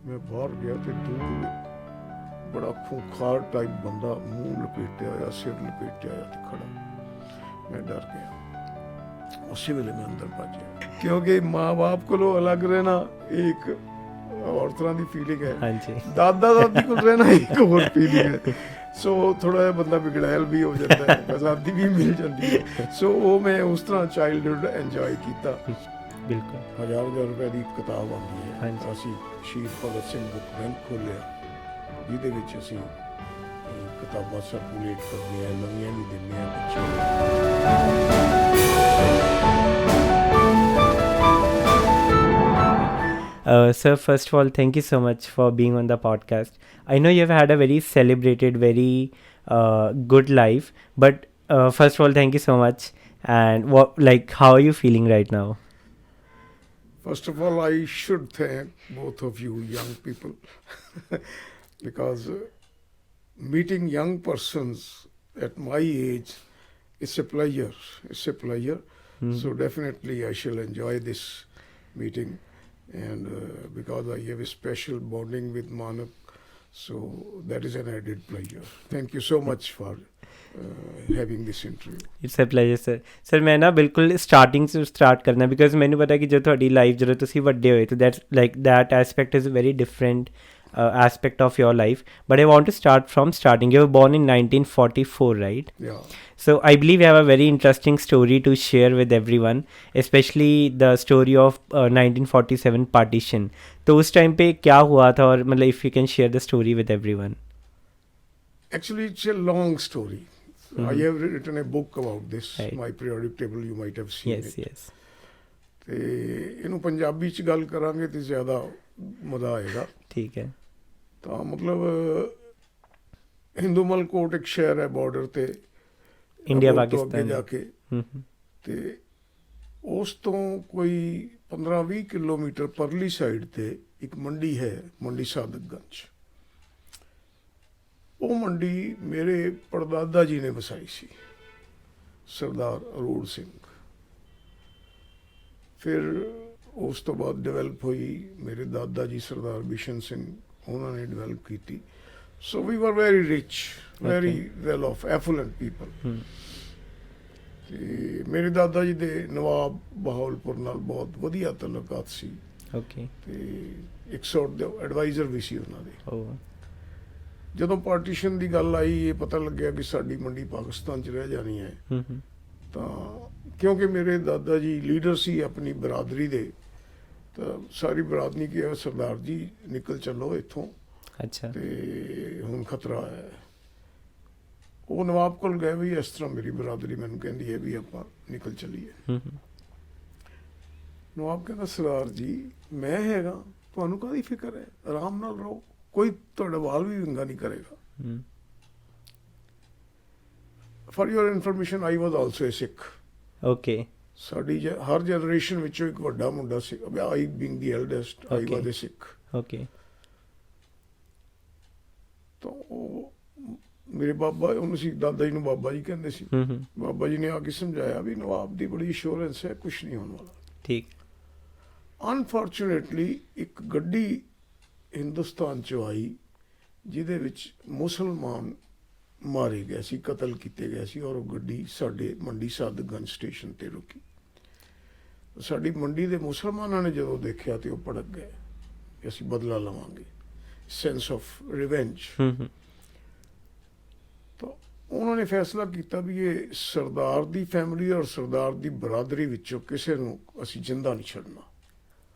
मैं बाहर गया तो दूर बड़ा खूंखार टाइप बंदा मुंह लपेटे होया सिर लपेटे होया तो खड़ा। मैं डर गया, उसी वेले मैं अंदर भज गया क्योंकि माँ बाप को अलग रहना एक और तरह की फीलिंग है, हाँ जी दादा दादी को रहना एक और फीलिंग है। सो थोड़ा जिहा बंदा बिगड़ैल भी हो जाता है, आज़ादी भी मिल जाती है। सो वो मैं उस तरह चाइल्डहुड एंजॉय किया। बिल्कुल। 1000 रुपए की किताब आती है, हाँ जी। ਅਸੀਂ ਸ਼ਹੀਦ ਭਗਤ ਸਿੰਘ ਬੁੱਕ ਬੈਂਕ ਖੋਲ੍ਹਿਆ ਜਿਹਦੇ ਵਿੱਚ ਅਸੀਂ ਕਿਤਾਬਾਂ ਸਰਕੂਲੇਟ ਕਰਦੇ ਹਾਂ, ਨਵੀਆਂ ਵੀ ਦਿੰਦੇ ਹਾਂ ਬੱਚਿਆਂ ਨੂੰ। Sir, first of all, thank you so much for being on the podcast. I know you have had a very celebrated, very good life, but first of all, thank you so much. And how are you feeling right now? First of all, I should thank both of you young people because meeting young persons at my age is a pleasure. It's a pleasure. So definitely I shall enjoy this meeting. And because I have a special bonding with Manak, so that is an added pleasure. Thank you so much for having this interview. It's a pleasure sir. Sir ਮੈਂ ਨਾ ਬਿਲਕੁਲ starting ਤੋਂ start ਕਰਨਾ because ਮੈਨੂੰ ਪਤਾ ਕਿ ਜਦੋਂ ਤੁਹਾਡੀ ਲਾਈਫ ਜਦੋਂ ਤੁਸੀਂ ਵੱਡੇ ਹੋਏ ਤਾਂ that aspect is very different aspect of your life, but I want to start from starting. You were born in 1944, right? Yeah. So I believe you have a very interesting story to share with everyone, especially the story of 1947 partition. तो उस time पे क्या हुआ था और मतलब if you can share the story with everyone. Actually, it's a long story. I have written a book about this. Right. My periodic table, you might have seen Yes, it. yes. ਤੇ ਇਹਨੂੰ ਪੰਜਾਬੀ ਚ ਗੱਲ ਕਰਾਂਗੇ ਤੇ ਜ਼ਿਆਦਾ ਮਜ਼ਾ ਆਏਗਾ। ठीक है। ਤਾਂ ਮਤਲਬ ਹਿੰਦੂਮਲ ਕੋਟ ਇੱਕ ਸ਼ਹਿਰ ਹੈ ਬਾਰਡਰ ਤੇ इंडिया ਬਹੁਤ ਤੋਂ पाकिस्तान ਅੱਗੇ ਜਾ ਕੇ, ਤੇ ਉਸ ਤੋਂ ਕੋਈ 15-20 ਕਿਲੋਮੀਟਰ ਪਰਲੀ ਸਾਈਡ ਤੇ ਇੱਕ ਮੰਡੀ ਹੈ, ਮੰਡੀ ਸਾਦਕਗੰਜ। ਉਹ ਮੰਡੀ ਮੇਰੇ ਪੜਦਾਦਾ ਜੀ ਨੇ ਵਸਾਈ ਸੀ, ਸਰਦਾਰ ਅਰੋੜ ਸਿੰਘ। ਫਿਰ ਉਸ ਤੋਂ ਬਾਅਦ ਡਿਵੈਲਪ ਹੋਈ, ਮੇਰੇ ਦਾਦਾ ਜੀ ਸਰਦਾਰ ਬਿਸ਼ਨ ਸਿੰਘ ਉਹਨਾਂ ਨੇ ਡਿਵੈਲਪ ਕੀਤੀ। So we were very rich, very well off, affluent people. ਤੇ ਮੇਰੇ ਦਾਦਾ ਜੀ ਦੇ ਨਵਾਬ ਬਹਾਵਲਪੁਰ ਨਾਲ ਬਹੁਤ ਵਧੀਆ ਤਲੁਕਾਤ ਸੀ। Okay. ਤੇ ਇੱਕ ਸੌਟ ਦੇ ਐਡਵਾਈਜ਼ਰ ਵੀ ਸੀ ਉਹਨਾਂ ਦੇ। Oh. ਜਦੋਂ ਪਾਰਟੀਸ਼ਨ ਦੀ ਗੱਲ ਆਈ, ਇਹ ਪਤਾ ਲੱਗਿਆ ਕਿ ਸਾਡੀ ਮੰਡੀ ਪਾਕਿਸਤਾਨ 'ਚ ਰਹਿ ਜਾਣੀ ਹੈ, ਤਾਂ ਕਿਉਂਕਿ ਮੇਰੇ ਦਾਦਾ ਜੀ ਲੀਡਰ ਸੀ ਆਪਣੀ ਬਰਾਦਰੀ ਦੇ, ਤਾਂ ਸਾਰੀ ਬਰਾਦਰੀ ਨੇ ਕਿਹਾ ਸਰਦਾਰ ਜੀ ਨਿਕਲ ਚੱਲੋ ਇੱਥੋਂ, अच्छा। ਤੇ ਹੁਣ ਖਤਰਾ ਹੈ। ਉਹ ਨਵਾਬ ਕੋਲ ਗਏ ਵੀ ਇਸ ਤਰ੍ਹਾਂ ਮੇਰੀ ਬਰਾਦਰੀ ਮੈਨੂੰ ਕਹਿੰਦੀ ਹੈ ਵੀ ਆਪਾਂ ਨਿਕਲ ਚੱਲੀਏ। ਨਵਾਬ ਕਹਿੰਦਾ ਸਰਦਾਰ ਜੀ ਮੈਂ ਹੈਗਾ, ਤੁਹਾਨੂੰ ਕਾਹਦੀ ਫਿਕਰ ਹੈ, ਆਰਾਮ ਨਾਲ ਰਹੋ, ਕੋਈ ਤੁਹਾਡਾ ਵਾਲ ਵੀ ਵਿੰਗਾ ਨਹੀਂ ਕਰੇਗਾ। For your information I was also A Sikh. Okay. ਸਾਡੀ ਹਰ ਜਨਰੇਸ਼ਨ ਵਿੱਚੋਂ ਇੱਕ ਵੱਡਾ ਮੁੰਡਾ ਸੀ, ਆਈ ਬੀਇੰਗ ਦੀ ਐਲਡੈਸਟ, ਆਈ ਵਾਜ਼ ਏ ਸਿੱਖ। Okay. ਤਾਂ ਉਹ ਮੇਰੇ ਬਾਬਾ, ਉਹਨੂੰ ਸੀ ਦਾਦਾ ਜੀ ਨੂੰ ਬਾਬਾ ਜੀ ਕਹਿੰਦੇ ਸੀ। ਬਾਬਾ ਜੀ ਨੇ ਆ ਕੇ ਸਮਝਾਇਆ ਵੀ ਨਵਾਬ ਦੀ ਬੜੀ ਇੰਸ਼ੋਰੈਂਸ ਹੈ, ਕੁਛ ਨਹੀਂ ਹੋਣ ਵਾਲਾ। ठीक। ਅਨਫੋਰਚੂਨੇਟਲੀ ਇੱਕ ਗੱਡੀ ਹਿੰਦੁਸਤਾਨ 'ਚ ਆਈ ਜਿਹਦੇ ਵਿੱਚ ਮੁਸਲਮਾਨ ਮਾਰੇ ਗਏ ਸੀ, ਕਤਲ ਕੀਤੇ ਗਏ ਸੀ, ਔਰ ਉਹ ਗੱਡੀ ਸਾਡੇ ਮੰਡੀ ਸਾਦਕਗੰਜ ਸਟੇਸ਼ਨ ਤੇ ਰੁਕੀ। ਸਾਡੀ ਮੰਡੀ ਦੇ ਮੁਸਲਮਾਨਾਂ ਨੇ ਜਦੋਂ ਦੇਖਿਆ ਤੇ ਉਹ ਭੜਕ ਗਏ ਕਿ ਅਸੀਂ ਬਦਲਾ ਲਵਾਂਗੇ, ਸੈਂਸ ਆਫ ਰਿਵੈਂਜ। ਤਾਂ ਉਹਨਾਂ ਨੇ ਫੈਸਲਾ ਕੀਤਾ ਵੀ ਇਹ ਸਰਦਾਰ ਦੀ ਫੈਮਿਲੀ ਔਰ ਸਰਦਾਰ ਦੀ ਬਰਾਦਰੀ ਵਿੱਚੋਂ ਕਿਸੇ ਨੂੰ ਅਸੀਂ ਜਿੰਦਾ ਨਹੀਂ ਛੱਡਣਾ।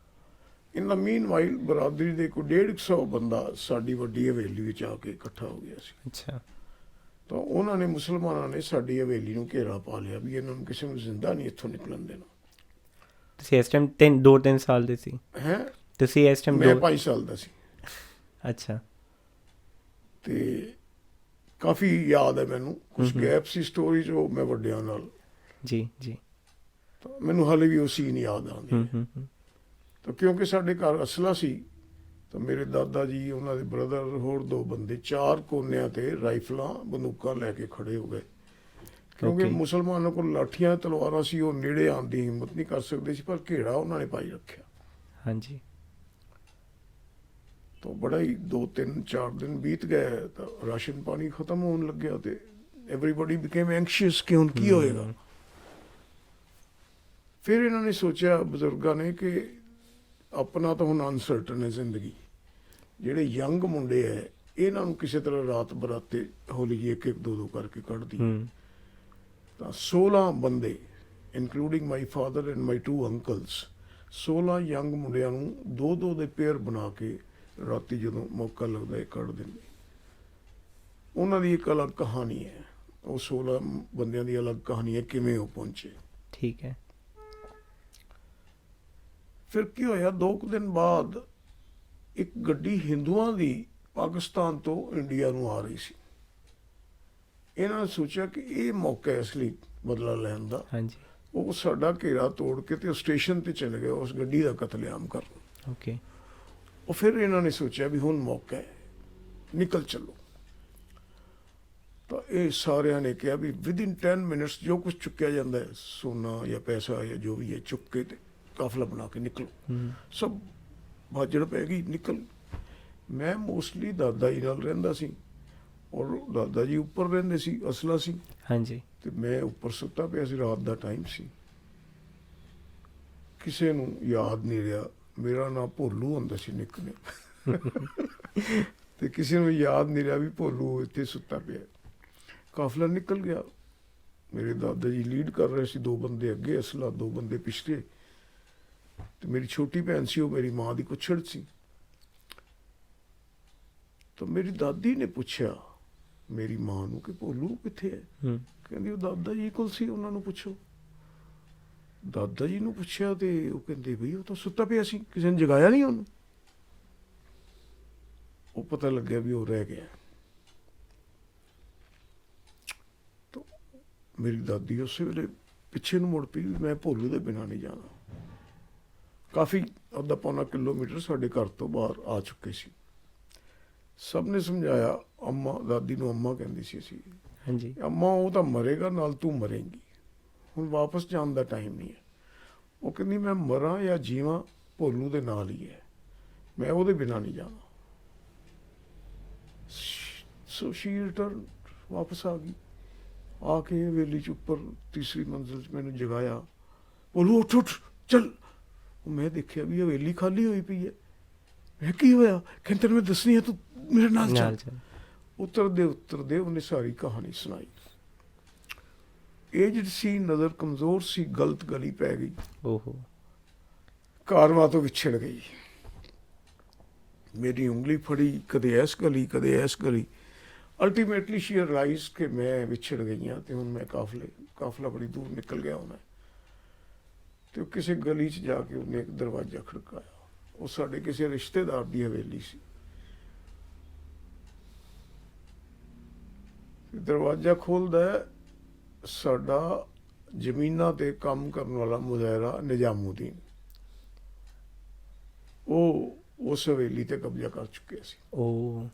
ਇਨ ਦਾ ਮੀਨ ਵਾਈਲ ਬਰਾਦਰੀ ਦੇ ਕੋਈ 150 ਬੰਦਾ ਸਾਡੀ ਵੱਡੀ ਹਵੇਲੀ ਵਿੱਚ ਆ ਕੇ ਇਕੱਠਾ ਹੋ ਗਿਆ ਸੀ। अच्छा। ਤਾਂ ਉਹਨਾਂ ਨੇ ਮੁਸਲਮਾਨਾਂ ਨੇ ਸਾਡੀ ਹਵੇਲੀ ਨੂੰ ਘੇਰਾ ਪਾ ਲਿਆ ਵੀ ਇਹਨਾਂ ਨੂੰ ਕਿਸੇ ਨੂੰ ਜ਼ਿੰਦਾ ਨਹੀਂ ਇੱਥੋਂ ਨਿਕਲਣ ਦੇਣਾ। ਤੁਸੀਂ ਇਸ ਟਾਈਮ 2-3 ਸਾਲ ਦੇ ਸੀ? ਹੈ, ਤੁਸੀਂ ਇਸ ਟਾਈਮ ਮੈਂ 5 ਸਾਲ ਦਾ ਸੀ। ਅੱਛਾ। ਤੇ ਕਾਫੀ ਯਾਦ ਹੈ ਮੈਨੂੰ, ਕੁਝ ਗੈਪ ਸੀ ਸਟੋਰੀ 'ਚ, ਉਹ ਮੈਂ ਵੱਡਿਆਂ ਨਾਲ। ਜੀ। ਤਾਂ ਮੈਨੂੰ ਹਾਲੇ ਵੀ ਉਹ ਸੀਨ ਯਾਦ ਆਉਂਦੇ। ਤਾਂ ਕਿਉਂਕਿ ਸਾਡੇ ਘਰ ਅਸਲਾ ਸੀ, ਤਾਂ ਮੇਰੇ ਦਾਦਾ ਜੀ, ਉਹਨਾਂ ਦੇ ਬ੍ਰਦਰ, ਹੋਰ 2 ਬੰਦੇ 4 ਕੋਨਿਆਂ ਤੇ ਰਾਈਫਲਾਂ ਬੰਦੂਕਾਂ ਲੈ ਕੇ ਖੜੇ ਹੋ ਗਏ। ਕਿਉਂਕਿ ਮੁਸਲਮਾਨਾਂ ਕੋਲ ਲਾਠੀਆਂ ਤਲਵਾਰਾਂ ਸੀ, ਉਹ ਨੇੜੇ ਆਉਣ ਦੀ ਹਿੰਮਤ ਨਹੀਂ ਕਰ ਸਕਦੇ ਸੀ, ਪਰ ਘੇਰਾ ਉਹਨਾਂ ਨੇ ਪਾਈ ਰੱਖਿਆ। ਹਾਂਜੀ। तो बड़ा ही 2-3-4 दिन बीत गए तो राशन पानी खत्म होने लग गया तो एवरीबॉडी बिकेम एंक्शियस कि हुण की होएगा। फिर इन्होंने सोचा बजुर्गों ने कि अपना तो हुण अनसर्टन है जिंदगी, ਜਿਹੜੇ ਯੰਗ ਮੁੰਡੇ ਹੈ ਇਹਨਾਂ ਨੂੰ ਕਿਸੇ ਤਰ੍ਹਾਂ ਰਾਤ ਬਰਾਤੇ ਹੌਲੀ ਜਿਹੀ ਇੱਕ ਇੱਕ ਦੋ ਦੋ ਕਰਕੇ ਕੱਢਦੀ। ਤਾਂ 16 ਬੰਦੇ including my father and my 2 uncles 16 young ਮੁੰਡਿਆਂ ਨੂੰ ਦੋ ਦੋ ਦੇ ਪੇਅਰ ਬਣਾ ਕੇ ਰਾਤੀ ਜਦੋਂ ਮੌਕਾ ਲੱਗਦਾ ਇਹ ਕੱਢ ਦਿੰਦੇ। ਉਹਨਾਂ ਦੀ ਇੱਕ ਅਲੱਗ ਕਹਾਣੀ ਹੈ, ਉਹ 16 ਬੰਦਿਆਂ ਦੀ ਅਲੱਗ ਕਹਾਣੀ ਹੈ ਕਿਵੇਂ ਉਹ ਪਹੁੰਚੇ। ਠੀਕ ਹੈ। ਫਿਰ ਕੀ ਹੋਇਆ 2 ਦਿਨ ਬਾਅਦ ਇੱਕ ਗੱਡੀ ਹਿੰਦੂਆਂ ਦੀ ਪਾਕਿਸਤਾਨ ਤੋਂ ਇੰਡੀਆ ਨੂੰ ਆ ਰਹੀ ਸੀ। ਇਹਨਾਂ ਨੇ ਸੋਚਿਆ ਕਿ ਇਹ ਮੌਕਾ ਹੈ ਅਸਲੀ ਬਦਲਾ ਲੈਣ ਦਾ। ਹਾਂਜੀ। ਉਹ ਸਾਡਾ ਘੇਰਾ ਤੋੜ ਕੇ ਤੇ ਸਟੇਸ਼ਨ ਤੇ ਚਲੇ ਗਏ ਉਸ ਗੱਡੀ ਦਾ ਕਤਲੇਆਮ ਕਰਨ। ਓਕੇ। ਉਹ ਫਿਰ ਇਹਨਾਂ ਨੇ ਸੋਚਿਆ ਵੀ ਹੁਣ ਮੌਕਾ ਹੈ, ਨਿਕਲ ਚੱਲੋ। ਤਾਂ ਇਹ ਸਾਰਿਆਂ ਨੇ ਕਿਹਾ ਵੀ ਵਿਦਿਨ 10 ਮਿੰਟਸ ਜੋ ਕੁਝ ਚੁੱਕਿਆ ਜਾਂਦਾ ਹੈ ਸੋਨਾ ਜਾਂ ਪੈਸਾ ਜਾਂ ਜੋ ਵੀ ਹੈ ਚੁੱਕ ਕੇ ਤੇ ਕਾਫਲਾ ਬਣਾ ਕੇ ਨਿਕਲੋ। ਸਭ ਭਾਜੜ ਪੈ ਗਈ ਨਿਕਲ। ਮੈਂ ਮੋਸਟਲੀ ਦਾਦਾ ਜੀ ਨਾਲ ਰਹਿੰਦਾ ਸੀ ਔਰ ਦਾਦਾ ਜੀ ਉੱਪਰ ਰਹਿੰਦੇ ਸੀ, ਅਸਲਾ ਸੀ। ਹਾਂਜੀ। ਤੇ ਮੈਂ ਉੱਪਰ ਸੁੱਤਾ ਪਿਆ ਸੀ, ਰਾਤ ਦਾ ਟਾਈਮ ਸੀ। ਕਿਸੇ ਨੂੰ ਯਾਦ ਨਹੀਂ ਰਿਹਾ, ਮੇਰਾ ਨਾਂ ਭੋਲੂ ਹੁੰਦਾ ਸੀ ਨਿਕਨੇਮ ਤੇ ਕਿਸੇ ਨੂੰ ਯਾਦ ਨਹੀਂ ਰਿਹਾ ਵੀ ਭੋਲੂ ਇੱਥੇ ਸੁੱਤਾ ਪਿਆ। ਕਾਫਲਾ ਨਿਕਲ ਗਿਆ। ਮੇਰੇ ਦਾਦਾ ਜੀ ਲੀਡ ਕਰ ਰਹੇ ਸੀ, 2 ਬੰਦੇ ਅੱਗੇ ਅਸਲਾ, 2 ਬੰਦੇ ਪਿਛਲੇ। ਤੇ ਮੇਰੀ ਛੋਟੀ ਭੈਣ ਸੀ, ਉਹ ਮੇਰੀ ਮਾਂ ਦੀ ਕੁੱਛੜ ਸੀ। ਤਾਂ ਮੇਰੀ ਦਾਦੀ ਨੇ ਪੁੱਛਿਆ ਮੇਰੀ ਮਾਂ ਨੂੰ ਕਿ ਭੋਲੂ ਕਿੱਥੇ ਹੈ। ਕਹਿੰਦੀ ਉਹ ਦਾਦਾ ਜੀ ਕੋਲ ਸੀ, ਉਹਨਾਂ ਨੂੰ ਪੁੱਛੋ। ਦਾਦਾ ਜੀ ਨੂੰ ਪੁੱਛਿਆ ਤੇ ਉਹ ਕਹਿੰਦੇ ਬਈ ਉਹ ਤਾਂ ਸੁੱਤਾ ਪਿਆ ਸੀ, ਕਿਸੇ ਨੇ ਜਗਾਇਆ ਨਹੀਂ ਉਹਨੂੰ। ਉਹ ਪਤਾ ਲੱਗਿਆ ਵੀ ਉਹ ਰਹਿ ਗਿਆ। ਤਾਂ ਮੇਰੀ ਦਾਦੀ ਉਸੇ ਵੇਲੇ ਪਿੱਛੇ ਨੂੰ ਮੁੜ ਪਈ, ਮੈਂ ਭੋਲੂ ਦੇ ਬਿਨਾਂ ਨਹੀਂ ਜਾਣਾ। ਕਾਫੀ ਅੱਧਾ ਪੌਣਾ ਕਿਲੋਮੀਟਰ ਸਾਡੇ ਘਰ ਤੋਂ ਬਾਹਰ ਆ ਚੁੱਕੇ ਸੀ। ਸਭ ਨੇ ਸਮਝਾਇਆ, ਅੰਮਾ ਦਾਦੀ ਨੂੰ ਅੰਮਾ ਕਹਿੰਦੀ ਸੀ ਅਸੀਂ। ਹਾਂਜੀ। ਅੰਮਾ ਉਹ ਤਾਂ ਮਰੇਗਾ ਨਾਲ ਤੂੰ ਮਰੇਂਗੀ, ਹੁਣ ਵਾਪਸ ਜਾਣ ਦਾ ਟਾਈਮ ਨਹੀਂ ਹੈ। ਉਹ ਕਹਿੰਦੀ ਮੈਂ ਮਰਾਂ ਜਾਂ ਜੀਵਾਂ ਭੋਲੂ ਦੇ ਨਾਲ ਹੀ ਹੈ, ਮੈਂ ਉਹਦੇ ਬਿਨਾਂ ਨਹੀਂ ਜਾਣਾ। ਸੋ ਸ਼ੀ ਰਿਟਰਨ, ਵਾਪਸ ਆ ਗਈ। ਆ ਕੇ ਹਵੇਲੀ 'ਚ ਉੱਪਰ ਤੀਸਰੀ ਮੰਜ਼ਿਲ 'ਚ ਮੈਨੂੰ ਜਗਾਇਆ, ਭੋਲੂ ਉੱਠ ਉੱਠ ਚੱਲ। ਮੈਂ ਦੇਖਿਆ ਵੀ ਹਵੇਲੀ ਖਾਲੀ ਹੋਈ ਪਈ ਹੈ। ਮੈਂ ਕੀ ਹੋਇਆ? ਕਹਿੰਦੇ ਤੈਨੂੰ ਮੈਂ ਦੱਸਣੀ ਹੈ, ਤੂੰ ਮੇਰੇ ਨਾਲ ਚੱਲ। ਉਤਰਦੇ ਉਹਨੇ ਸਾਰੀ ਕਹਾਣੀ ਸੁਣਾਈ। ਏਜਡ ਸੀ, ਨਜ਼ਰ ਕਮਜ਼ੋਰ ਸੀ, ਗਲਤ ਗਲੀ ਪੈ ਗਈ। ਓਹੋ। ਕਾਰਵਾਂ ਤੋਂ ਵਿਛੜ ਗਈ। ਮੇਰੀ ਉਂਗਲੀ ਫੜੀ, ਕਦੇ ਇਸ ਗਲੀ ਕਦੇ ਇਸ ਗਲੀ। ਅਲਟੀਮੇਟਲੀ ਸ਼ੀ ਰਿਅਲਾਈਜ਼ ਕਿ ਮੈਂ ਵਿਛੜ ਗਈ ਹਾਂ ਤੇ ਹੁਣ ਮੈਂ ਕਾਫਲਾ ਬੜੀ ਦੂਰ ਨਿਕਲ ਗਿਆ ਹੋਣਾ। ਤੇ ਕਿਸੇ ਗਲੀ 'ਚ ਜਾ ਕੇ ਉਹਨੇ ਇੱਕ ਦਰਵਾਜ਼ਾ ਖੜਕਾਇਆ। ਉਹ ਸਾਡੇ ਕਿਸੇ ਰਿਸ਼ਤੇਦਾਰ ਦੀ ਹਵੇਲੀ ਸੀ। ਦਰਵਾਜ਼ਾ ਖੋਲ੍ਹਦਾ, ਸਾਡਾ ਜ਼ਮੀਨਾਂ ਤੇ ਕੰਮ ਕਰਨ ਵਾਲਾ ਮੁਜ਼ਾਹਿਰਾ ਨਿਜ਼ਾਮੂਦੀਨ, ਉਹ ਉਸ ਹਵੇਲੀ ਤੇ ਕਬਜ਼ਾ ਕਰ ਚੁੱਕਿਆ ਸੀ। ਉਹ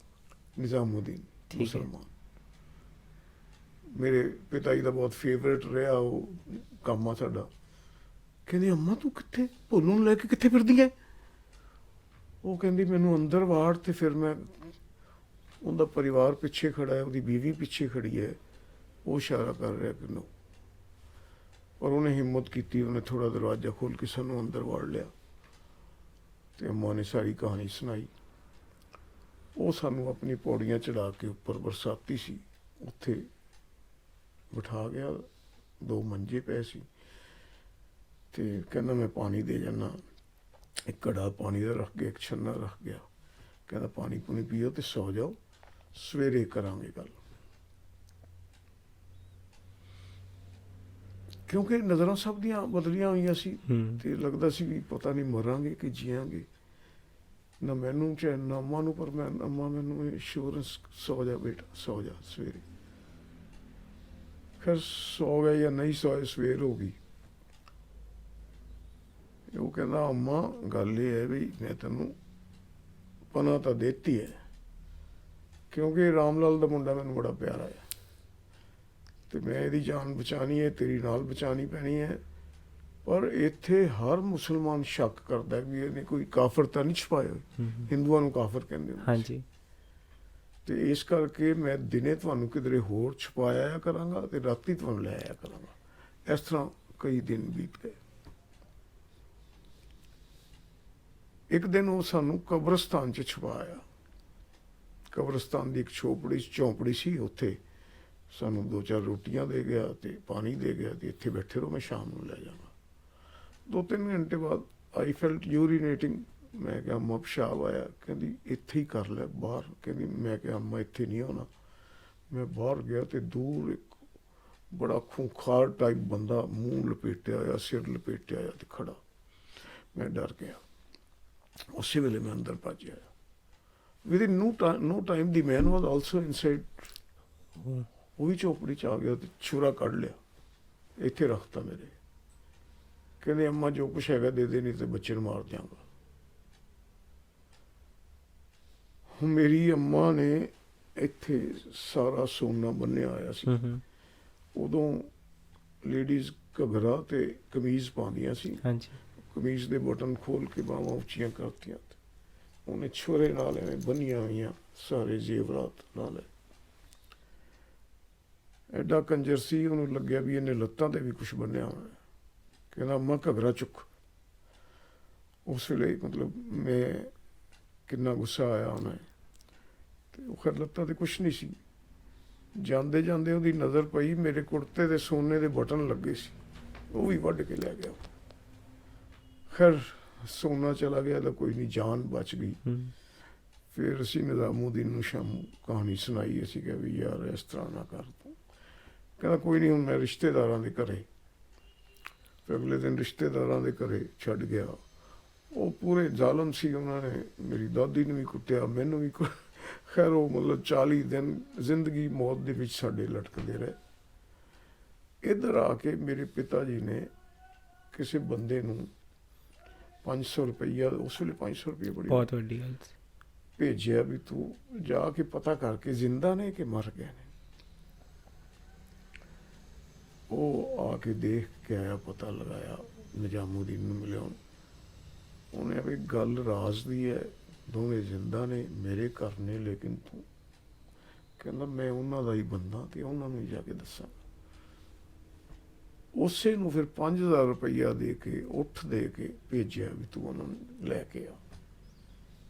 ਨਿਜ਼ਾਮੂਦੀਨ ਮੁਸਲਮਾਨ, ਮੇਰੇ ਪਿਤਾ ਜੀ ਦਾ ਬਹੁਤ ਫੇਵਰੇਟ ਰਿਹਾ ਉਹ ਕੰਮ ਆ ਸਾਡਾ। ਕਹਿੰਦੀ ਅੰਮਾ ਤੂੰ ਕਿੱਥੇ, ਭੋਲੂ ਨੂੰ ਲੈ ਕੇ ਕਿੱਥੇ ਫਿਰਦੀ ਹੈ? ਉਹ ਕਹਿੰਦੀ ਮੈਨੂੰ ਅੰਦਰ ਵਾੜ। ਤੇ ਫਿਰ ਮੈਂ, ਉਹਦਾ ਪਰਿਵਾਰ ਪਿੱਛੇ ਖੜਾ ਹੈ, ਉਹਦੀ ਬੀਵੀ ਪਿੱਛੇ ਖੜੀ ਹੈ, ਉਹ ਇਸ਼ਾਰਾ ਕਰ ਰਿਹਾ ਕਿ ਨੋ। ਪਰ ਉਹਨੇ ਹਿੰਮਤ ਕੀਤੀ, ਉਹਨੇ ਥੋੜਾ ਦਰਵਾਜ਼ਾ ਖੋਲ੍ਹ ਕੇ ਸਾਨੂੰ ਅੰਦਰ ਵਾੜ ਲਿਆ ਤੇ ਅੰਮਾ ਨੇ ਸਾਰੀ ਕਹਾਣੀ ਸੁਣਾਈ। ਉਹ ਸਾਨੂੰ ਆਪਣੀ ਪੌੜੀਆਂ ਚੜਾ ਕੇ ਉੱਪਰ, ਬਰਸਾਤੀ ਸੀ, ਉੱਥੇ ਬਿਠਾ ਗਿਆ। 2 ਮੰਜੇ ਪਏ ਸੀ ਤੇ ਕਹਿੰਦਾ ਮੈਂ ਪਾਣੀ ਦੇ ਜਾਣਾ। ਇੱਕ ਘੜਾ ਪਾਣੀ ਦਾ ਰੱਖ ਗਿਆ, ਇੱਕ ਛੰਨਾ ਰੱਖ ਗਿਆ। ਕਹਿੰਦਾ ਪਾਣੀ ਪੂਣੀ ਪੀਓ ਤੇ ਸੌ ਜਾਓ, ਸਵੇਰੇ ਕਰਾਂਗੇ ਗੱਲ। ਕਿਉਂਕਿ ਨਜ਼ਰਾਂ ਸਭ ਦੀਆਂ ਬਦਲੀਆਂ ਹੋਈਆਂ ਸੀ ਤੇ ਲੱਗਦਾ ਸੀ ਵੀ ਪਤਾ ਨਹੀਂ ਮਰਾਂਗੇ ਕਿ ਜੀਆਂਗੇ। ਨਾ ਮੈਨੂੰ ਚੈਨ ਨਾ ਅੰਮਾ ਨੂੰ, ਪਰ ਮੈਂ ਅੰਮਾ ਮੈਨੂੰ ਇੰਸ਼ੋਰੈਂਸ, ਸੌ ਜਾ ਬੇਟਾ ਸੌ ਜਾ ਸਵੇਰੇ। ਫਿਰ ਸੌ ਗਏ ਜਾਂ ਨਹੀਂ ਸੌਏ, ਸਵੇਰ ਹੋ ਗਈ। ਉਹ ਕਹਿੰਦਾ ਅੰਮਾ ਗੱਲ ਇਹ ਹੈ ਵੀ ਮੈਂ ਤੈਨੂੰ ਪਨਾਹ ਤਾਂ ਦੇਤੀ ਹੈ, ਕਿਉਂਕਿ ਰਾਮ ਲਾਲ ਦਾ ਮੁੰਡਾ ਮੈਨੂੰ ਬੜਾ ਪਿਆਰਾ ਹੈ ਤੇ ਮੈਂ ਇਹਦੀ ਜਾਨ ਬਚਾਉਣੀ ਹੈ, ਤੇਰੀ ਨਾਲ ਬਚਾਉਣੀ ਪੈਣੀ ਹੈ। ਪਰ ਇੱਥੇ ਹਰ ਮੁਸਲਮਾਨ ਸ਼ੱਕ ਕਰਦਾ ਵੀ ਇਹਨੇ ਕੋਈ ਕਾਫਰ ਤਾਂ ਨਹੀਂ ਛੁਪਾਇਆ ਹੋਇਆ। ਹਮ, ਹਿੰਦੂਆਂ ਨੂੰ ਕਾਫਰ ਕਹਿੰਦੇ ਹੁੰਦੇ ਸੀ। ਹਾਂਜੀ ਤੇ ਇਸ ਕਰਕੇ ਮੈਂ ਦਿਨੇ ਤੁਹਾਨੂੰ ਕਿਧਰੇ ਹੋਰ ਛੁਪਾਇਆ ਕਰਾਂਗਾ ਤੇ ਰਾਤੀ ਤੁਹਾਨੂੰ ਲੈ ਆਇਆ ਕਰਾਂਗਾ। ਇਸ ਤਰ੍ਹਾਂ ਕਈ ਦਿਨ ਬੀਤ ਗਏ। ਇੱਕ ਦਿਨ ਉਹ ਸਾਨੂੰ ਕਬਰਸਤਾਨ 'ਚ ਛੁਪਾਇਆ। ਕਬਰਸਤਾਨ ਦੀ ਇੱਕ ਝੌਂਪੜੀ ਸੀ, ਉੱਥੇ ਸਾਨੂੰ 2-4 ਰੋਟੀਆਂ ਦੇ ਗਿਆ ਤੇ ਪਾਣੀ ਦੇ ਗਿਆ ਤੇ ਇੱਥੇ ਬੈਠੇ ਰਹੋ, ਮੈਂ ਸ਼ਾਮ ਨੂੰ ਲੈ ਜਾਵਾਂਗਾ। 2-3 ਘੰਟੇ ਬਾਅਦ ਆਈ ਫੈਲਟ ਯੂਰੀਨੇਟਿੰਗ। ਮੈਂ ਕਿਹਾ ਅੰਮਾ ਪਿਸ਼ਾਬ ਆਇਆ। ਕਹਿੰਦੀ ਇੱਥੇ ਹੀ ਕਰ ਲੈ ਬਾਹਰ। ਕਹਿੰਦੀ, ਮੈਂ ਕਿਹਾ ਅੰਮਾ ਇੱਥੇ ਨਹੀਂ ਹੋਣਾ। ਮੈਂ ਬਾਹਰ ਗਿਆ ਤੇ ਦੂਰ ਇੱਕ ਬੜਾ ਖੂੰਖਾਰ ਟਾਈਪ ਬੰਦਾ, ਮੂੰਹ ਲਪੇਟਿਆ ਹੋਇਆ, ਸਿਰ ਲਪੇਟਿਆ ਹੋਇਆ ਤੇ ਖੜਾ। ਮੈਂ ਡਰ ਗਿਆ। ਉਸੇ ਵੇਲੇ ਮੈਂ ਅੰਦਰ ਭੱਜ ਆਇਆ। Within no time the man was also inside। ਉਹ ਵੀ ਝੋਪੜੀ 'ਚ ਆ ਗਿਆ ਤੇ ਛੁਰਾ ਕੱਢ ਲਿਆ, ਇੱਥੇ ਰੱਖਤਾ ਮੇਰੇ। ਕਹਿੰਦੇ ਅੰਮਾ ਜੋ ਕੁਛ ਹੈਗਾ ਦੇ ਦੇ, ਨਹੀਂ ਤੇ ਬੱਚੇ ਨੂੰ ਮਾਰ ਦਿਆਂਗਾ। ਹੁਣ ਮੇਰੀ ਅੰਮਾ ਨੇ ਇੱਥੇ ਸਾਰਾ ਸੋਨਾ ਬੰਨਿਆ ਹੋਇਆ ਸੀ। ਹਮ, ਉਦੋਂ ਲੇਡੀਜ਼ ਘੱਗਰਾ ਤੇ ਕਮੀਜ਼ ਪਾਉਂਦੀਆਂ ਸੀ। ਹਾਂਜੀ ਕਮੀਜ਼ ਦੇ ਬਟਨ ਖੋਲ ਕੇ ਬਾਹਾਂ ਉੱਚੀਆਂ ਕਰਤੀਆਂ ਤੇ ਉਹਨੇ ਛੁਰੇ ਨਾਲ ਐਵੇਂ ਬੰਨੀਆਂ ਹੋਈਆਂ ਸਾਰੇ ਜ਼ੇਵਰਾਤ ਨਾਲ। ਐਡਾ ਕੰਜਰ ਸੀ, ਉਹਨੂੰ ਲੱਗਿਆ ਵੀ ਇਹਨੇ ਲੱਤਾਂ ਤੇ ਵੀ ਕੁਛ ਬੰਨਿਆ ਹੋਇਆ। ਕਹਿੰਦਾ ਅੰਮਾ ਘੱਗਰਾ ਚੁੱਕ। ਉਸ ਵੇਲੇ ਮਤਲਬ ਮੈਂ ਕਿੰਨਾ ਗੁੱਸਾ ਆਇਆ ਉਹਨੇ। ਤੇ ਉਹ ਖੈਰ ਲੱਤਾਂ ਤੇ ਕੁਛ ਨਹੀਂ ਸੀ। ਜਾਂਦੇ ਜਾਂਦੇ ਉਹਦੀ ਨਜ਼ਰ ਪਈ ਮੇਰੇ ਕੁੜਤੇ ਦੇ ਸੋਨੇ ਦੇ ਬਟਨ ਲੱਗੇ ਸੀ, ਉਹ ਵੀ ਵੱਢ ਕੇ ਲੈ ਗਿਆ। ਖੈਰ ਸੋਨਾ ਚਲਾ ਗਿਆ ਤਾਂ ਕੋਈ ਨਹੀਂ, ਜਾਨ ਬਚ ਗਈ। ਹਮ, ਫਿਰ ਅਸੀਂ ਨਿਜ਼ਾਮੂਦੀਨ ਨੂੰ ਸ਼ਾਮ ਕਹਾਣੀ ਸੁਣਾਈ। ਅਸੀਂ ਕਿਹਾ ਵੀ ਯਾਰ ਇਸ ਤਰ੍ਹਾਂ ਨਾ ਕਰ ਤੂੰ। ਕਹਿੰਦਾ ਕੋਈ ਨਹੀਂ, ਹੁਣ ਮੈਂ ਰਿਸ਼ਤੇਦਾਰਾਂ ਦੇ ਘਰੇ। ਫਿਰ ਅਗਲੇ ਦਿਨ ਰਿਸ਼ਤੇਦਾਰਾਂ ਦੇ ਘਰੇ ਛੱਡ ਗਿਆ। ਉਹ ਪੂਰੇ ਜ਼ਾਲਮ ਸੀ, ਉਹਨਾਂ ਨੇ ਮੇਰੀ ਦਾਦੀ ਨੂੰ ਵੀ ਕੁੱਟਿਆ, ਮੈਨੂੰ ਵੀ ਖੈਰ ਉਹ ਮਤਲਬ 40 ਦਿਨ ਜ਼ਿੰਦਗੀ ਮੌਤ ਦੇ ਵਿੱਚ ਸਾਡੇ ਲਟਕਦੇ ਰਹੇ। ਇੱਧਰ ਆ ਕੇ ਮੇਰੇ ਪਿਤਾ ਜੀ ਨੇ ਕਿਸੇ ਬੰਦੇ ਨੂੰ 500 ਰੁਪਈਆ, ਉਸ ਵੇਲੇ 500 ਰੁਪਈਆ ਬੜੀ ਬਹੁਤ ਵੱਡੀ ਗੱਲ ਸੀ। ਭੇਜਿਆ ਵੀ ਤੂੰ ਜਾ ਕੇ ਪਤਾ ਕਰਕੇ ਜ਼ਿੰਦਾ ਨੇ ਕਿ ਮਰ ਗਏ ਨੇ। ਉਹ ਆ ਕੇ ਦੇਖ ਕੇ ਆਇਆ, ਪਤਾ ਲਗਾਇਆ, ਨਿਜ਼ਾਮੂਦੀਨ ਨੂੰ ਮਿਲਿਆ। ਉਹਨੇ ਵੀ ਗੱਲ ਰਾਜ਼ ਦੀ ਹੈ, ਦੋਵੇਂ ਜ਼ਿੰਦਾ ਨੇ, ਮੇਰੇ ਘਰ ਨੇ, ਲੇਕਿਨ ਤੂੰ। ਕਹਿੰਦਾ ਮੈਂ ਉਹਨਾਂ ਦਾ ਹੀ ਬੰਦਾ ਤੇ ਉਹਨਾਂ ਨੂੰ ਹੀ ਜਾ ਕੇ ਦੱਸਾਂ। ਉਸੇ ਨੂੰ ਫਿਰ 5000 ਰੁਪਈਆ ਦੇ ਕੇ, ਉੱਠ ਦੇ ਕੇ ਭੇਜਿਆ ਵੀ ਤੂੰ ਉਹਨਾਂ ਨੂੰ ਲੈ ਕੇ ਆ।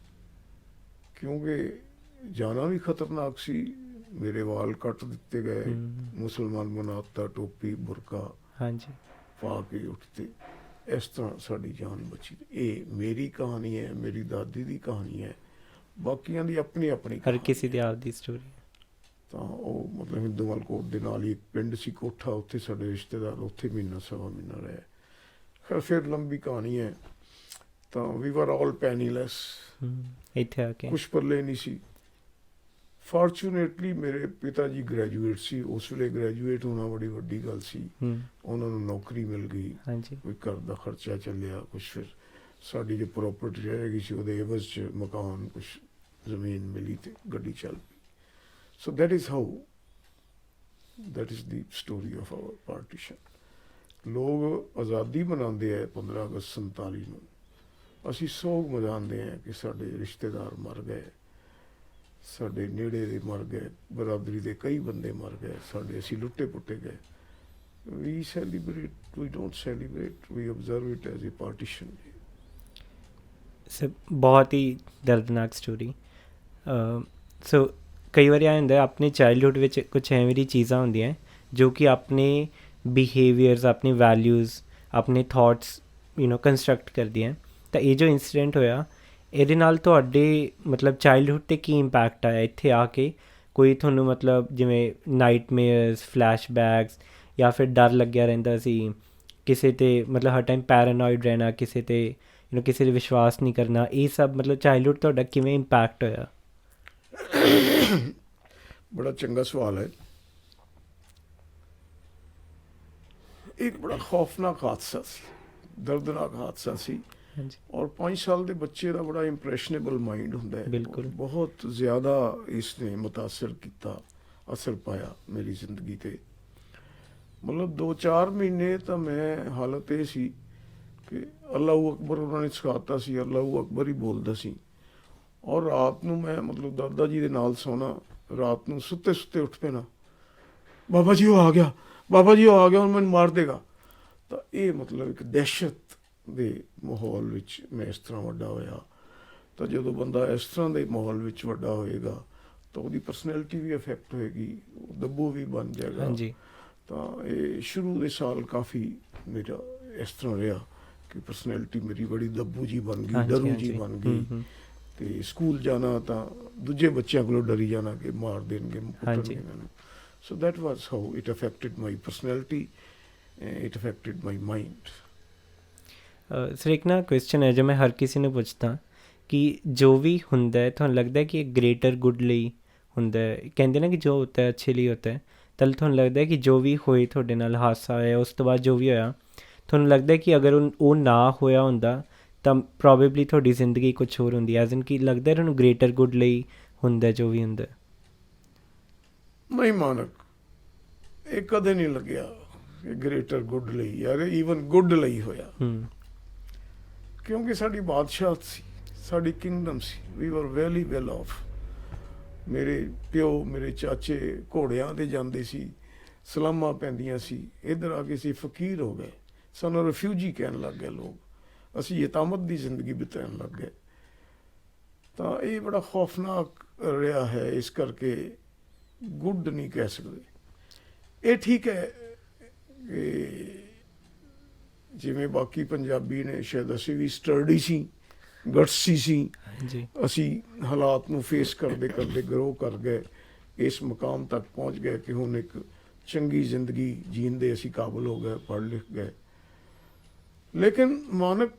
ਕਿਉਂਕਿ ਜਾਣਾ ਵੀ ਖਤਰਨਾਕ ਸੀ। ਮੇਰੇ ਵਾਲ ਕੱਟ ਦਿੱਤੇ ਗਏ, ਮੁਸਲਮਾਨ ਬਣਾਤਾ, ਟੋਪੀ ਬੁਰਕਾ ਹਾਂਜੀ ਪਾ ਕੇ ਉੱਠਤੇ। ਇਸ ਤਰ੍ਹਾਂ ਸਾਡੀ ਜਾਨ ਬਚੀ। ਇਹ ਮੇਰੀ ਕਹਾਣੀ ਹੈ, ਮੇਰੀ ਦਾਦੀ ਦੀ ਕਹਾਣੀ ਹੈ, ਬਾਕੀਆਂ ਦੀ ਆਪਣੀ ਆਪਣੀ ਹਰ ਕਹਾਣੀ ਕਿਸੇ ਹੈ। ਦੀ ਆਪਦੀ ਸਟੋਰੀ। ਤਾਂ ਉਹ ਮਤਲਬ ਹਿੰਦੂਵਾਲ ਕੋਟ ਦੇ ਨਾਲ ਹੀ ਇੱਕ ਪਿੰਡ ਸੀ ਕੋਠਾ, ਉੱਥੇ ਸਾਡੇ ਰਿਸ਼ਤੇਦਾਰ, ਉੱਥੇ ਮਹੀਨਾ ਸਵਾ ਮਹੀਨਾ ਰਹੇ। ਖੈਰ ਫਿਰ ਲੰਬੀ ਕਹਾਣੀ ਹੈ। ਤਾਂ ਵੀ ਵਰ ਆਲ ਪੈਨੀਲੈਸ। ਇੱਥੇ ਆ ਕੇ ਕੁਛ ਪੱਲੇ ਨਹੀਂ ਸੀ। ਫਾਰਚੂਨੇਟਲੀ ਮੇਰੇ ਪਿਤਾ ਜੀ ਗ੍ਰੈਜੂਏਟ ਸੀ। ਉਸ ਵੇਲੇ ਗ੍ਰੈਜੂਏਟ ਹੋਣਾ ਬੜੀ ਵੱਡੀ ਗੱਲ ਸੀ। ਉਹਨਾਂ ਨੂੰ ਨੌਕਰੀ ਮਿਲ ਗਈ, ਹਾਂਜੀ ਕੋਈ ਘਰ ਦਾ ਖਰਚਾ ਚੱਲਿਆ, ਕੁਛ ਫਿਰ ਸਾਡੀ ਜੋ ਪ੍ਰੋਪਰਟੀ ਰਹਿ ਗਈ ਸੀ ਉਹਦੇ ਐਵਜ਼ 'ਚ ਮਕਾਨ, ਕੁਛ ਜ਼ਮੀਨ ਮਿਲੀ ਤੇ ਗੱਡੀ ਚੱਲ ਪਈ। ਸੋ that is the story of our partition। ਲੋਕ ਆਜ਼ਾਦੀ ਮਨਾਉਂਦੇ ਆ 15 ਅਗਸਤ 47 ਨੂੰ, ਅਸੀਂ ਸੋਗ ਮਨਾਉਂਦੇ ਹਾਂ ਕਿ ਸਾਡੇ ਰਿਸ਼ਤੇਦਾਰ ਮਰ ਗਏ, ਸਾਡੇ ਨੇੜੇ ਦੇ ਮਰ ਗਏ, ਬਰਾਦਰੀ ਦੇ ਕਈ ਬੰਦੇ ਮਰ ਗਏ, ਸਾਡੇ ਅਸੀਂ ਲੁੱਟੇ ਪੁੱਟੇ ਗਏ। we don't celebrate, we observe it as a partition। Sir ਬਹੁਤ ਹੀ ਦਰਦਨਾਕ ਸਟੋਰੀ। ਸੋ ਕਈ ਵਾਰੀ ਆ ਹੁੰਦਾ ਆਪਣੇ ਚਾਈਲਡਹੁੱਡ ਵਿੱਚ ਕੁਛ ਐਵੇਂ ਦੀ ਚੀਜ਼ਾਂ ਹੁੰਦੀਆਂ ਜੋ ਕਿ ਆਪਣੇ ਬਿਹੇਵੀਅਰਸ, ਆਪਣੇ ਵੈਲਿਊਜ਼, ਆਪਣੇ ਥਾਟਸ ਕੰਸਟਰਕਟ ਕਰਦੀਆਂ। ਤਾਂ ਇਹ ਜੋ ਇੰਸੀਡੈਂਟ ਹੋਇਆ, ਇਹਦੇ ਨਾਲ ਤੁਹਾਡੇ ਮਤਲਬ ਚਾਈਲਡਹੁੱਡ 'ਤੇ ਕੀ ਇੰਪੈਕਟ ਆਇਆ ਇੱਥੇ ਆ ਕੇ? ਕੋਈ ਤੁਹਾਨੂੰ ਮਤਲਬ ਜਿਵੇਂ ਨਾਈਟਮੇਅਰਸ, ਫਲੈਸ਼ਬੈਕਸ, ਜਾਂ ਫਿਰ ਡਰ ਲੱਗਿਆ ਰਹਿੰਦਾ ਸੀ ਕਿਸੇ 'ਤੇ, ਮਤਲਬ ਹਰ ਟਾਈਮ ਪੈਰਾਨੋਇਡ ਰਹਿਣਾ, ਕਿਸੇ 'ਤੇ ਕਿਸੇ 'ਤੇ ਵਿਸ਼ਵਾਸ ਨਹੀਂ ਕਰਨਾ, ਇਹ ਸਭ ਮਤਲਬ ਚਾਈਲਡਹੁੱਡ ਤੁਹਾਡਾ ਕਿਵੇਂ ਇੰਪੈਕਟ ਹੋਇਆ? ਬੜਾ ਚੰਗਾ ਸਵਾਲ ਹੈ। ਇੱਕ ਬੜਾ ਖੌਫਨਾਕ ਹਾਦਸਾ ਸੀ, ਦਰਦਨਾਕ ਹਾਦਸਾ ਸੀ। ਹਾਂਜੀ ਔਰ 5 ਸਾਲ ਦੇ ਬੱਚੇ ਦਾ ਬੜਾ ਇੰਪ੍ਰੈਸ਼ਨੇਬਲ ਮਾਈਂਡ ਹੁੰਦਾ ਹੈ। ਬਿਲਕੁਲ। ਬਹੁਤ ਜ਼ਿਆਦਾ ਇਸ ਨੇ ਮੁਤਾਸਰ ਕੀਤਾ, ਅਸਰ ਪਾਇਆ ਮੇਰੀ ਜ਼ਿੰਦਗੀ 'ਤੇ। ਮਤਲਬ 2-4 ਮਹੀਨੇ ਤਾਂ ਮੈਂ ਹਾਲਤ ਇਹ ਸੀ ਕਿ ਅੱਲਾਹੂ ਅਕਬਰ ਉਹਨਾਂ ਨੇ ਸਿਖਾਤਾ ਸੀ, ਅੱਲਾਹੂ ਅਕਬਰ ਹੀ ਬੋਲਦਾ ਸੀ। ਔਰ ਰਾਤ ਨੂੰ ਮੈਂ ਮਤਲਬ ਦਾਦਾ ਜੀ ਦੇ ਨਾਲ ਸੌਣਾ, ਰਾਤ ਨੂੰ ਸੁੱਤੇ ਸੁੱਤੇ ਉੱਠ ਪੈਣਾ, ਬਾਬਾ ਜੀ ਉਹ ਆ ਗਿਆ, ਬਾਬਾ ਜੀ ਉਹ ਆ ਗਿਆ, ਹੁਣ ਮੈਨੂੰ ਮਾਰ ਦੇਗਾ। ਤਾਂ ਇਹ ਮਤਲਬ ਇੱਕ ਦਹਿਸ਼ਤ ਦੇ ਮਾਹੌਲ ਵਿੱਚ ਮੈਂ ਇਸ ਤਰ੍ਹਾਂ ਵੱਡਾ ਹੋਇਆ। ਤਾਂ ਜਦੋਂ ਬੰਦਾ ਇਸ ਤਰ੍ਹਾਂ ਦੇ ਮਾਹੌਲ ਵਿੱਚ ਵੱਡਾ ਹੋਏਗਾ ਤਾਂ ਉਹਦੀ ਪਰਸਨੈਲਿਟੀ ਵੀ ਅਫੈਕਟ ਹੋਏਗੀ, ਉਹ ਦੱਬੂ ਵੀ ਬਣ ਜਾਏਗਾ। ਹਾਂਜੀ। ਤਾਂ ਇਹ ਸ਼ੁਰੂ ਦੇ ਸਾਲ ਕਾਫੀ ਮੇਰਾ ਇਸ ਤਰ੍ਹਾਂ ਰਿਹਾ ਕਿ ਪਰਸਨੈਲਿਟੀ ਮੇਰੀ ਬੜੀ ਦੱਬੂ ਜੀ ਬਣ ਗਈ, ਡਰੂ ਜੀ ਬਣ ਗਈ। ਤੇ ਸਕੂਲ ਜਾਣਾ ਤਾਂ ਦੂਜੇ ਬੱਚਿਆਂ ਕੋਲੋਂ ਡਰੀ ਜਾਣਾ ਕਿ ਮਾਰ ਦੇਣਗੇ, ਕੁੱਟਣਗੇ ਮੈਨੂੰ। So that was how it affected my personality, it affected my mind. Sir ਇੱਕ ਨਾ ਕੁਐਸਚਨ ਹੈ ਜੋ ਮੈਂ ਹਰ ਕਿਸੇ ਨੂੰ ਪੁੱਛਦਾ ਕਿ ਜੋ ਵੀ ਹੁੰਦਾ ਹੈ ਤੁਹਾਨੂੰ ਲੱਗਦਾ ਹੈ ਕਿ ਗ੍ਰੇਟਰ ਗੁੱਡ ਲਈ ਹੁੰਦਾ ਹੈ? ਕਹਿੰਦੇ ਨਾ ਕਿ ਜੋ ਹੁੰਦਾ ਹੈ ਅੱਛੇ ਲਈ ਹੁੰਦਾ ਹੈ। ਤਾਂ ਤੁਹਾਨੂੰ ਲੱਗਦਾ ਹੈ ਕਿ ਜੋ ਵੀ ਹੋਏ ਤੁਹਾਡੇ ਨਾਲ ਹਾਦਸਾ ਹੋਇਆ, ਉਸ ਤੋਂ ਬਾਅਦ ਜੋ ਵੀ ਹੋਇਆ, ਤੁਹਾਨੂੰ ਲੱਗਦਾ ਹੈ ਕਿ ਅਗਰ ਉਹ ਨਾ ਹੋਇਆ ਹੁੰਦਾ ਤਾਂ ਪ੍ਰੋਬੇਬਲੀ ਤੁਹਾਡੀ ਜ਼ਿੰਦਗੀ ਕੁਛ ਹੋਰ ਹੁੰਦੀ, ਐਜ਼ ਇਨ ਕਿ ਲੱਗਦਾ ਤੁਹਾਨੂੰ ਗ੍ਰੇਟਰ ਗੁੱਡ ਲਈ ਹੁੰਦਾ ਜੋ ਵੀ ਹੁੰਦਾ? ਨਹੀਂ ਮਾਨਕ, ਇਹ ਕਦੇ ਨਹੀਂ ਲੱਗਿਆ ਕਿ ਗ੍ਰੇਟਰ ਗੁੱਡ ਲਈ, ਯਾਰ ਈਵਨ ਗੁੱਡ ਲਈ ਹੋਇਆ। ਕਿਉਂਕਿ ਸਾਡੀ ਬਾਦਸ਼ਾਹ ਸੀ, ਸਾਡੀ Kingdom C, we were very well of. ਮੇਰੇ ਪਿਓ ਮੇਰੇ ਚਾਚੇ ਘੋੜਿਆਂ 'ਤੇ ਜਾਂਦੇ ਸੀ, ਸਲਾਮਾਂ ਪੈਂਦੀਆਂ ਸੀ। ਇੱਧਰ ਆ ਕੇ ਅਸੀਂ ਫਕੀਰ ਹੋ ਗਏ, ਸਾਨੂੰ ਰਿਫਿਊਜੀ ਕਹਿਣ ਲੱਗ ਗਏ ਲੋਕ, ਅਸੀਂ ਯਤਾਮਤ ਦੀ ਜ਼ਿੰਦਗੀ ਬਿਤਾਉਣ ਲੱਗ ਗਏ। ਤਾਂ ਇਹ ਬੜਾ ਖੌਫਨਾਕ ਰਿਹਾ ਹੈ। ਇਸ ਕਰਕੇ ਗੁੱਡ ਨਹੀਂ ਕਹਿ ਸਕਦੇ। ਇਹ ਠੀਕ ਹੈ ਕਿ ਜਿਵੇਂ ਬਾਕੀ ਪੰਜਾਬੀ ਨੇ, ਸ਼ਾਇਦ ਅਸੀਂ ਵੀ ਸਟਰਡੀ ਸੀ, ਗਟਸੀ ਸੀ। ਅਸੀਂ ਹਾਲਾਤ ਨੂੰ ਫੇਸ ਕਰਦੇ ਕਰਦੇ ਗਰੋ ਕਰ ਗਏ, ਇਸ ਮੁਕਾਮ ਤੱਕ ਪਹੁੰਚ ਗਏ ਕਿ ਹੁਣ ਇੱਕ ਚੰਗੀ ਜ਼ਿੰਦਗੀ ਜੀਣ ਦੇ ਅਸੀਂ ਕਾਬਲ ਹੋ ਗਏ, ਪੜ੍ਹ ਲਿਖ ਗਏ। ਲੇਕਿਨ ਮਾਨਕ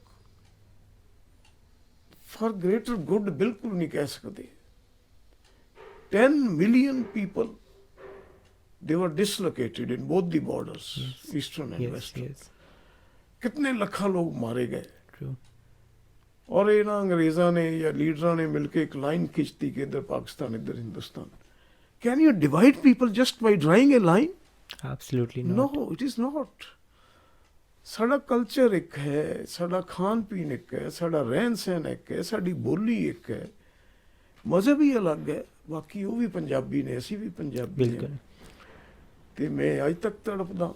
ਫॉर ग्रेटर गुड बिल्कुल नहीं कह सकते। 10 million people, they were dislocated in both the borders, eastern and western. कितने ਲੱਖਾਂ ਲੋग मारे गए। और ये ना अंग्रेज़ा ने या लीडर ने मिलकर एक लाइन खींचती कि इधर पाकिस्तान इधर Hindustan. Can you divide people just by drawing a line? Absolutely not. No, it is not. ਸਾਡਾ ਕਲਚਰ ਇੱਕ ਹੈ, ਸਾਡਾ ਖਾਣ ਪੀਣ ਇੱਕ ਹੈ, ਸਾਡਾ ਰਹਿਣ ਸਹਿਣ ਇੱਕ ਹੈ, ਸਾਡੀ ਬੋਲੀ ਇੱਕ ਹੈ, ਮਜ਼ਹਬ ਹੀ ਅਲੱਗ ਹੈ। ਬਾਕੀ ਉਹ ਵੀ ਪੰਜਾਬੀ ਨੇ, ਅਸੀਂ ਵੀ ਪੰਜਾਬੀ ਨੇ। ਤੇ ਮੈਂ ਅੱਜ ਤੱਕ ਤੜਪਦਾ।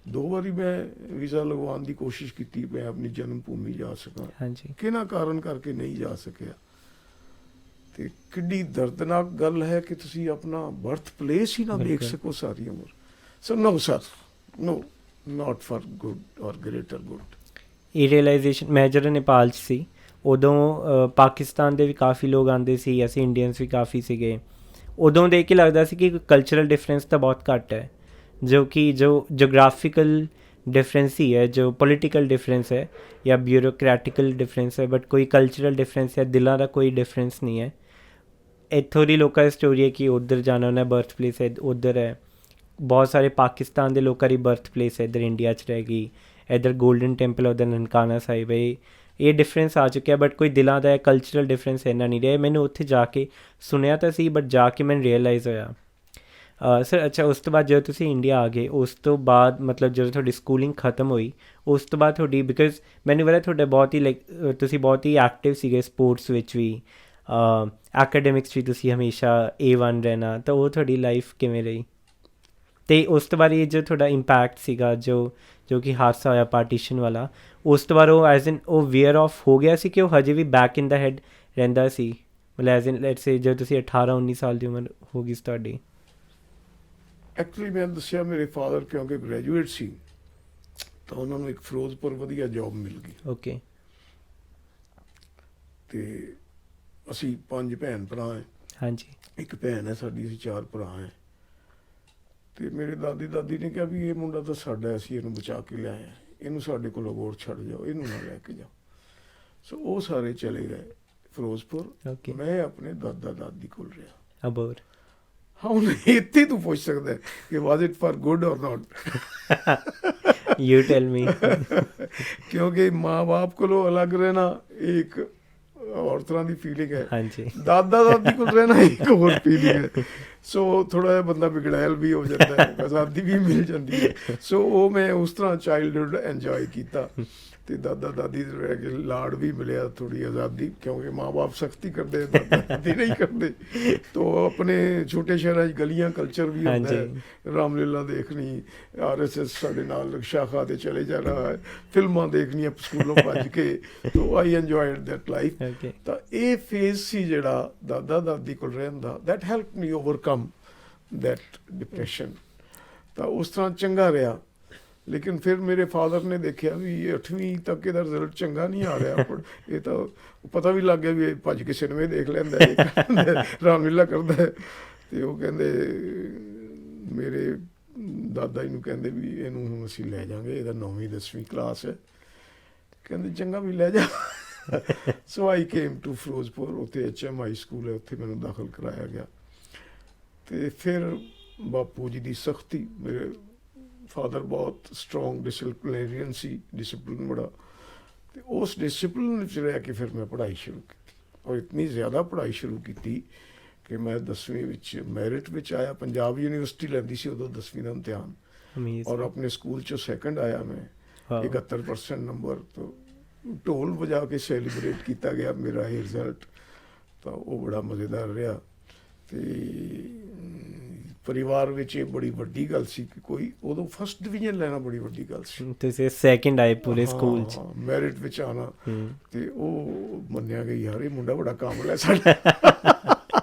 2 ਵਾਰੀ ਮੈਂ ਵੀਜ਼ਾ ਲਗਵਾਉਣ ਦੀ ਕੋਸ਼ਿਸ਼ ਕੀਤੀ, ਮੈਂ ਆਪਣੀ ਜਨਮ ਭੂਮੀ ਜਾ ਸਕਾਂ, ਕਿਹਨਾਂ ਕਾਰਨ ਕਰਕੇ ਨਹੀਂ ਜਾ ਸਕਿਆ। ਤੇ ਕਿੱਡੀ ਦਰਦਨਾਕ ਗੱਲ ਹੈ ਕਿ ਤੁਸੀਂ ਆਪਣਾ ਬਰਥ ਪਲੇਸ ਹੀ ਨਾ ਦੇਖ ਸਕੋ ਸਾਰੀ ਉਮਰ। So no sir, no, not for good or greater good. ਇਹ ਰੀਅਲਾਈਜੇਸ਼ਨ ਮੈਂ ਜਦੋਂ ਨੇਪਾਲ 'ਚ ਸੀ ਉਦੋਂ ਪਾਕਿਸਤਾਨ ਦੇ ਵੀ ਕਾਫੀ ਲੋਕ ਆਉਂਦੇ ਸੀ, ਅਸੀਂ ਇੰਡੀਅਨਸ ਵੀ ਕਾਫੀ ਸੀਗੇ। ਉਦੋਂ ਦੇਖ ਕੇ ਲੱਗਦਾ ਸੀ ਕਿ ਕਲਚਰਲ ਡਿਫਰੈਂਸ ਤਾਂ ਬਹੁਤ ਘੱਟ ਹੈ, ਜੋ ਕਿ ਜੋ ਜੋਗ੍ਰਾਫਿਕਲ ਡਿਫਰੈਂਸ ਹੀ ਹੈ, ਜੋ ਪੋਲੀਟੀਕਲ ਡਿਫਰੈਂਸ ਹੈ ਜਾਂ ਬਿਊਰੋਕਰੈਟਿਕਲ ਡਿਫਰੈਂਸ ਹੈ, ਬਟ ਕੋਈ ਕਲਚਰਲ ਡਿਫਰੈਂਸ ਜਾਂ ਦਿਲਾਂ ਦਾ ਕੋਈ ਡਿਫਰੈਂਸ ਨਹੀਂ ਹੈ। ਇੱਥੋਂ ਦੀ ਲੋਕਾਂ ਦੀ ਸਟੋਰੀ ਹੈ ਕਿ ਉੱਧਰ ਜਾਣਾ ਉਹਨਾਂ ਬਰਥ ਪਲੇਸ ਹੈ, ਉੱਧਰ ਹੈ। ਬਹੁਤ ਸਾਰੇ ਪਾਕਿਸਤਾਨ ਦੇ ਲੋਕਾਂ ਦੀ ਬਰਥ ਪਲੇਸ ਹੈ ਇੱਧਰ ਇੰਡੀਆ 'ਚ ਰਹਿ ਗਈ, ਇੱਧਰ ਗੋਲਡਨ ਟੈਂਪਲ, ਉੱਧਰ ਨਨਕਾਣਾ ਸਾਹਿਬ ਹੈ। ਇਹ ਡਿਫਰੈਂਸ ਆ ਚੁੱਕਿਆ, ਬਟ ਕੋਈ ਦਿਲਾਂ ਦਾ ਕਲਚਰਲ ਡਿਫਰੈਂਸ ਇੰਨਾ ਨਹੀਂ ਰਿਹਾ। ਮੈਨੂੰ ਉੱਥੇ ਜਾ ਕੇ ਸੁਣਿਆ ਤਾਂ ਸੀ, ਬਟ ਜਾ ਕੇ ਮੈਨੂੰ ਰੀਅਲਾਈਜ਼ ਹੋਇਆ। ਸਰ ਅੱਛਾ, ਉਸ ਤੋਂ ਬਾਅਦ ਜਦੋਂ ਤੁਸੀਂ ਇੰਡੀਆ ਆ ਗਏ, ਉਸ ਤੋਂ ਬਾਅਦ ਮਤਲਬ ਜਦੋਂ ਤੁਹਾਡੀ ਸਕੂਲਿੰਗ ਖਤਮ ਹੋਈ, ਉਸ ਤੋਂ ਬਾਅਦ ਤੁਹਾਡੀ, ਬਿਕਾਜ਼ ਮੈਨੂੰ ਪਤਾ ਤੁਹਾਡਾ ਬਹੁਤ ਹੀ ਤੁਸੀਂ ਬਹੁਤ ਹੀ ਐਕਟਿਵ ਸੀਗੇ ਸਪੋਰਟਸ ਵਿੱਚ ਵੀ, ਐਕੈਡੈਮਿਕਸ ਵੀ ਤੁਸੀਂ ਹਮੇਸ਼ਾ A1 ਰਹਿਣਾ, ਤਾਂ ਉਹ ਤੁਹਾਡੀ ਲਾਈਫ ਕਿਵੇਂ ਰਹੀ? ਅਤੇ ਉਸ ਤੋਂ ਬਾਅਦ ਇਹ ਜੋ ਤੁਹਾਡਾ ਇੰਪੈਕਟ ਸੀਗਾ ਜੋ ਕਿ ਹਾਦਸਾ ਹੋਇਆ ਪਾਰਟੀਸ਼ਨ ਵਾਲਾ, ਉਸ ਤੋਂ ਬਾਅਦ ਉਹ ਐਜ਼ ਇਨ ਉਹ ਵੇਅਰ ਆਫ ਹੋ ਗਿਆ ਸੀ ਕਿ ਉਹ ਹਜੇ ਵੀ ਬੈਕ ਇਨ ਦਾ ਹੈਡ ਰਹਿੰਦਾ ਸੀ? ਮਤਲਬ ਐਜ਼ ਇਨ ਲੈਟਸ ਸੇ ਜਦੋਂ ਤੁਸੀਂ 18-19 ਸਾਲ ਦੀ ਉਮਰ ਹੋ ਗਈ ਸੀ ਤੁਹਾਡੀ। ਐਕਚੁਅਲੀ ਮੈਂ ਦੱਸਿਆ ਮੇਰੇ ਫਾਦਰ ਕਿਉਂਕਿ ਗ੍ਰੈਜੂਏਟ ਸੀ ਤਾਂ ਉਹਨਾਂ ਨੂੰ ਇੱਕ ਫਿਰੋਜ਼ਪੁਰ ਵਧੀਆ ਜੋਬ ਮਿਲ ਗਈ। ਓਕੇ। ਅਤੇ ਅਸੀਂ 5 ਭੈਣ ਭਰਾ ਹਾਂ। ਹਾਂਜੀ। ਇੱਕ ਭੈਣ ਹੈ ਸਾਡੀ, ਅਸੀਂ 4 ਭਰਾ ਹਾਂ। ਅਤੇ ਮੇਰੇ ਦਾਦੀ ਨੇ ਕਿਹਾ ਵੀ ਇਹ ਮੁੰਡਾ ਤਾਂ ਸਾਡਾ, ਅਸੀਂ ਇਹਨੂੰ ਬਚਾ ਕੇ ਲਿਆਏ ਹਾਂ, ਇਹਨੂੰ ਸਾਡੇ ਕੋਲ ਅਬੋਹਰ ਛੱਡ ਜਾਓ, ਇਹਨੂੰ ਨਾ ਲੈ ਕੇ ਜਾਓ। ਸੋ ਉਹ ਸਾਰੇ ਚਲੇ ਗਏ ਫਿਰੋਜ਼ਪੁਰ। ਮੈਂ ਆਪਣੇ ਦਾਦਾ ਦਾਦੀ ਕੋਲ ਰਿਹਾ ਅਬੋਹਰ। ਹਾਂ, ਹੁਣ ਇੱਥੇ ਤੂੰ ਪੁੱਛ ਸਕਦਾ ਕਿ ਵਾਜ਼ ਇਟ ਫਾਰ ਗੁੱਡ ਔਰ ਨਾਟ? ਯੂ ਟੈਲ ਮੀ। ਕਿਉਂਕਿ ਮਾਂ ਬਾਪ ਕੋਲੋਂ ਅਲੱਗ ਰਹਿਣਾ ਇੱਕ ਹੋਰ ਤਰ੍ਹਾਂ ਦੀ ਫੀਲਿੰਗ ਹੈ, ਹਾਂਜੀ, ਦਾਦਾ ਦਾਦੀ ਕੋਲ ਰਹਿਣਾ ਇੱਕ ਹੋਰ ਫੀਲਿੰਗ ਹੈ। ਸੋ ਥੋੜ੍ਹਾ ਜਿਹਾ ਬੰਦਾ ਬਿਗੜੈਲ ਵੀ ਹੋ ਜਾਂਦਾ ਹੈ, ਆਜ਼ਾਦੀ ਵੀ ਮਿਲ ਜਾਂਦੀ ਹੈ। ਸੋ ਉਹ ਮੈਂ ਉਸ ਤਰ੍ਹਾਂ ਚਾਈਲਡਹੁੱਡ ਇੰਜੋਏ ਕੀਤਾ। ਤੇ ਦਾਦਾ ਦਾਦੀ ਦੇ ਰਹਿ ਕੇ ਲਾੜ ਵੀ ਮਿਲਿਆ, ਥੋੜੀ ਆਜ਼ਾਦੀ, ਕਿਉਂਕਿ ਮਾਂ-ਬਾਪ ਸਖਤੀ ਕਰਦੇ, ਦਾਦਾ ਦਾਦੀ ਨਹੀਂ ਕਰਦੇ। ਤੋ ਆਪਣੇ ਛੋਟੇ ਸ਼ਹਿਰਾਂ 'ਚ ਗਲੀਆਂ ਕਲਚਰ ਵੀ ਹੁੰਦਾ ਹੈ, ਰਾਮਲੀਲਾ ਦੇਖਣੀ, RSS ਸਾਡੇ ਨਾਲ ਸ਼ਾਖਾ ਤੇ ਚਲੇ ਜਾਣਾ, ਫਿਲਮਾਂ ਦੇਖਣੀਆਂ ਸਕੂਲੋਂ ਭੱਜ ਕੇ। ਤੋ ਆਈ ਇੰਜੋਇਡ ਦੈਟ ਲਾਈਫ। ਤਾਂ ਇਹ ਫੇਜ਼ ਸੀ ਜਿਹੜਾ ਦਾਦਾ ਦਾਦੀ ਕੋਲ ਰਹਿਣ ਦਾ, that help me overcome that depression. ਤਾਂ ਉਸ ਤਰ੍ਹਾਂ ਚੰਗਾ ਰਿਹਾ। ਲੇਕਿਨ ਫਿਰ ਮੇਰੇ ਫਾਦਰ ਨੇ ਦੇਖਿਆ ਵੀ 8ਵੀਂ ਤੱਕ ਇਹਦਾ ਰਿਜ਼ਲਟ ਚੰਗਾ ਨਹੀਂ ਆ ਰਿਹਾ, ਪਰ ਇਹ ਤਾਂ ਪਤਾ ਵੀ ਲੱਗ ਗਿਆ ਵੀ ਇਹ ਭੱਜ ਕੇ ਸਿਨੇਮੇ ਦੇਖ ਲੈਂਦਾ ਹੈ, ਰਾਮਲੀਲਾ ਕਰਦਾ ਹੈ। ਅਤੇ ਉਹ ਕਹਿੰਦੇ, ਮੇਰੇ ਦਾਦਾ ਜੀ ਨੂੰ ਕਹਿੰਦੇ ਵੀ ਇਹਨੂੰ ਹੁਣ ਅਸੀਂ ਲੈ ਜਾਵਾਂਗੇ, ਇਹਦਾ 9ਵੀਂ 10ਵੀਂ ਕਲਾਸ ਹੈ। ਕਹਿੰਦੇ ਚੰਗਾ ਵੀ ਲੈ ਜਾ। ਸੋ ਆਈ ਕੇਮ ਟੂ ਫਿਰੋਜ਼ਪੁਰ, ਉੱਥੇ HMI ਸਕੂਲ ਹੈ, ਉੱਥੇ ਮੈਨੂੰ ਦਾਖਲ ਕਰਾਇਆ ਗਿਆ। ਅਤੇ ਫਿਰ ਬਾਪੂ ਜੀ ਦੀ ਸਖਤੀ, ਮੇਰੇ ਫਾਦਰ ਬਹੁਤ ਸਟਰੋਂਗ ਡਿਸਿਪਲਿਨੇਰੀਅਨ ਸੀ, ਡਿਸਿਪਲਿਨ ਬੜਾ। ਅਤੇ ਉਸ ਡਿਸਿਪਲਿਨ ਵਿੱਚ ਰਹਿ ਕੇ ਫਿਰ ਮੈਂ ਪੜ੍ਹਾਈ ਸ਼ੁਰੂ ਕੀਤੀ, ਔਰ ਇਤਨੀ ਜ਼ਿਆਦਾ ਪੜ੍ਹਾਈ ਸ਼ੁਰੂ ਕੀਤੀ ਕਿ ਮੈਂ 10ਵੀਂ ਵਿੱਚ ਮੈਰਿਟ ਵਿੱਚ ਆਇਆ। ਪੰਜਾਬ ਯੂਨੀਵਰਸਿਟੀ ਲੈਂਦੀ ਸੀ ਉਦੋਂ 10ਵੀਂ ਦਾ ਇਮਤਿਹਾਨ, ਔਰ ਆਪਣੇ ਸਕੂਲ 'ਚੋਂ ਸੈਕਿੰਡ ਆਇਆ ਮੈਂ, 71% ਨੰਬਰ। ਤੋਂ ਢੋਲ ਵਜਾ ਕੇ ਸੈਲੀਬ੍ਰੇਟ ਕੀਤਾ ਗਿਆ ਮੇਰਾ ਇਹ ਰਿਜ਼ਲਟ। ਤਾਂ ਉਹ ਬੜਾ ਮਜ਼ੇਦਾਰ ਰਿਹਾ। ਅਤੇ ਪਰਿਵਾਰ ਵਿੱਚ ਇਹ ਬੜੀ ਵੱਡੀ ਗੱਲ ਸੀ ਕਿ ਕੋਈ ਉਦੋਂ ਫਸਟ ਡਿਵੀਜ਼ਨ ਲੈਣਾ ਬੜੀ ਵੱਡੀ ਗੱਲ ਸੀ। ਤੁਸੀਂ ਸੈਕਿੰਡ ਆਏ ਪੂਰੇ ਸਕੂਲ 'ਚ, ਮੈਰਿਟ ਵਿੱਚ ਆਉਣਾ। ਅਤੇ ਉਹ ਮੰਨਿਆ ਗਿਆ ਯਾਰ ਇਹ ਮੁੰਡਾ ਬੜਾ ਕਾਮਲ ਹੈ ਸਾਡਾ।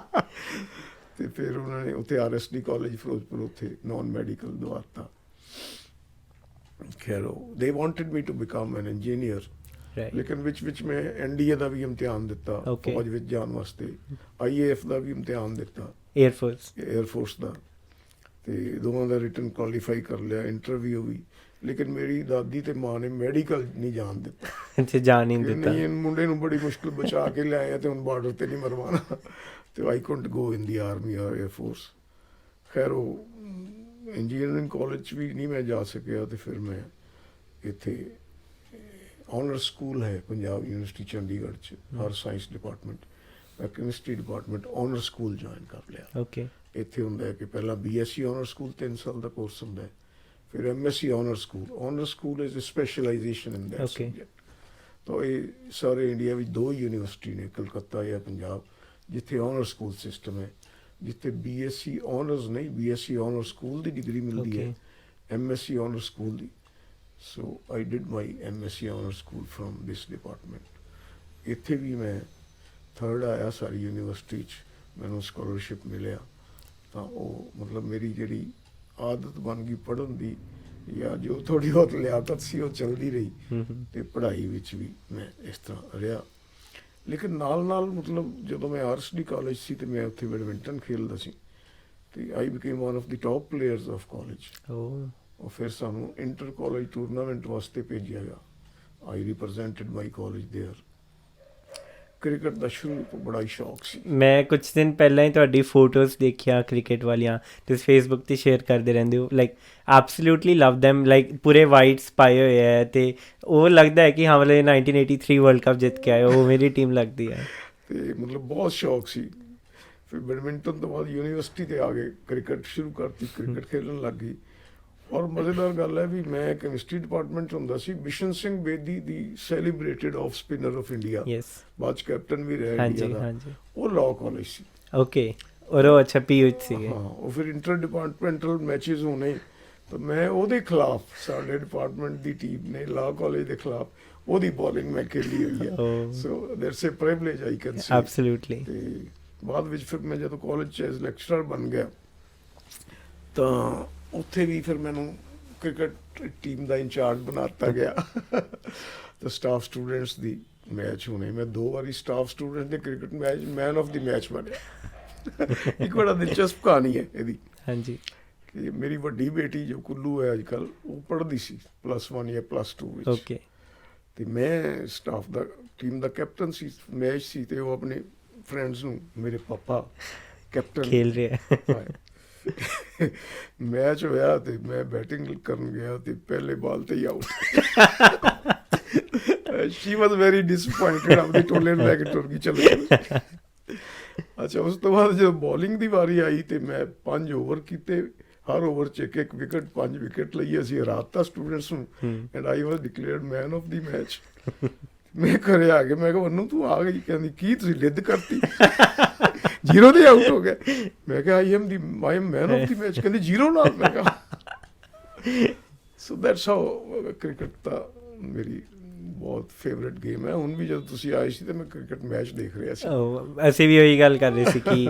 ਅਤੇ ਫਿਰ ਉਹਨਾਂ ਨੇ ਉੱਥੇ RSD ਕਾਲਜ ਫਿਰੋਜ਼ਪੁਰ, ਉੱਥੇ ਨੋਨ ਮੈਡੀਕਲ ਦਵਾਤਾ। ਖੈਰ they wanted me to become an engineer. ਲੇਕਿਨ ਵਿੱਚ ਮੈਂ NDA ਦਾ ਵੀ ਇਮਤਿਹਾਨ ਦਿੱਤਾ, ਫੌਜ ਵਿੱਚ ਜਾਣ ਵਾਸਤੇ, IAF ਦਾ ਵੀ ਇਮਤਿਹਾਨ ਦਿੱਤਾ, ਏਅਰਫੋਰਸ ਦਾ। ਅਤੇ ਦੋਵਾਂ ਦਾ ਰਿਟਨ ਕੁਆਲੀਫਾਈ ਕਰ ਲਿਆ, ਇੰਟਰਵਿਊ ਵੀ। ਲੇਕਿਨ ਮੇਰੀ ਦਾਦੀ ਤੇ ਮਾਂ ਨੇ ਮੈਡੀਕਲ ਨਹੀਂ ਜਾਣ ਦਿੱਤਾ। ਜਾਣ ਨਹੀਂ ਦਿੱਤਾ। ਨਹੀਂ, ਮੁੰਡੇ ਨੂੰ ਬੜੀ ਮੁਸ਼ਕਿਲ ਬਚਾ ਕੇ ਲਿਆਏ ਅਤੇ ਹੁਣ ਬਾਰਡਰ 'ਤੇ ਨਹੀਂ ਮਰਵਾਉਣਾ। ਅਤੇ I couldn't go in the army ਔਰ ਏਅਰਫੋਰਸ। ਖੈਰ ਉਹ ਇੰਜੀਨੀਅਰਿੰਗ ਕਾਲਜ 'ਚ ਵੀ ਨਹੀਂ ਮੈਂ ਜਾ ਸਕਿਆ। ਅਤੇ ਫਿਰ ਮੈਂ ਇੱਥੇ ਆਨਰ ਸਕੂਲ ਹੈ ਪੰਜਾਬ ਯੂਨੀਵਰਸਿਟੀ ਚੰਡੀਗੜ੍ਹ 'ਚ, ਹਰ ਸਾਇੰਸ ਡਿਪਾਰਟਮੈਂਟ, ਮੈਂ chemistry department honour school join ਕਰ ਲਿਆ। ਇੱਥੇ ਹੁੰਦਾ ਹੈ ਕਿ ਪਹਿਲਾਂ BSc ਆਨਰ ਸਕੂਲ 3 ਸਾਲ ਦਾ ਕੋਰਸ ਹੁੰਦਾ ਹੈ, ਫਿਰ MSc honour school. Honour school is specialisation in that subject. ਤਾਂ ਇਹ ਸਾਰੇ ਇੰਡੀਆ ਵਿੱਚ 2 ਯੂਨੀਵਰਸਿਟੀ ਨੇ, ਕਲਕੱਤਾ ਜਾਂ ਪੰਜਾਬ, ਜਿੱਥੇ ਆਨਰ ਸਕੂਲ ਸਿਸਟਮ ਹੈ, ਜਿੱਥੇ BSc ਆਨਰਸ ਨਹੀਂ, BSc ਆਨਰ ਸਕੂਲ ਦੀ ਡਿਗਰੀ ਮਿਲਦੀ ਹੈ, MSc ਆਨਰ ਸਕੂਲ ਦੀ। So I did my MSc honour school from this department. ਇੱਥੇ ਵੀ ਮੈਂ 3rd ਆਇਆ ਸਾਰੀ ਯੂਨੀਵਰਸਿਟੀ 'ਚ, ਮੈਨੂੰ ਸਕੋਲਰਸ਼ਿਪ ਮਿਲਿਆ। ਤਾਂ ਉਹ ਮਤਲਬ ਮੇਰੀ ਜਿਹੜੀ ਆਦਤ ਬਣ ਗਈ ਪੜ੍ਹਨ ਦੀ, ਜਾਂ ਜੋ ਥੋੜ੍ਹੀ ਬਹੁਤ ਲਿਆਕਤ ਸੀ ਉਹ ਚੱਲਦੀ ਰਹੀ। ਅਤੇ ਪੜ੍ਹਾਈ ਵਿੱਚ ਵੀ ਮੈਂ ਇਸ ਤਰ੍ਹਾਂ ਰਿਹਾ। ਲੇਕਿਨ ਨਾਲ ਨਾਲ ਮਤਲਬ ਜਦੋਂ ਮੈਂ RSD ਕਾਲਜ ਸੀ ਅਤੇ ਮੈਂ ਉੱਥੇ ਬੈਡਮਿੰਟਨ ਖੇਡਦਾ ਸੀ, ਅਤੇ I became one of the top players of college. ਉਹ ਫਿਰ ਸਾਨੂੰ ਇੰਟਰ ਕਾਲਜ ਟੂਰਨਾਮੈਂਟ ਵਾਸਤੇ ਭੇਜਿਆ ਗਿਆ। I represented my college there. Cricket ਦਾ ਸ਼ੁਰੂ ਤੋਂ ਬੜਾ ਹੀ ਸ਼ੌਕ ਸੀ। ਮੈਂ ਕੁਛ ਦਿਨ ਪਹਿਲਾਂ ਹੀ ਤੁਹਾਡੀ ਫੋਟੋਜ਼ ਦੇਖਿਆ ਕ੍ਰਿਕਟ ਵਾਲੀਆਂ, ਤੁਸੀਂ ਫੇਸਬੁੱਕ 'ਤੇ ਸ਼ੇਅਰ ਕਰਦੇ ਰਹਿੰਦੇ ਹੋ। ਲਾਈਕ ਐਬਸੋਲਿਊਟਲੀ ਲਵ ਦੈਮ, ਲਾਈਕ ਪੂਰੇ ਵਾਈਟਸ ਪਾਏ ਹੋਏ ਹੈ, ਅਤੇ ਉਹ ਲੱਗਦਾ ਹੈ ਕਿ ਹਾਂ ਮਤਲਬ 1983 ਵਰਲਡ ਕੱਪ ਜਿੱਤ ਕੇ ਆਏ, ਉਹ ਮੇਰੀ ਟੀਮ ਲੱਗਦੀ ਹੈ। ਅਤੇ ਮਤਲਬ ਬਹੁਤ ਸ਼ੌਕ ਸੀ। ਫਿਰ ਬੈਡਮਿੰਟਨ ਤੋਂ ਬਾਅਦ ਯੂਨੀਵਰਸਿਟੀ 'ਤੇ ਆ ਗਏ, ਕ੍ਰਿਕਟ ਸ਼ੁਰੂ ਕਰਤੀ, ਕ੍ਰਿਕਟ ਖੇਡਣ ਲੱਗ ਗਈ। ਔਰ ਮਜ਼ੇਦਾਰ ਗੱਲ ਹੈ ਵੀ ਮੈਂ ਕੈਮਿਸਟਰੀ ਡਿਪਾਰਟਮੈਂਟ 'ਚ ਹੁੰਦਾ ਸੀ। ਬਿਸ਼ਨ ਸਿੰਘ ਬੇਦੀ ਦੀ celebrated of spinner of India, ਬਾਅਦ 'ਚ ਕੈਪਟਨ ਵੀ ਰਿਹਾ ਇੰਡੀਆ ਦਾ, ਉਹ ਲਾਅ ਕਾਲਜ ਸੀ। ਔਰ ਉਹ ਅੱਛਾ PU 'ਚ ਸੀਗੇ। ਹਾਂ, ਉਹ ਫਿਰ ਇੰਟਰ ਡਿਪਾਰਟਮੈਂਟਲ ਮੈਚਿਸ ਹੋਣੇ, ਤਾਂ ਮੈਂ ਉਹਦੇ ਖਿਲਾਫ, ਸਾਡੇ ਡਿਪਾਰਟਮੈਂਟ ਦੀ ਟੀਮ ਨੇ ਲਾਅ ਕਾਲਜ ਦੇ ਖਿਲਾਫ ਉਹਦੀ ਬੋਲਿੰਗ ਮੈਂ ਖੇਡੀ ਹੋਈ ਹੈ। So that's a privilege I can say. Absolutely. ਅਤੇ ਬਾਅਦ ਵਿੱਚ ਫਿਰ ਮੈਂ ਜਦੋਂ ਕਾਲਜ 'ਚ ਐਜ਼ ਲੈਕਚਰਰ ਬਣ ਗਿਆ, ਤਾਂ ਉੱਥੇ ਵੀ ਫਿਰ ਮੈਨੂੰ ਕ੍ਰਿਕਟ ਟੀਮ ਦਾ ਇੰਚਾਰਜ ਬਣਾ ਦਿੱਤਾ ਗਿਆ। ਤਾਂ ਸਟਾਫ ਸਟੂਡੈਂਟਸ ਦੀ ਮੈਚ ਹੋਣੇ, ਮੈਂ 2 ਵਾਰੀ ਸਟਾਫ ਸਟੂਡੈਂਟ ਦੇ cricket match man of the match ਬਣਿਆ। ਇੱਕ ਬੜਾ ਦਿਲਚਸਪ ਕਹਾਣੀ ਹੈ ਇਹਦੀ। ਕਿ ਮੇਰੀ ਵੱਡੀ ਬੇਟੀ ਜੋ ਕੁੱਲੂ ਹੈ ਅੱਜ ਕੱਲ੍ਹ, ਉਹ ਪੜ੍ਹਦੀ ਸੀ +1 ਜਾਂ +2 ਵਿੱਚ। ਅਤੇ ਮੈਂ ਸਟਾਫ ਦਾ ਟੀਮ ਦਾ ਕੈਪਟਨ ਸੀ। ਮੈਚ ਸੀ ਅਤੇ ਉਹ ਆਪਣੇ ਫਰੈਂਡਸ ਨੂੰ, ਮੇਰੇ ਪਾਪਾ ਕੈਪਟਨ ਖੇਲ ਰਿਹਾ। ਮੈਚ ਹੋਇਆ ਅਤੇ ਮੈਂ ਬੈਟਿੰਗ ਕਰਨ ਗਿਆ ਅਤੇ ਪਹਿਲੇ ਬਾਲ 'ਤੇ ਹੀ ਆਊਟ। ਸ਼ੀ ਵਾਜ਼ ਵੈਰੀ ਡਿਸਅਪੁਆਇੰਟਡ, ਆਪਣੀ ਟੋਲੇ ਨੂੰ ਲੈ ਕੇ ਟੁਰ ਗਈ, ਚਲੋ। ਅੱਛਾ, ਉਸ ਤੋਂ ਬਾਅਦ ਜਦੋਂ ਬੋਲਿੰਗ ਦੀ ਵਾਰੀ ਆਈ ਅਤੇ ਮੈਂ 5 ਓਵਰ ਕੀਤੇ, ਹਰ ਓਵਰ 'ਚ ਇੱਕ ਵਿਕਟ 5 ਵਿਕਟ ਲਈਏ, ਅਸੀਂ ਹਰਾਤਾ ਸਟੂਡੈਂਟਸ ਨੂੰ and I was declared man of the match. ਮੈਂ ਘਰੇ ਆ ਕੇ ਮੈਂ ਕਿਹਾ ਉਹਨੂੰ ਤੂੰ ਆ ਗਈ, ਕਹਿੰਦੀ ਕੀ ਤੁਸੀਂ ਲਿੱਦ ਕਰਤੀ, 0 ਤੇ ਆਊਟ ਹੋ ਗਏ। ਮੈਂ ਕਿਹਾ I am man of the match, ਕਹਿੰਦੀ 0 ਨਾਲ। ਮੈਂ ਕਿਹਾ ਸੋ ਦੈਟਸ ਹਾਊ ਕ੍ਰਿਕਟ ਤਾਂ ਮੇਰੀ ਬਹੁਤ ਫੇਵਰੇਟ ਗੇਮ ਹੈ। ਹੁਣ ਵੀ ਜਦੋਂ ਤੁਸੀਂ ਆਏ ਸੀ ਤਾਂ ਮੈਂ ਕ੍ਰਿਕਟ ਮੈਚ ਦੇਖ ਰਿਹਾ ਸੀ। ਅਸੀਂ ਵੀ ਉਹੀ ਗੱਲ ਕਰ ਰਹੇ ਸੀ ਕਿ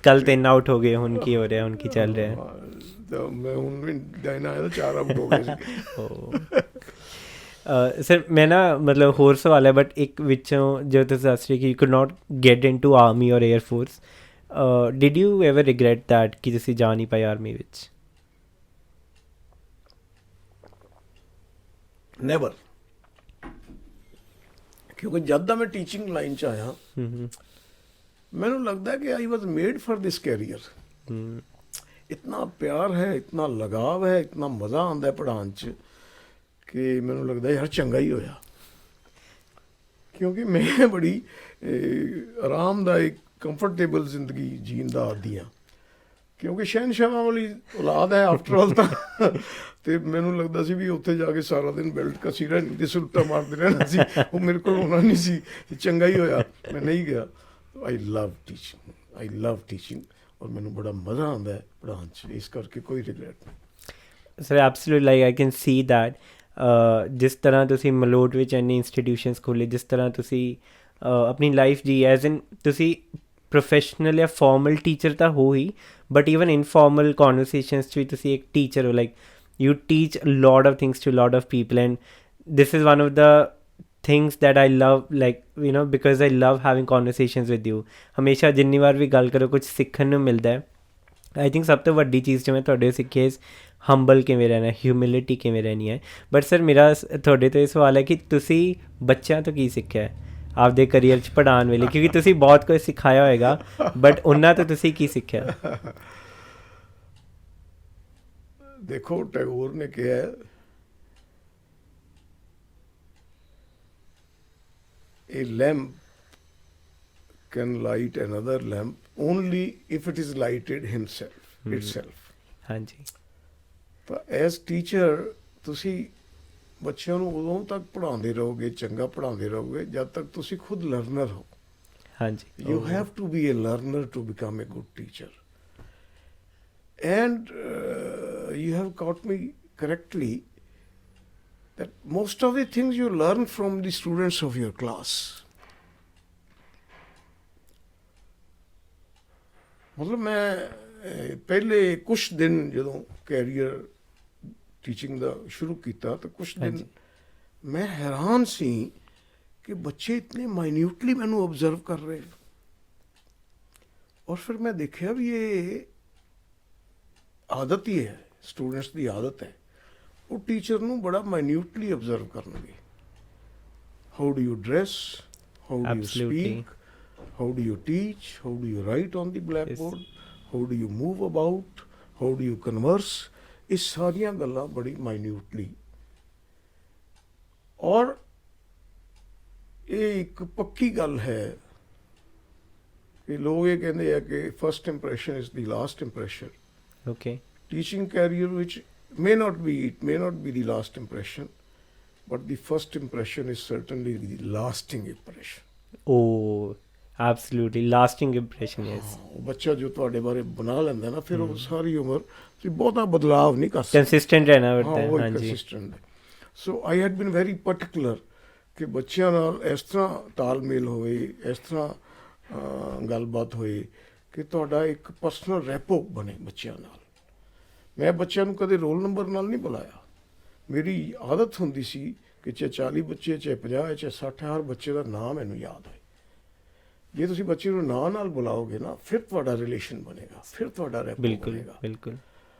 ਕੱਲ 3 ਆਊਟ ਹੋ ਗਏ, ਹੁਣ ਕੀ ਹੋ ਰਿਹਾ, ਹੁਣ ਕੀ ਚੱਲ ਰਿਹਾ। ਤਾਂ ਮੈਂ ਹੁਣ ਵੀ ਦਿਨ ਆਇਆ ਤਾਂ 4 ਆਊਟ ਹੋ ਗਏ ਸੀ। ਸਰ ਮੈਂ ਨਾ ਮਤਲਬ ਹੋਰ ਸਵਾਲ ਹੈ, ਬਟ ਇੱਕ ਵਿੱਚੋਂ ਜੋ ਤੁਸੀਂ ਦੱਸ ਰਹੇ ਕਿ you could not get into army or air force, did you ever regret that ਕਿ ਤੁਸੀਂ ਜਾ ਨਹੀਂ ਪਾਏ ਆਰਮੀ ਵਿੱਚ? ਨੈਵਰ, ਕਿਉਂਕਿ ਜਦ ਦਾ ਮੈਂ ਟੀਚਿੰਗ ਲਾਈਨ 'ਚ ਆਇਆ ਮੈਨੂੰ ਲੱਗਦਾ ਕਿ ਆਈ ਵਾਜ਼ ਮੇਡ ਫॉर ਦਿਸ ਕੈਰੀਅਰ। ਇਤਨਾ ਪਿਆਰ ਹੈ, ਇਤਨਾ ਲਗਾਵ ਹੈ, ਇਤਨਾ ਮਜ਼ਾ ਆਉਂਦਾ ਪੜ੍ਹਾਉਣ 'ਚ ਕਿ ਮੈਨੂੰ ਲੱਗਦਾ ਯਾਰ ਚੰਗਾ ਹੀ ਹੋਇਆ, ਕਿਉਂਕਿ ਮੈਂ ਬੜੀ ਆਰਾਮਦਾਇਕ ਕੰਫਰਟੇਬਲ ਜ਼ਿੰਦਗੀ ਜੀਣ ਦਾ ਆਦੀ ਹਾਂ, ਕਿਉਂਕਿ ਸ਼ਹਿਨਸ਼ਾਹਾਂ ਵਾਲੀ ਔਲਾਦ ਹੈ ਆਫਟਰ ਆਲ ਤਾਂ। ਅਤੇ ਮੈਨੂੰ ਲੱਗਦਾ ਸੀ ਵੀ ਉੱਥੇ ਜਾ ਕੇ ਸਾਰਾ ਦਿਨ ਬੈਲਟ ਕੱਸੀ ਰਹਿਣੀ ਅਤੇ ਸੁਲਟਾ ਮਾਰਦੇ ਰਹਿਣਾ ਸੀ, ਉਹ ਮੇਰੇ ਕੋਲ ਹੋਣਾ ਨਹੀਂ ਸੀ। ਚੰਗਾ ਹੀ ਹੋਇਆ ਮੈਂ ਨਹੀਂ ਗਿਆ। ਆਈ ਲਵ ਟੀਚਿੰਗ ਔਰ ਮੈਨੂੰ ਬੜਾ ਮਜ਼ਾ ਆਉਂਦਾ ਹੈ ਪੜ੍ਹਾਉਣ 'ਚ, ਇਸ ਕਰਕੇ ਕੋਈ ਰਿਗਰੈਟ ਨਹੀਂ। Sir absolutely, like I can see that ਜਿਸ ਤਰ੍ਹਾਂ ਤੁਸੀਂ ਮਲੋਟ ਵਿੱਚ ਇੰਨੇ ਇੰਸਟੀਟਿਊਸ਼ਨਸ ਖੋਲ੍ਹੇ, ਜਿਸ ਤਰ੍ਹਾਂ ਤੁਸੀਂ ਆਪਣੀ ਲਾਈਫ ਜੀ ਐਜ਼ ਇਨ ਤੁਸੀਂ ਪ੍ਰੋਫੈਸ਼ਨਲ ਜਾਂ ਫਾਰਮਲ ਟੀਚਰ ਤਾਂ ਹੋ ਹੀ, ਬਟ ਈਵਨ ਇਨਫਾਰਮਲ ਕਨਵਰਸੇਸ਼ਨਸ 'ਚ ਵੀ ਤੁਸੀਂ ਇੱਕ ਟੀਚਰ ਹੋ। Like you teach a lot of things to a lot of people, and this is one of the things that I love, like you know, because I love having conversations with you. ਹਮੇਸ਼ਾ ਜਿੰਨੀ ਵਾਰ ਵੀ ਗੱਲ ਕਰੋ ਕੁਝ ਸਿੱਖਣ ਨੂੰ ਮਿਲਦਾ ਹੈ। I think ਸਭ ਤੋਂ ਵੱਡੀ ਚੀਜ਼ ਜੋ ਮੈਂ ਤੁਹਾਡੇ ਸਿੱਖੀ ਹੈ ਹੰਬਲ ਕਿਵੇਂ ਰਹਿਣਾ, ਹਿਊਮਿਲਿਟੀ ਕਿਵੇਂ ਰਹਿਣੀ ਹੈ। ਬਟ ਸਰ ਮੇਰਾ ਤੁਹਾਡੇ ਤੋਂ ਇਹ ਸਵਾਲ ਹੈ ਕਿ ਤੁਸੀਂ ਬੱਚਿਆਂ ਤੋਂ ਕੀ ਸਿੱਖਿਆ ਹੈ ਆਪਦੇ ਕਰੀਅਰ 'ਚ ਪੜ੍ਹਾਉਣ ਵੇਲੇ, ਕਿਉਂਕਿ ਤੁਸੀਂ ਬਹੁਤ ਕੁਝ ਸਿਖਾਇਆ ਹੋਏਗਾ, ਬਟ ਉਹਨਾਂ ਤੋਂ ਤੁਸੀਂ ਕੀ ਸਿੱਖਿਆ? ਦੇਖੋ ਟੈਗੋਰ ਨੇ ਕਿਹਾ a lamp can light another lamp only if it is lighted itself. ਹਾਂਜੀ। ਤਾਂ ਐਜ਼ ਟੀਚਰ ਤੁਸੀਂ ਬੱਚਿਆਂ ਨੂੰ ਉਦੋਂ ਤੱਕ ਪੜ੍ਹਾਉਂਦੇ ਰਹੋਗੇ, ਚੰਗਾ ਪੜ੍ਹਾਉਂਦੇ ਰਹੋਗੇ ਜਦ ਤੱਕ ਤੁਸੀਂ ਖੁਦ ਲਰਨਰ ਹੋ। ਹਾਂਜੀ। You have to be a learner to become a good teacher. And you have caught me correctly that most of the things you learn from the students of your class. ਮਤਲਬ ਮੈਂ ਪਹਿਲੇ ਕੁਛ ਦਿਨ ਜਦੋਂ career teaching ਦਾ ਸ਼ੁਰੂ ਕੀਤਾ ਤਾਂ ਕੁਛ ਦਿਨ ਮੈਂ ਹੈਰਾਨ ਸੀ ਕਿ ਬੱਚੇ ਇਤਨੇ ਮਾਈਨਿਊਟਲੀ ਮੈਨੂੰ ਓਬਜ਼ਰਵ ਕਰ ਰਹੇ, ਔਰ ਫਿਰ ਮੈਂ ਦੇਖਿਆ ਵੀ ਇਹ ਆਦਤ ਹੀ ਹੈ, ਸਟੂਡੈਂਟਸ ਦੀ ਆਦਤ ਹੈ, ਉਹ ਟੀਚਰ ਨੂੰ ਬੜਾ ਮਾਈਨਿਊਟਲੀ ਓਬਜ਼ਰਵ ਕਰਨਗੇ। How do you dress, how do you speak, how do you teach, how do you write on the blackboard, how do you move about, how do you converse, ਇਹ ਸਾਰੀਆਂ ਗੱਲਾਂ ਬੜੀ ਮਾਈਨਿਊਟਲੀ। ਔਰ ਇਹ ਇੱਕ ਪੱਕੀ ਗੱਲ ਹੈ ਕਿ ਲੋਕ ਇਹ ਕਹਿੰਦੇ ਆ ਕਿ first impression is the last impression. Okay. Teaching career which may not be the last impression, but the first impression is certainly the lasting impression. Oh, absolutely, lasting impression, yes. ਉਹ ਬੱਚਾ ਜੋ ਤੁਹਾਡੇ ਬਾਰੇ ਬਣਾ ਲੈਂਦਾ ਨਾ, ਫਿਰ ਉਹ ਸਾਰੀ ਉਮਰ ਤੁਸੀਂ ਬਹੁਤਾ ਬਦਲਾਵ ਨਹੀਂ ਕਰ ਸਕਦੇ। Consistent ਰਹਿਣਾ ਪੜਦਾ ਹੈ। ਹਾਂਜੀ, consistent। So I had been very particular ਕਿ ਬੱਚਿਆਂ ਨਾਲ ਇਸ ਤਰ੍ਹਾਂ ਤਾਲਮੇਲ ਹੋਵੇ, ਇਸ ਤਰ੍ਹਾਂ ਗੱਲਬਾਤ ਹੋਏ ਕਿ ਤੁਹਾਡਾ ਇੱਕ ਪਰਸਨਲ ਰੈਪੋ ਬਣੇ ਬੱਚਿਆਂ ਨਾਲ। ਮੈਂ ਬੱਚਿਆਂ ਨੂੰ ਕਦੇ ਰੋਲ ਨੰਬਰ ਨਾਲ ਨਹੀਂ ਬੁਲਾਇਆ। ਮੇਰੀ ਆਦਤ ਹੁੰਦੀ ਸੀ ਕਿ ਚਾਹੇ 40 ਬੱਚੇ, ਚਾਹੇ 50, ਚਾਹੇ 60, ਹਰ ਬੱਚੇ ਦਾ ਨਾਮ ਮੈਨੂੰ ਯਾਦ ਹੋਏ। ਜੇ ਤੁਸੀਂ ਬੱਚੇ ਨੂੰ ਨਾਂ ਨਾਲ ਬੁਲਾਓਗੇ ਨਾ, ਫਿਰ ਤੁਹਾਡਾ ਰਿਲੇਸ਼ਨ ਬਣੇਗਾ, ਫਿਰ ਤੁਹਾਡਾ ਰੈਪੋ ਬਣੇਗਾ। ਬਿਲਕੁਲ।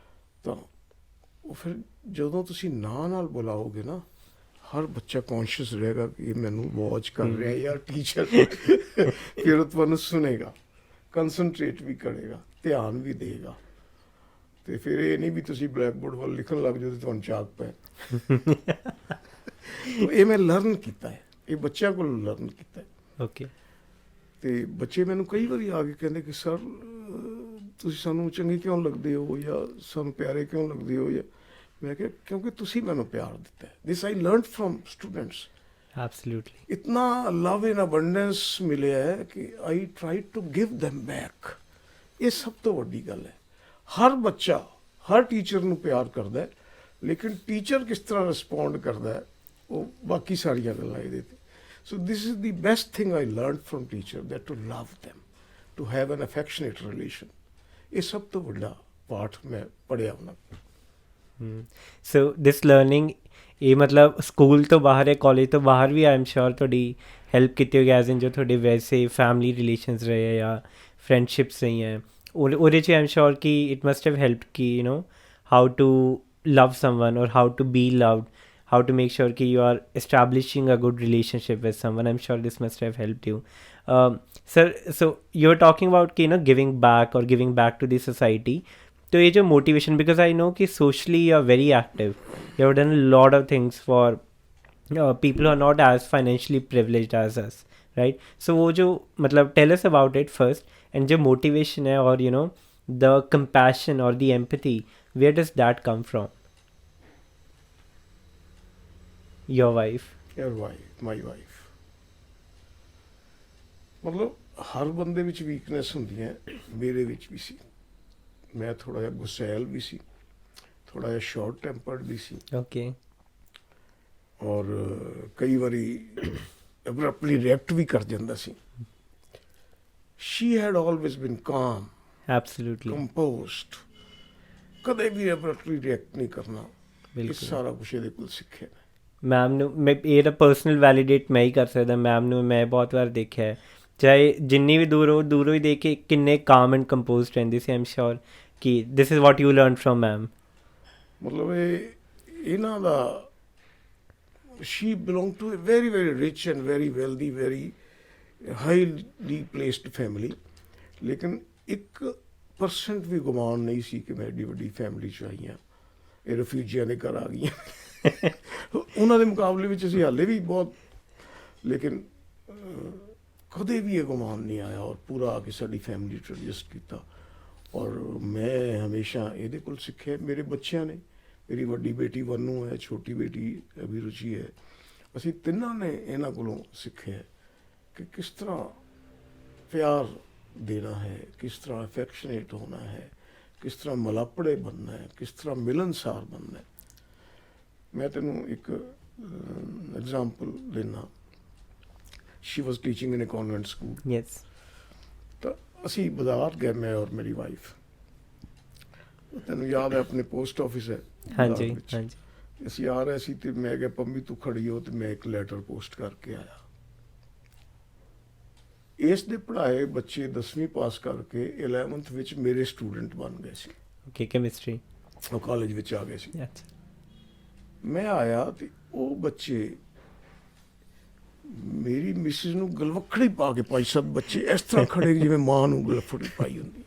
ਤਾਂ ਉਹ ਫਿਰ ਜਦੋਂ ਤੁਸੀਂ ਨਾਂ ਨਾਲ ਬੁਲਾਓਗੇ ਨਾ, ਹਰ ਬੱਚਾ ਕੌਨਸ਼ੀਅਸ ਰਹੇਗਾ ਕਿ ਇਹ ਮੈਨੂੰ ਵਾਚ ਕਰ ਰਿਹਾ ਯਾਰ ਟੀਚਰ। ਫਿਰ ਉਹ ਤੁਹਾਨੂੰ ਸੁਣੇਗਾ, ਕੰਸਨਟਰੇਟ ਵੀ ਕਰੇਗਾ, ਧਿਆਨ ਵੀ ਦੇਗਾ। ਅਤੇ ਫਿਰ ਇਹ ਨਹੀਂ ਵੀ ਤੁਸੀਂ ਬਲੈਕ ਬੋਰਡ ਵੱਲ ਲਿਖਣ ਲੱਗ ਜਾਓ ਅਤੇ ਤੁਹਾਨੂੰ ਚਾਕ ਪੈ। ਇਹ ਮੈਂ ਲਰਨ ਕੀਤਾ ਹੈ, ਇਹ ਬੱਚਿਆਂ ਕੋਲ ਲਰਨ ਕੀਤਾ ਹੈ। ਓਕੇ। ਅਤੇ ਬੱਚੇ ਮੈਨੂੰ ਕਈ ਵਾਰੀ ਆ ਕੇ ਕਹਿੰਦੇ ਕਿ ਸਰ ਤੁਸੀਂ ਸਾਨੂੰ ਚੰਗੇ ਕਿਉਂ ਲੱਗਦੇ ਹੋ ਜਾਂ ਸਾਨੂੰ ਪਿਆਰੇ ਕਿਉਂ ਲੱਗਦੇ ਹੋ ਜਾਂ ਮੈਂ ਕਿਹਾ ਕਿਉਂਕਿ ਤੁਸੀਂ ਮੈਨੂੰ ਪਿਆਰ ਦਿੱਤਾ ਹੈ। This I learned from students. Absolutely. ਇਤਨਾ ਲਵ ਇਨ ਅਬੰਡੈਂਸ ਮਿਲਿਆ ਹੈ ਕਿ I try to give them back. ਇਹ ਸਭ ਤੋਂ ਵੱਡੀ ਗੱਲ ਹੈ। ਹਰ ਬੱਚਾ ਹਰ ਟੀਚਰ ਨੂੰ ਪਿਆਰ ਕਰਦਾ ਹੈ, ਲੇਕਿਨ ਟੀਚਰ ਕਿਸ ਤਰ੍ਹਾਂ ਰਿਸਪੌਂਡ ਕਰਦਾ ਹੈ ਉਹ ਬਾਕੀ ਸਾਰੀਆਂ ਗੱਲਾਂ ਇਹਦੇ ਤੇ। So this is the best thing I learned from teacher, that to love them, to have an affectionate relation. ਇਹ ਸਭ ਤੋਂ ਵੱਡਾ ਪਾਠ ਮੈਂ ਪੜ੍ਹਿਆ ਉਹਨਾਂ ਤੋਂ। ਸੋ ਦਿਸ ਲਰਨਿੰਗ ਇਹ ਮਤਲਬ ਸਕੂਲ ਤੋਂ ਬਾਹਰ ਜਾਂ ਕਾਲਜ ਤੋਂ ਬਾਹਰ ਵੀ ਆਈ ਐਮ ਸ਼ੋਰ ਤੁਹਾਡੀ ਹੈਲਪ ਕੀਤੀ ਹੋਈ ਐਜ਼ ਇਨ ਜੋ ਤੁਹਾਡੇ ਵੈਸੇ ਫੈਮਿਲੀ ਰਿਲੇਸ਼ਨਸ ਰਹੇ ਹੈ ਜਾਂ ਫਰੈਂਡਸ਼ਿਪਸ ਰਹੀਆਂ ਉਹਦੇ 'ਚ ਆਈ ਐਮ ਸ਼ੋਰ ਕਿ ਇਟ ਮਸਟ ਹੈਵ ਹੈਲਪ ਕਿ you know how to love someone or how to be loved, how to make sure that you are establishing a good relationship with someone. I'm sure this must have helped you. Sir, so you're talking about giving back or giving back to the society. So ये जो motivation, because I know कि socially you are very active. You have done a lot of things for people who are not as financially privileged as us, right? So वो जो मतलब tell us about it first, and जो motivation है और the compassion or the empathy, where does that come from? Your wife. Your wife, my wife. ਮਤਲਬ ਹਰ ਬੰਦੇ ਵਿੱਚ weakness ਹੁੰਦੀਆਂ, ਮੇਰੇ ਵਿੱਚ ਵੀ ਸੀ। ਮੈਂ ਥੋੜਾ ਜਿਹਾ ਗੁੱਸੈਲ ਵੀ ਸੀ, ਥੋੜਾ ਜਿਹਾ ਸ਼ਾਰਟ ਟੈਂਪਰਡ ਵੀ ਸੀ। Okay. ਔਰ ਕਈ ਵਾਰੀ ਅਬਰਪਟਲੀ ਰਿਐਕਟ ਵੀ ਕਰ ਜਾਂਦਾ ਸੀ। She had always been calm, Absolutely. composed, ਕਦੇ ਵੀ ਅਬਰਪਟਲੀ ਰਿਐਕਟ ਨਹੀਂ ਕਰਨਾ। ਇਹ ਬਿਲਕੁਲ। ਸਾਰਾ ਕੁਛ ਇਹਦੇ ਕੋਲ ਸਿੱਖਿਆ। ਮੈਮ ਨੂੰ ਮੈਂ ਇਹ ਤਾਂ ਪਰਸਨਲ ਵੈਲੀਡੇਟ ਮੈਂ ਹੀ ਕਰ ਸਕਦਾ। ਮੈਮ ਨੂੰ ਮੈਂ ਬਹੁਤ ਵਾਰ ਦੇਖਿਆ ਹੈ, ਚਾਹੇ ਜਿੰਨੀ ਵੀ ਦੂਰੋਂ ਹੀ ਦੇਖ ਕੇ ਕਿੰਨੇ ਕਾਮ ਐਂਡ ਕੰਪੋਜ਼ਡ ਰਹਿੰਦੇ ਸੀ। ਆਈ ਐਮ ਸ਼ੋਰ ਕਿ this is what you learn from ma'am. ਮਤਲਬ ਇਹਨਾਂ ਦਾ she belong to a very very rich and very wealthy, very highly placed family, ਲੇਕਿਨ 1% ਵੀ ਗੁਮਾਨ ਨਹੀਂ ਸੀ ਕਿ ਮੈਂ ਐਡੀ ਵੱਡੀ ਫੈਮਿਲੀ 'ਚ ਆਈ ਹਾਂ। ਇਹ ਰਿਫਿਊਜੀਆਂ ਦੇ ਘਰ ਆ ਗਈਆਂ। ਉਹਨਾਂ ਦੇ ਮੁਕਾਬਲੇ ਵਿੱਚ ਅਸੀਂ ਹਾਲੇ ਵੀ ਬਹੁਤ, ਲੇਕਿਨ ਕਦੇ ਵੀ ਇਹ ਗੁਮਾਨ ਨਹੀਂ ਆਇਆ ਔਰ ਪੂਰਾ ਆ ਕੇ ਸਾਡੀ ਫੈਮਿਲੀ 'ਚ ਐਡਜਸਟ ਕੀਤਾ। ਔਰ ਮੈਂ ਹਮੇਸ਼ਾ ਇਹਦੇ ਕੋਲ ਸਿੱਖਿਆ। ਮੇਰੇ ਬੱਚਿਆਂ ਨੇ, ਮੇਰੀ ਵੱਡੀ ਬੇਟੀ ਵੰਨੂ ਹੈ, ਛੋਟੀ ਬੇਟੀ ਅਭਿਰੁਚੀ ਹੈ, ਅਸੀਂ ਤਿੰਨਾਂ ਨੇ ਇਹਨਾਂ ਕੋਲੋਂ ਸਿੱਖਿਆ ਕਿ ਕਿਸ ਤਰ੍ਹਾਂ ਪਿਆਰ ਦੇਣਾ ਹੈ, ਕਿਸ ਤਰ੍ਹਾਂ ਅਫੈਕਸ਼ਨੇਟ ਹੋਣਾ ਹੈ, ਕਿਸ ਤਰ੍ਹਾਂ ਮਲਾਪੜੇ ਬਣਨਾ ਹੈ, ਕਿਸ ਤਰ੍ਹਾਂ ਮਿਲਨਸਾਰ ਬਣਨਾ ਹੈ। ਮੈਂ ਤੈਨੂੰ ਇੱਕ ਐਗਜ਼ਾਮਪਲ ਲੈਣਾ। ਸ਼ੀ ਵਾਜ਼ ਟੀਚਿੰਗ ਇਨ ਅ ਕਨਵੈਂਟ ਸਕੂਲ। ਯੈਸ। ਤਾਂ ਅਸੀਂ ਬਾਜ਼ਾਰ ਗਏ, ਮੈਂ ਔਰ ਮੇਰੀ ਵਾਈਫ। ਤੈਨੂੰ ਯਾਦ ਹੈ ਆਪਣੇ ਪੋਸਟ ਆਫਿਸ ਹੈ ਹਾਂਜੀ ਵਿੱਚ। ਹਾਂਜੀ। ਅਸੀਂ ਆ ਰਹੇ ਸੀ ਤੇ ਮੈਂ ਕਿਹਾ ਪੰਮੀ ਤੂੰ ਖੜੀ ਹੋ, ਤੇ ਮੈਂ ਇੱਕ ਲੈਟਰ ਪੋਸਟ ਕਰਕੇ ਆਇਆ। ਇਸ ਦੇ ਪੜ੍ਹਾਏ ਬੱਚੇ 10ਵੀਂ ਪਾਸ ਕਰਕੇ 11th ਵਿੱਚ ਮੇਰੇ ਸਟੂਡੈਂਟ ਬਣ ਗਏ ਸੀ। Okay, chemistry. ਉਹ ਕਾਲਜ ਵਿੱਚ ਆ ਗਏ ਸੀ। ਯੈਸ। ਮੈਂ ਆਇਆ ਤੇ ਉਹ ਬੱਚੇ ਮੇਰੀ ਮਿਸਿਸ ਨੂੰ ਗਲਵੱਕੜੀ ਪਾ ਕੇ ਪਾਈ। ਸਭ ਬੱਚੇ ਇਸ ਤਰ੍ਹਾਂ ਖੜੇ ਜਿਵੇਂ ਮਾਂ ਨੂੰ ਗਲਵੱਕੜੀ ਪਾਈ ਹੁੰਦੀ।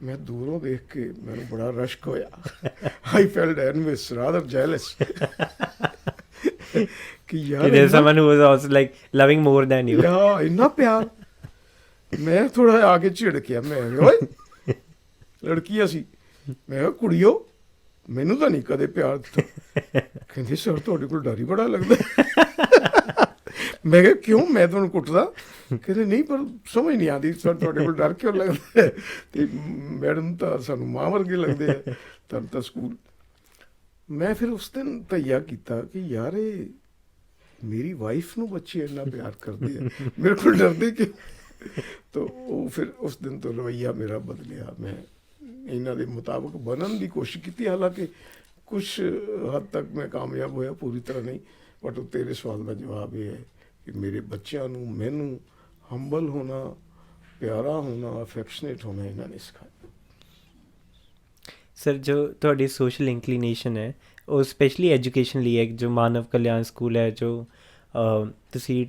ਮੈਂ ਦੂਰੋਂ ਦੇਖ ਕੇ ਮੈਨੂੰ ਬੜਾ ਰਸ਼ਕ ਹੋਇਆ। ਆਈ ਫੈਲਟ ਐਨਵਿਸ ਰਾਦਰ ਜੈਲਸ ਕਿ ਯਾਰ there's someone who was also like loving more than you. ਯਾ ਇੰਨਾ ਪਿਆਰ। ਮੈਂ ਥੋੜਾ ਆ ਕੇ ਝਿੜਕਿਆ। ਮੈਂ ਓਏ ਲੜਕੀ ਅਸੀਂ, ਮੈਂ ਕਿਹਾ ਕੁੜੀਓ ਮੈਨੂੰ ਤਾਂ ਨਹੀਂ ਕਦੇ ਪਿਆਰ ਦਿੱਤਾ। ਕਹਿੰਦੇ ਸਰ ਤੁਹਾਡੇ ਕੋਲ ਡਰ ਹੀ ਬੜਾ ਲੱਗਦਾ। ਮੈਂ ਕਿਹਾ ਕਿਉਂ, ਮੈਂ ਤੁਹਾਨੂੰ ਕੁੱਟਦਾ? ਕਹਿੰਦੇ ਨਹੀਂ, ਪਰ ਸਮਝ ਨਹੀਂ ਆਉਂਦੀ ਸਰ ਤੁਹਾਡੇ ਕੋਲ ਡਰ ਕਿਉਂ ਲੱਗਦਾ। ਤੇ ਮੈਡਮ ਤਾਂ ਸਾਨੂੰ ਮਾਂ ਵਰਗੇ ਲੱਗਦੇ ਆ। ਤਾਂ ਸਕੂਲ ਮੈਂ ਫਿਰ ਉਸ ਦਿਨ ਤਈਆ ਕੀਤਾ ਕਿ ਯਾਰ ਇਹ ਮੇਰੀ ਵਾਈਫ ਨੂੰ ਬੱਚੇ ਇੰਨਾ ਪਿਆਰ ਕਰਦੇ ਆ, ਮੇਰੇ ਕੋਲ ਡਰਦੇ ਕਿਉਂ? ਤਾਂ ਉਹ ਫਿਰ ਉਸ ਦਿਨ ਤੋਂ ਰਵੱਈਆ ਮੇਰਾ ਬਦਲਿਆ। ਮੈਂ ਇਹਨਾਂ ਦੇ ਮੁਤਾਬਕ ਬਣਨ ਦੀ ਕੋਸ਼ਿਸ਼ ਕੀਤੀ। ਹਾਲਾਂਕਿ ਕੁਛ ਹੱਦ ਤੱਕ ਮੈਂ ਕਾਮਯਾਬ ਹੋਇਆ, ਪੂਰੀ ਤਰ੍ਹਾਂ ਨਹੀਂ। ਬਟ ਉਹ ਤੇਰੇ ਸਵਾਲ ਦਾ ਜਵਾਬ ਇਹ ਹੈ ਕਿ ਮੇਰੇ ਬੱਚਿਆਂ ਨੂੰ ਮੈਨੂੰ ਹੰਬਲ ਹੋਣਾ, ਪਿਆਰਾ ਹੋਣਾ, ਅਫੈਕਸ਼ਨੇਟ ਹੋਣਾ ਇਹਨਾਂ ਨੇ ਸਿਖਾਇਆ। ਸਰ ਜੋ ਤੁਹਾਡੀ ਸੋਸ਼ਲ ਇੰਕਲੀਨੇਸ਼ਨ ਹੈ ਉਹ ਸਪੈਸ਼ਲੀ ਐਜੂਕੇਸ਼ਨ ਲਈ ਹੈ, ਜੋ ਮਾਨਵ ਕਲਿਆਣ ਸਕੂਲ ਹੈ, ਜੋ ਤੁਸੀਂ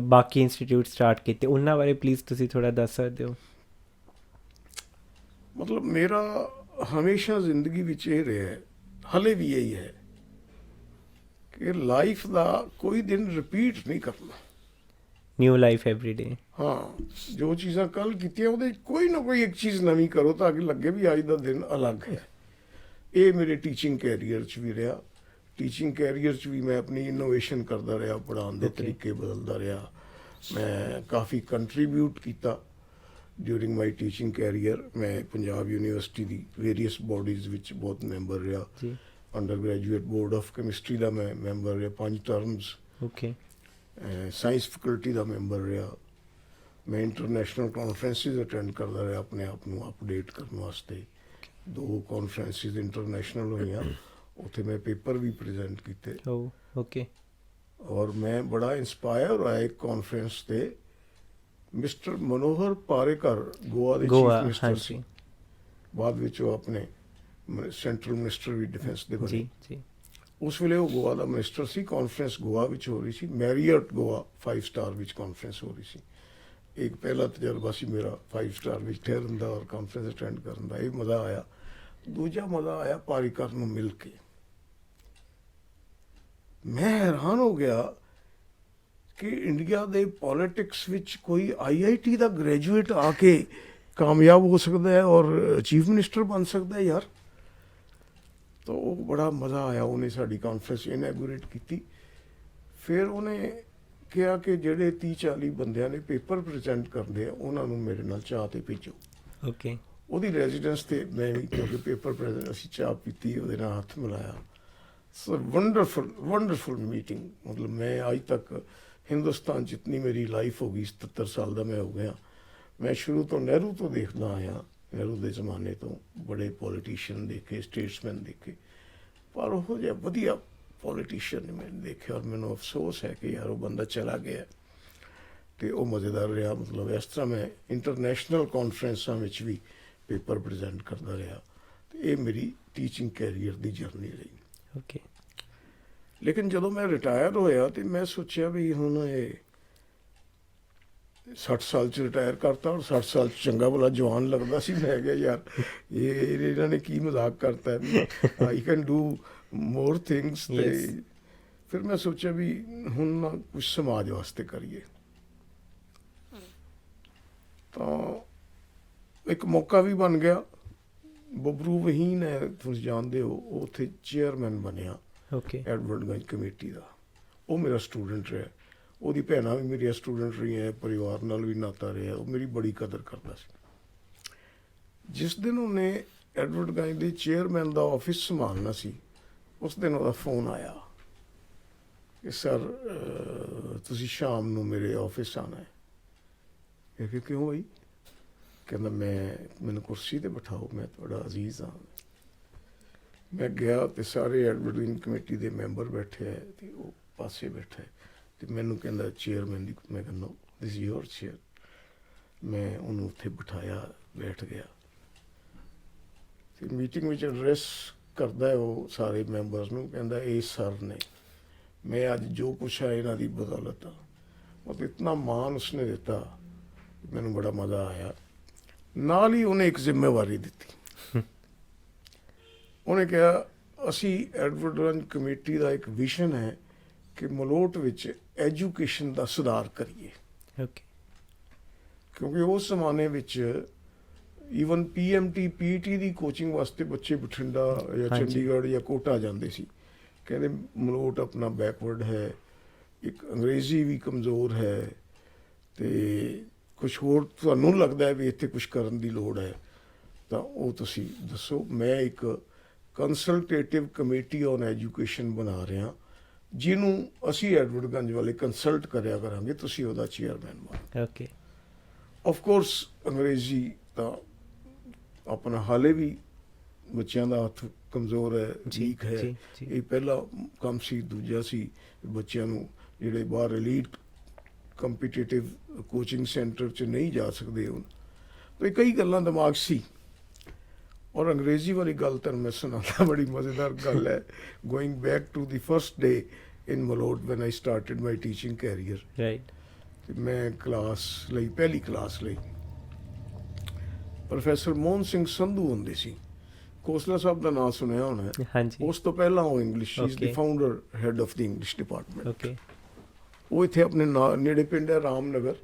ਬਾਕੀ ਇੰਸਟੀਟਿਊਟ ਸਟਾਰਟ ਕੀਤੇ, ਉਹਨਾਂ ਬਾਰੇ ਪਲੀਜ਼ ਤੁਸੀਂ ਥੋੜ੍ਹਾ ਦੱਸ ਸਕਦੇ ਹੋ? ਮਤਲਬ ਮੇਰਾ ਹਮੇਸ਼ਾ ਜ਼ਿੰਦਗੀ ਵਿੱਚ ਇਹ ਰਿਹਾ, ਹਲੇ ਵੀ ਇਹੀ ਹੈ ਕਿ ਲਾਈਫ ਦਾ ਕੋਈ ਦਿਨ ਰਿਪੀਟ ਨਹੀਂ ਕਰਨਾ। New life every day. ਹਾਂ, ਜੋ ਚੀਜ਼ਾਂ ਕੱਲ ਕੀਤੀਆਂ ਉਹਦੇ 'ਚ ਕੋਈ ਨਾ ਕੋਈ ਇੱਕ ਚੀਜ਼ ਨਵੀਂ ਕਰੋ ਤਾਂ ਕਿ ਲੱਗੇ ਵੀ ਅੱਜ ਦਾ ਦਿਨ ਅਲੱਗ ਹੈ। ਇਹ ਮੇਰੇ ਟੀਚਿੰਗ ਕੈਰੀਅਰ 'ਚ ਵੀ ਰਿਹਾ। ਟੀਚਿੰਗ ਕੈਰੀਅਰ 'ਚ ਵੀ ਮੈਂ ਆਪਣੀ ਇਨੋਵੇਸ਼ਨ ਕਰਦਾ ਰਿਹਾ, ਪੜ੍ਹਾਉਣ ਦੇ Okay. ਤਰੀਕੇ ਬਦਲਦਾ ਰਿਹਾ। ਮੈਂ ਕਾਫੀ ਕੰਟਰੀਬਿਊਟ ਕੀਤਾ ਡਿਊਰਿੰਗ ਮਾਈ ਟੀਚਿੰਗ ਕੈਰੀਅਰ। ਮੈਂ ਪੰਜਾਬ ਯੂਨੀਵਰਸਿਟੀ ਦੀ ਵੇਰੀਅਸ ਬੋਡੀਜ਼ ਵਿੱਚ ਬਹੁਤ ਮੈਂਬਰ ਰਿਹਾ। ਜੀ undergraduate board of chemistry ਦਾ ਮੈਂ ਮੈਂਬਰ ਰਿਹਾ 5 ਟਰਮਸ। ਓਕੇ ਸਾਇੰਸ ਫੈਕਲਟੀ ਦਾ ਮੈਂਬਰ ਰਿਹਾ। ਮੈਂ ਇੰਟਰਨੈਸ਼ਨਲ ਕਾਨਫਰੰਸਿਸ ਅਟੈਂਡ ਕਰਦਾ ਰਿਹਾ ਆਪਣੇ ਆਪ ਨੂੰ ਅਪਡੇਟ ਕਰਨ ਵਾਸਤੇ। 2 ਕਾਨਫਰੰਸਿਸ ਇੰਟਰਨੈਸ਼ਨਲ ਹੋਈਆਂ, ਉੱਥੇ ਮੈਂ ਪੇਪਰ ਵੀ ਪ੍ਰੈਜ਼ੈਂਟ ਕੀਤੇ। ਓ ਓਕੇ ਔਰ ਮੈਂ ਬੜਾ ਇੰਸਪਾਇਰ ਹੋਇਆ ਇੱਕ ਕਾਨਫਰੰਸ ਤੇ। ਮਿਸਟਰ ਮਨੋਹਰ ਪਾਰੇਕਰ ਗੋਆ ਦੇ ਚੀਫ ਗੋਆ ਮਿਨਿਸਟਰ ਸੀ। ਹਾਂਜੀ ਬਾਅਦ ਵਿੱਚ ਉਹ ਆਪਣੇ ਸੈਂਟਰਲ ਮਿਨਿਸਟਰ ਵੀ ਡਿਫੈਂਸ ਦੇ ਬਣੇ। ਜੀ ਜੀ ਉਸ ਵੇਲੇ ਉਹ ਗੋਆ ਦਾ ਮਿਨਿਸਟਰ ਸੀ। ਕਾਨਫਰੰਸ ਗੋਆ ਵਿੱਚ ਹੋ ਰਹੀ ਸੀ, ਮੈਰੀਅਟ ਗੋਆ 5 ਸਟਾਰ ਵਿੱਚ ਕਾਨਫਰੰਸ ਹੋ ਰਹੀ ਸੀ। ਇੱਕ ਪਹਿਲਾ ਤਜਰਬਾ ਸੀ ਮੇਰਾ 5 ਸਟਾਰ ਵਿੱਚ ਠਹਿਰਨ ਦਾ ਔਰ ਕਾਨਫਰੰਸ ਅਟੈਂਡ ਕਰਨ ਦਾ, ਇਹ ਮਜ਼ਾ ਆਇਆ। ਦੂਜਾ ਮਜ਼ਾ ਆਇਆ ਪਾਰੀਕਰ ਨੂੰ ਮਿਲ ਕੇ। ਮੈਂ ਹੈਰਾਨ ਹੋ ਗਿਆ ਕਿ ਇੰਡੀਆ ਦੇ ਪੋਲਿਟਿਕਸ ਵਿੱਚ ਕੋਈ IIT ਦਾ ਗ੍ਰੈਜੂਏਟ ਆ ਕੇ ਕਾਮਯਾਬ ਹੋ ਸਕਦਾ ਹੈ ਔਰ ਚੀਫ ਮਿਨਿਸਟਰ ਬਣ ਸਕਦਾ ਹੈ ਯਾਰ। ਤਾਂ ਉਹ ਬੜਾ ਮਜ਼ਾ ਆਇਆ। ਉਹਨੇ ਸਾਡੀ ਕਾਨਫਰੰਸ ਇਨੈਗੂਰੇਟ ਕੀਤੀ। ਫਿਰ ਉਹਨੇ ਕਿਹਾ ਕਿ ਜਿਹੜੇ 30-40 ਬੰਦਿਆਂ ਨੇ ਪੇਪਰ ਪ੍ਰੈਜ਼ੈਂਟ ਕਰਦੇ ਆ ਉਹਨਾਂ ਨੂੰ ਮੇਰੇ ਨਾਲ ਚਾਹ ਤੇ ਭੇਜੋ। ਓਕੇ ਉਹਦੀ ਰੈਜ਼ੀਡੈਂਸ ਤੇ ਮੈਂ ਵੀ, ਕਿਉਂਕਿ ਪੇਪਰ ਪ੍ਰੈਜ਼ੈਂਟ, ਅਸੀਂ ਚਾਹ ਪੀਤੀ, ਉਹਦੇ ਨਾਲ ਹੱਥ ਮਿਲਾਇਆ। ਸੋ ਵੰਡਰਫੁਲ ਮੀਟਿੰਗ। ਮਤਲਬ ਮੈਂ ਅੱਜ ਤੱਕ ਹਿੰਦੁਸਤਾਨ ਜਿਤਨੀ ਮੇਰੀ ਲਾਈਫ ਹੋ ਗਈ, 77 ਸਾਲ ਦਾ ਮੈਂ ਹੋ ਗਿਆ, ਮੈਂ ਸ਼ੁਰੂ ਤੋਂ ਨਹਿਰੂ ਤੋਂ ਦੇਖਦਾ ਆਇਆ। ਨਹਿਰੂ ਦੇ ਜ਼ਮਾਨੇ ਤੋਂ ਬੜੇ ਪੋਲੀਟੀਸ਼ੀਅਨ ਦੇਖੇ, ਸਟੇਟਸਮੈਨ ਦੇਖੇ, ਪਰ ਉਹ ਜਿਹਾ ਵਧੀਆ ਪੋਲੀਟੀਸ਼ੀਅਨ ਨਹੀਂ ਮੈਂ ਦੇਖਿਆ। ਔਰ ਮੈਨੂੰ ਅਫਸੋਸ ਹੈ ਕਿ ਯਾਰ ਉਹ ਬੰਦਾ ਚਲਾ ਗਿਆ। ਅਤੇ ਉਹ ਮਜ਼ੇਦਾਰ ਰਿਹਾ। ਮਤਲਬ ਇਸ ਤਰ੍ਹਾਂ ਮੈਂ ਇੰਟਰਨੈਸ਼ਨਲ ਕਾਨਫਰੰਸਾਂ ਵਿੱਚ ਵੀ ਪੇਪਰ ਪ੍ਰੈਜ਼ੈਂਟ ਕਰਦਾ ਰਿਹਾ। ਅਤੇ ਇਹ ਮੇਰੀ ਟੀਚਿੰਗ ਕੈਰੀਅਰ ਦੀ ਜਰਨੀ ਰਹੀ। ਓਕੇ ਲੇਕਿਨ ਜਦੋਂ ਮੈਂ ਰਿਟਾਇਰ ਹੋਇਆ ਤੇ ਮੈਂ ਸੋਚਿਆ ਵੀ ਹੁਣ ਇਹ 60 ਸਾਲ 'ਚ ਰਿਟਾਇਰ ਕਰਤਾ ਔਰ 60 ਸਾਲ 'ਚ ਚੰਗਾ ਭਲਾ ਜਵਾਨ ਲੱਗਦਾ ਸੀ। ਮੈਂ ਕਿਹਾ ਯਾਰ ਇਹਨਾਂ ਨੇ ਕੀ ਮਜ਼ਾਕ ਕਰਤਾ ਹੈ, I can do more things. ਤੇ ਫਿਰ ਮੈਂ ਸੋਚਿਆ ਵੀ ਹੁਣ ਨਾ ਕੁਝ ਸਮਾਜ ਵਾਸਤੇ ਕਰੀਏ। ਤਾਂ ਇੱਕ ਮੌਕਾ ਵੀ ਬਣ ਗਿਆ। ਬੱਬਰੂ ਵਹੀਨ ਹੈ, ਤੁਸੀਂ ਜਾਣਦੇ ਹੋ, ਉਹ ਉੱਥੇ ਚੇਅਰਮੈਨ ਬਣਿਆ ਓਕੇ ਐਡਵਰਡਗੰਜ ਕਮੇਟੀ ਦਾ। ਉਹ ਮੇਰਾ ਸਟੂਡੈਂਟ ਰਿਹਾ। ਉਹਦੀ ਭੈਣਾਂ ਵੀ ਮੇਰੀਆਂ ਸਟੂਡੈਂਟ ਰਹੀਆਂ, ਪਰਿਵਾਰ ਨਾਲ ਵੀ ਨਾਤਾ ਰਿਹਾ। ਉਹ ਮੇਰੀ ਬੜੀ ਕਦਰ ਕਰਦਾ ਸੀ। ਜਿਸ ਦਿਨ ਉਹਨੇ ਐਡਵਰਡਗੰਜ ਦੇ ਚੇਅਰਮੈਨ ਦਾ ਆਫਿਸ ਸੰਭਾਲਣਾ ਸੀ, ਉਸ ਦਿਨ ਉਹਦਾ ਫੋਨ ਆਇਆ ਕਿ ਸਰ ਤੁਸੀਂ ਸ਼ਾਮ ਨੂੰ ਮੇਰੇ ਆਫਿਸ ਆਉਣਾ ਹੈ। ਇਹ ਕਿ ਕਿਉਂ ਬਈ? ਕਹਿੰਦਾ ਮੈਨੂੰ ਕੁਰਸੀ 'ਤੇ ਬਿਠਾਓ, ਮੈਂ ਤੁਹਾਡਾ ਅਜ਼ੀਜ਼ ਹਾਂ। ਮੈਂ ਗਿਆ ਤੇ ਸਾਰੇ ਐਡਵਰਟਾਈਜ਼ਿੰਗ ਕਮੇਟੀ ਦੇ ਮੈਂਬਰ ਬੈਠੇ ਹੈ ਤੇ ਉਹ ਪਾਸੇ ਬੈਠਾ ਹੈ ਤੇ ਮੈਨੂੰ ਕਹਿੰਦਾ ਚੇਅਰਮੈਨ ਦੀ। ਮੈਂ ਕਹਿੰਦਾ ਦਿਸ ਇਜ਼ ਯੋਰ ਚੇਅਰ। ਮੈਂ ਉਹਨੂੰ ਉੱਥੇ ਬਿਠਾਇਆ, ਬੈਠ ਗਿਆ ਤੇ ਮੀਟਿੰਗ ਵਿੱਚ ਐਡਰੈਸ ਕਰਦਾ ਹੈ ਉਹ ਸਾਰੇ ਮੈਂਬਰਸ ਨੂੰ। ਕਹਿੰਦਾ ਇਹ ਸਰ ਨੇ, ਮੈਂ ਅੱਜ ਜੋ ਕੁਛ ਹੈ ਇਹਨਾਂ ਦੀ ਬਦੌਲਤ ਆ। ਉਹ ਇਤਨਾ ਮਾਣ ਉਸਨੇ ਦਿੱਤਾ, ਮੈਨੂੰ ਬੜਾ ਮਜ਼ਾ ਆਇਆ। ਨਾਲ ਹੀ ਉਹਨੇ ਇੱਕ ਜ਼ਿੰਮੇਵਾਰੀ ਦਿੱਤੀ। ਉਹਨੇ ਕਿਹਾ ਅਸੀਂ ਐਡਵਰਟਾਈਜ਼ਿੰਗ ਕਮੇਟੀ ਦਾ ਇੱਕ ਵਿਜ਼ਨ ਹੈ ਕਿ ਮਲੋਟ ਵਿੱਚ ਐਜੂਕੇਸ਼ਨ ਦਾ ਸੁਧਾਰ ਕਰੀਏ। ਓਕੇ ਕਿਉਂਕਿ ਉਸ ਜ਼ਮਾਨੇ ਵਿੱਚ ਈਵਨ PMT PET ਦੀ ਕੋਚਿੰਗ ਵਾਸਤੇ ਬੱਚੇ ਬਠਿੰਡਾ ਜਾਂ ਹਾਂਜੀ। ਚੰਡੀਗੜ੍ਹ ਜਾਂ ਕੋਟਾ ਜਾਂਦੇ ਸੀ। ਕਹਿੰਦੇ ਮਲੋਟ ਆਪਣਾ ਬੈਕਵਰਡ ਹੈ, ਇੱਕ ਅੰਗਰੇਜ਼ੀ ਵੀ ਕਮਜ਼ੋਰ ਹੈ ਅਤੇ ਕੁਛ ਹੋਰ ਤੁਹਾਨੂੰ ਲੱਗਦਾ ਹੈ ਵੀ ਇੱਥੇ ਕੁਛ ਕਰਨ ਦੀ ਲੋੜ ਹੈ ਤਾਂ ਉਹ ਤੁਸੀਂ ਦੱਸੋ। ਮੈਂ ਇੱਕ ਕੰਸਲਟੇਟਿਵ ਕਮੇਟੀ ਔਨ ਐਜੂਕੇਸ਼ਨ ਬਣਾ ਰਿਹਾ, ਜਿਹਨੂੰ ਅਸੀਂ ਐਡਵਰਡਗੰਜ ਵਾਲੇ ਕੰਸਲਟ ਕਰਿਆ ਕਰਾਂਗੇ, ਤੁਸੀਂ ਉਹਦਾ ਚੇਅਰਮੈਨ ਬਣ। ਓਕੇ ਆਫ ਕੋਰਸ ਅੰਗਰੇਜ਼ੀ ਤਾਂ ਆਪਣਾ ਹਾਲੇ ਵੀ ਬੱਚਿਆਂ ਦਾ ਹੱਥ ਕਮਜ਼ੋਰ ਹੈ, ਵੀਕ ਹੈ। ਇਹ ਪਹਿਲਾ ਕੰਮ ਸੀ। ਦੂਜਾ ਸੀ ਬੱਚਿਆਂ ਨੂੰ ਜਿਹੜੇ ਬਾਹਰ ਐਲੀਟ ਕੰਪੀਟੀਟਿਵ ਕੋਚਿੰਗ ਸੈਂਟਰ 'ਚ ਨਹੀਂ ਜਾ ਸਕਦੇ ਹੁਣ, ਤਾਂ ਕਈ ਗੱਲਾਂ ਦਿਮਾਗ ਸੀ। ਔਰ ਅੰਗਰੇਜ਼ੀ ਵਾਲੀ ਗੱਲ ਤੁਹਾਨੂੰ ਮੈਂ ਸੁਣਾਉਂਦਾ, ਬੜੀ ਮਜ਼ੇਦਾਰ ਗੱਲ ਹੈ। Going back to the first day in Malout when I started my teaching career. Right ਤੇ ਮੈਂ ਕਲਾਸ ਲਈ, ਪਹਿਲੀ ਕਲਾਸ ਲਈ ਪ੍ਰੋਫੈਸਰ ਮੋਹਨ ਸਿੰਘ ਸੰਧੂ ਹੁੰਦੇ ਸੀ। ਖੋਸਲਾ ਸਾਹਿਬ ਦਾ ਨਾਮ ਸੁਣਿਆ ਹੋਣਾ। ਹਾਂਜੀ ਉਸ ਤੋਂ ਪਹਿਲਾਂ ਉਹ English, is the Okay. Founder head of the English department. Okay ਉਹ ਇੱਥੇ ਆਪਣੇ ਨੇੜੇ ਪਿੰਡ ਹੈ ਰਾਮਨਗਰ,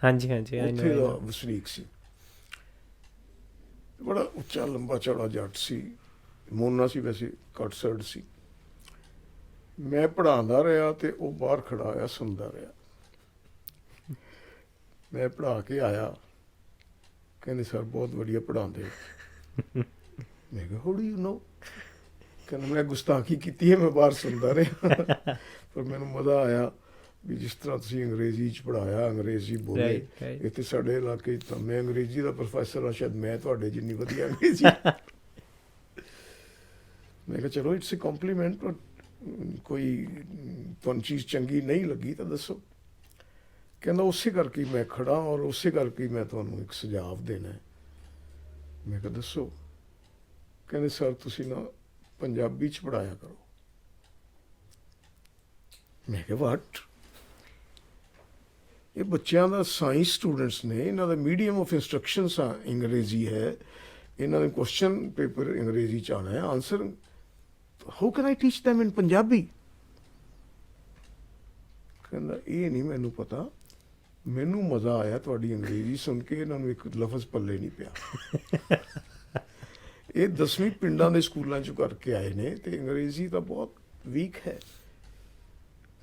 ਹਾਂਜੀ ਹਾਂਜੀ I ਉੱਥੇ know, I ਦਾ know. ਵਸਨੀਕ ਸੀ। ਬੜਾ ਉੱਚਾ ਲੰਬਾ ਚੌੜਾ ਜੱਟ ਸੀ, ਮੋਨਾ ਸੀ ਵੈਸੇ, ਕੱਟ ਸਰਡ ਸੀ। ਮੈਂ ਪੜ੍ਹਾਉਂਦਾ ਰਿਹਾ ਤੇ ਉਹ ਬਾਹਰ ਖੜਾ ਹੋਇਆ ਸੁਣਦਾ ਰਿਹਾ। ਮੈਂ ਪੜ੍ਹਾ ਕੇ ਆਇਆ, ਕਹਿੰਦੇ ਸਰ ਬਹੁਤ ਵਧੀਆ ਪੜ੍ਹਾਉਂਦੇ। ਮੈਂ ਕਿਹਾ ਹਾਊ ਡੂ ਯੂ ਨੋ? ਕਹਿੰਦਾ ਮੈਂ ਗੁਸਤਾਖੀ ਕੀਤੀ ਹੈ, ਮੈਂ ਬਾਹਰ ਸੁਣਦਾ ਰਿਹਾ। ਪਰ ਮੈਨੂੰ ਮਜ਼ਾ ਆਇਆ ਵੀ ਜਿਸ ਤਰ੍ਹਾਂ ਤੁਸੀਂ ਅੰਗਰੇਜ਼ੀ 'ਚ ਪੜ੍ਹਾਇਆ, ਅੰਗਰੇਜ਼ੀ ਬੋਲੇ। Right, right. ਇੱਥੇ ਸਾਡੇ ਇਲਾਕੇ 'ਚ ਤਾਂ ਮੈਂ ਅੰਗਰੇਜ਼ੀ ਦਾ ਪ੍ਰੋਫੈਸਰ ਹਾਂ, ਸ਼ਾਇਦ ਮੈਂ ਤੁਹਾਡੇ ਜਿੰਨੀ ਵਧੀਆ ਅੰਗਰੇਜ਼ੀ। ਮੈਂ ਕਿਹਾ ਚਲੋ ਇਟਸ ਏ ਕੰਪਲੀਮੈਂਟ, ਪਰ ਕੋਈ ਤੁਹਾਨੂੰ ਚੀਜ਼ ਚੰਗੀ ਨਹੀਂ ਲੱਗੀ ਤਾਂ ਦੱਸੋ। ਕਹਿੰਦਾ ਉਸੇ ਕਰਕੇ ਹੀ ਮੈਂ ਖੜਾ ਔਰ ਉਸੇ ਕਰਕੇ ਹੀ ਮੈਂ ਤੁਹਾਨੂੰ ਇੱਕ ਸੁਝਾਅ ਦੇਣਾ ਹੈ। ਮੈਂ ਕਿਹਾ ਦੱਸੋ। ਕਹਿੰਦੇ ਸਰ ਤੁਸੀਂ ਨਾ ਪੰਜਾਬੀ 'ਚ ਪੜ੍ਹਾਇਆ ਕਰੋ। ਮੈਂ ਕਿਹਾ ਵਾਟ? ਇਹ ਬੱਚਿਆਂ ਦਾ ਸਾਇੰਸ ਸਟੂਡੈਂਟਸ ਨੇ, ਇਹਨਾਂ ਦਾ ਮੀਡੀਅਮ ਆਫ ਇੰਸਟਰਕਸ਼ਨਸ ਅੰਗਰੇਜ਼ੀ ਹੈ, ਇਹਨਾਂ ਦੇ ਕੁਐਸਚਨ ਪੇਪਰ ਅੰਗਰੇਜ਼ੀ 'ਚ ਆਉਣਾ ਹੈ, answer how can I teach them ਇਨ ਪੰਜਾਬੀ? ਕਹਿੰਦਾ ਇਹ ਨਹੀਂ ਮੈਨੂੰ ਪਤਾ, ਮੈਨੂੰ ਮਜ਼ਾ ਆਇਆ ਤੁਹਾਡੀ ਅੰਗਰੇਜ਼ੀ ਸੁਣ ਕੇ, ਇਹਨਾਂ ਨੂੰ ਇੱਕ ਲਫ਼ਜ਼ ਪੱਲੇ ਨਹੀਂ ਪਿਆ। ਇਹ 10ਵੀਂ ਪਿੰਡਾਂ ਦੇ ਸਕੂਲਾਂ 'ਚੋਂ ਕਰਕੇ ਆਏ ਨੇ ਤੇ ਅੰਗਰੇਜ਼ੀ ਤਾਂ ਬਹੁਤ ਵੀਕ ਹੈ,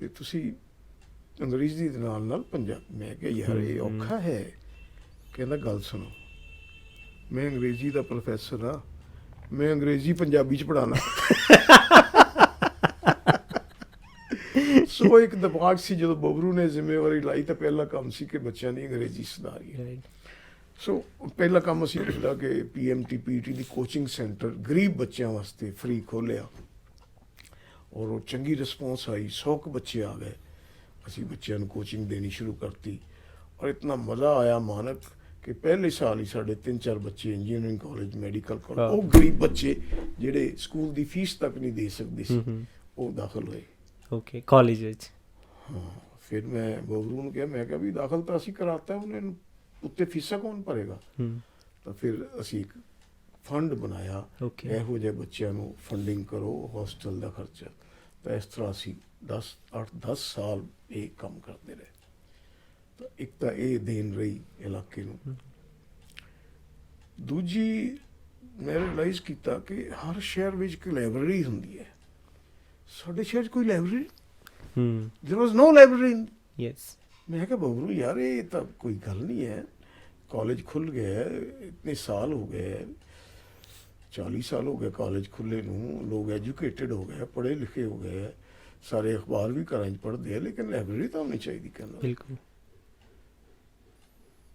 ਤੇ ਤੁਸੀਂ ਅੰਗਰੇਜ਼ੀ ਦੇ ਨਾਲ ਨਾਲ ਪੰਜਾਬੀ। ਮੈਂ ਕਿਹਾ ਯਾਰ ਇਹ ਔਖਾ ਹੈ। ਕਹਿੰਦਾ ਗੱਲ ਸੁਣੋ, ਮੈਂ ਅੰਗਰੇਜ਼ੀ ਦਾ ਪ੍ਰੋਫੈਸਰ ਆ, ਮੈਂ ਅੰਗਰੇਜ਼ੀ ਪੰਜਾਬੀ 'ਚ ਪੜ੍ਹਾਉਣਾ। ਸੋ ਇੱਕ ਦਿਮਾਗ ਸੀ, ਜਦੋਂ ਬਬਰੂ ਨੇ ਜ਼ਿੰਮੇਵਾਰੀ ਲਾਈ ਤਾਂ ਪਹਿਲਾ ਕੰਮ ਸੀ ਕਿ ਬੱਚਿਆਂ ਦੀ ਅੰਗਰੇਜ਼ੀ ਸੁਧਾਰੀਏ। Right. ਸੋ ਪਹਿਲਾ ਕੰਮ ਅਸੀਂ ਕੀਤਾ ਕਿ PMT PET ਦੀ ਕੋਚਿੰਗ ਸੈਂਟਰ ਗਰੀਬ ਬੱਚਿਆਂ ਵਾਸਤੇ ਫ੍ਰੀ ਖੋਲ੍ਹਿਆ, ਔਰ ਉਹ ਚੰਗੀ ਰਿਸਪੌਂਸ ਆਈ, 100 ਕੁ ਬੱਚੇ ਆ ਗਏ। ਅਸੀਂ ਬੱਚਿਆਂ ਨੂੰ ਕੋਚਿੰਗ ਦੇਣੀ ਸ਼ੁਰੂ ਕਰਤੀ, ਔਰ ਇਤਨਾ ਮਜ਼ਾ ਆਇਆ ਮਾਨਕ ਕਿ ਪਹਿਲੇ ਸਾਲ ਹੀ ਸਾਡੇ 3-4 ਬੱਚੇ ਇੰਜੀਨੀਅਰਿੰਗ ਕਾਲਜ, ਮੈਡੀਕਲ ਕਾਲਜ, ਉਹ ਗਰੀਬ ਬੱਚੇ ਜਿਹੜੇ ਸਕੂਲ ਦੀ ਫੀਸ ਤੱਕ ਨਹੀਂ ਦੇ ਸਕਦੇ ਸੀ, ਉਹ ਦਾਖਲ ਹੋਏ। ਓਕੇ, ਕਾਲਜ ਵਿੱਚ। ਹਾਂ, ਫਿਰ ਮੈਂ ਬਬਰੂ ਨੂੰ ਕਿਹਾ, ਮੈਂ ਕਿਹਾ ਵੀ ਦਾਖਲ ਤਾਂ ਅਸੀਂ ਕਰਾਤਾ, ਉਹਨਾਂ ਨੂੰ ਉੱਤੇ ਫੀਸਾਂ ਕੌਣ ਭਰੇਗਾ? ਤਾਂ ਫਿਰ ਅਸੀਂ ਇੱਕ ਫੰਡ ਬਣਾਇਆ, ਓਕੇ। ਇਹੋ ਜਿਹੇ ਬੱਚਿਆਂ ਨੂੰ ਫੰਡਿੰਗ ਕਰੋ, ਹੋਸਟਲ ਦਾ ਖਰਚਾ। ਤਾਂ ਇਸ ਤਰ੍ਹਾਂ ਅਸੀਂ 8-10 ਸਾਲ ਇਹ ਕੰਮ ਕਰਦੇ ਰਹੇ। ਤਾਂ ਇੱਕ ਤਾਂ ਇਹ ਦੇਣ ਰਹੀ ਇਲਾਕੇ ਨੂੰ। ਦੂਜੀ, ਮੈਂ ਰਿਅਲਾਈਜ਼ ਕੀਤਾ ਕਿ ਹਰ ਸ਼ਹਿਰ ਵਿੱਚ ਇੱਕ ਲਾਇਬ੍ਰੇਰੀ ਹੁੰਦੀ ਹੈ। ਸਾਡੇ ਸ਼ਹਿਰ 'ਚ ਕੋਈ library, there was no library। Yes. ਮੈਂ ਕਿਹਾ ਬਬਰੂ ਯਾਰ ਇਹ ਤਾਂ ਕੋਈ ਗੱਲ ਨਹੀਂ ਹੈ, ਕਾਲਜ ਖੁੱਲ ਗਿਆ ਹੈ, ਇਤਨੇ ਸਾਲ ਹੋ ਗਏ, 40 ਸਾਲ ਹੋ ਗਏ ਕਾਲਜ ਖੁੱਲੇ ਨੂੰ, ਲੋਕ ਐਜੂਕੇਟਡ ਹੋ ਗਏ, ਪੜ੍ਹੇ ਲਿਖੇ ਹੋ ਗਏ, ਸਾਰੇ ਅਖਬਾਰ ਵੀ ਘਰਾਂ 'ਚ ਪੜ੍ਹਦੇ ਆ, ਲੇਕਿਨ ਲਾਇਬ੍ਰੇਰੀ ਤਾਂ ਹੋਣੀ ਚਾਹੀਦੀ। ਕਹਿੰਦਾ ਬਿਲਕੁਲ।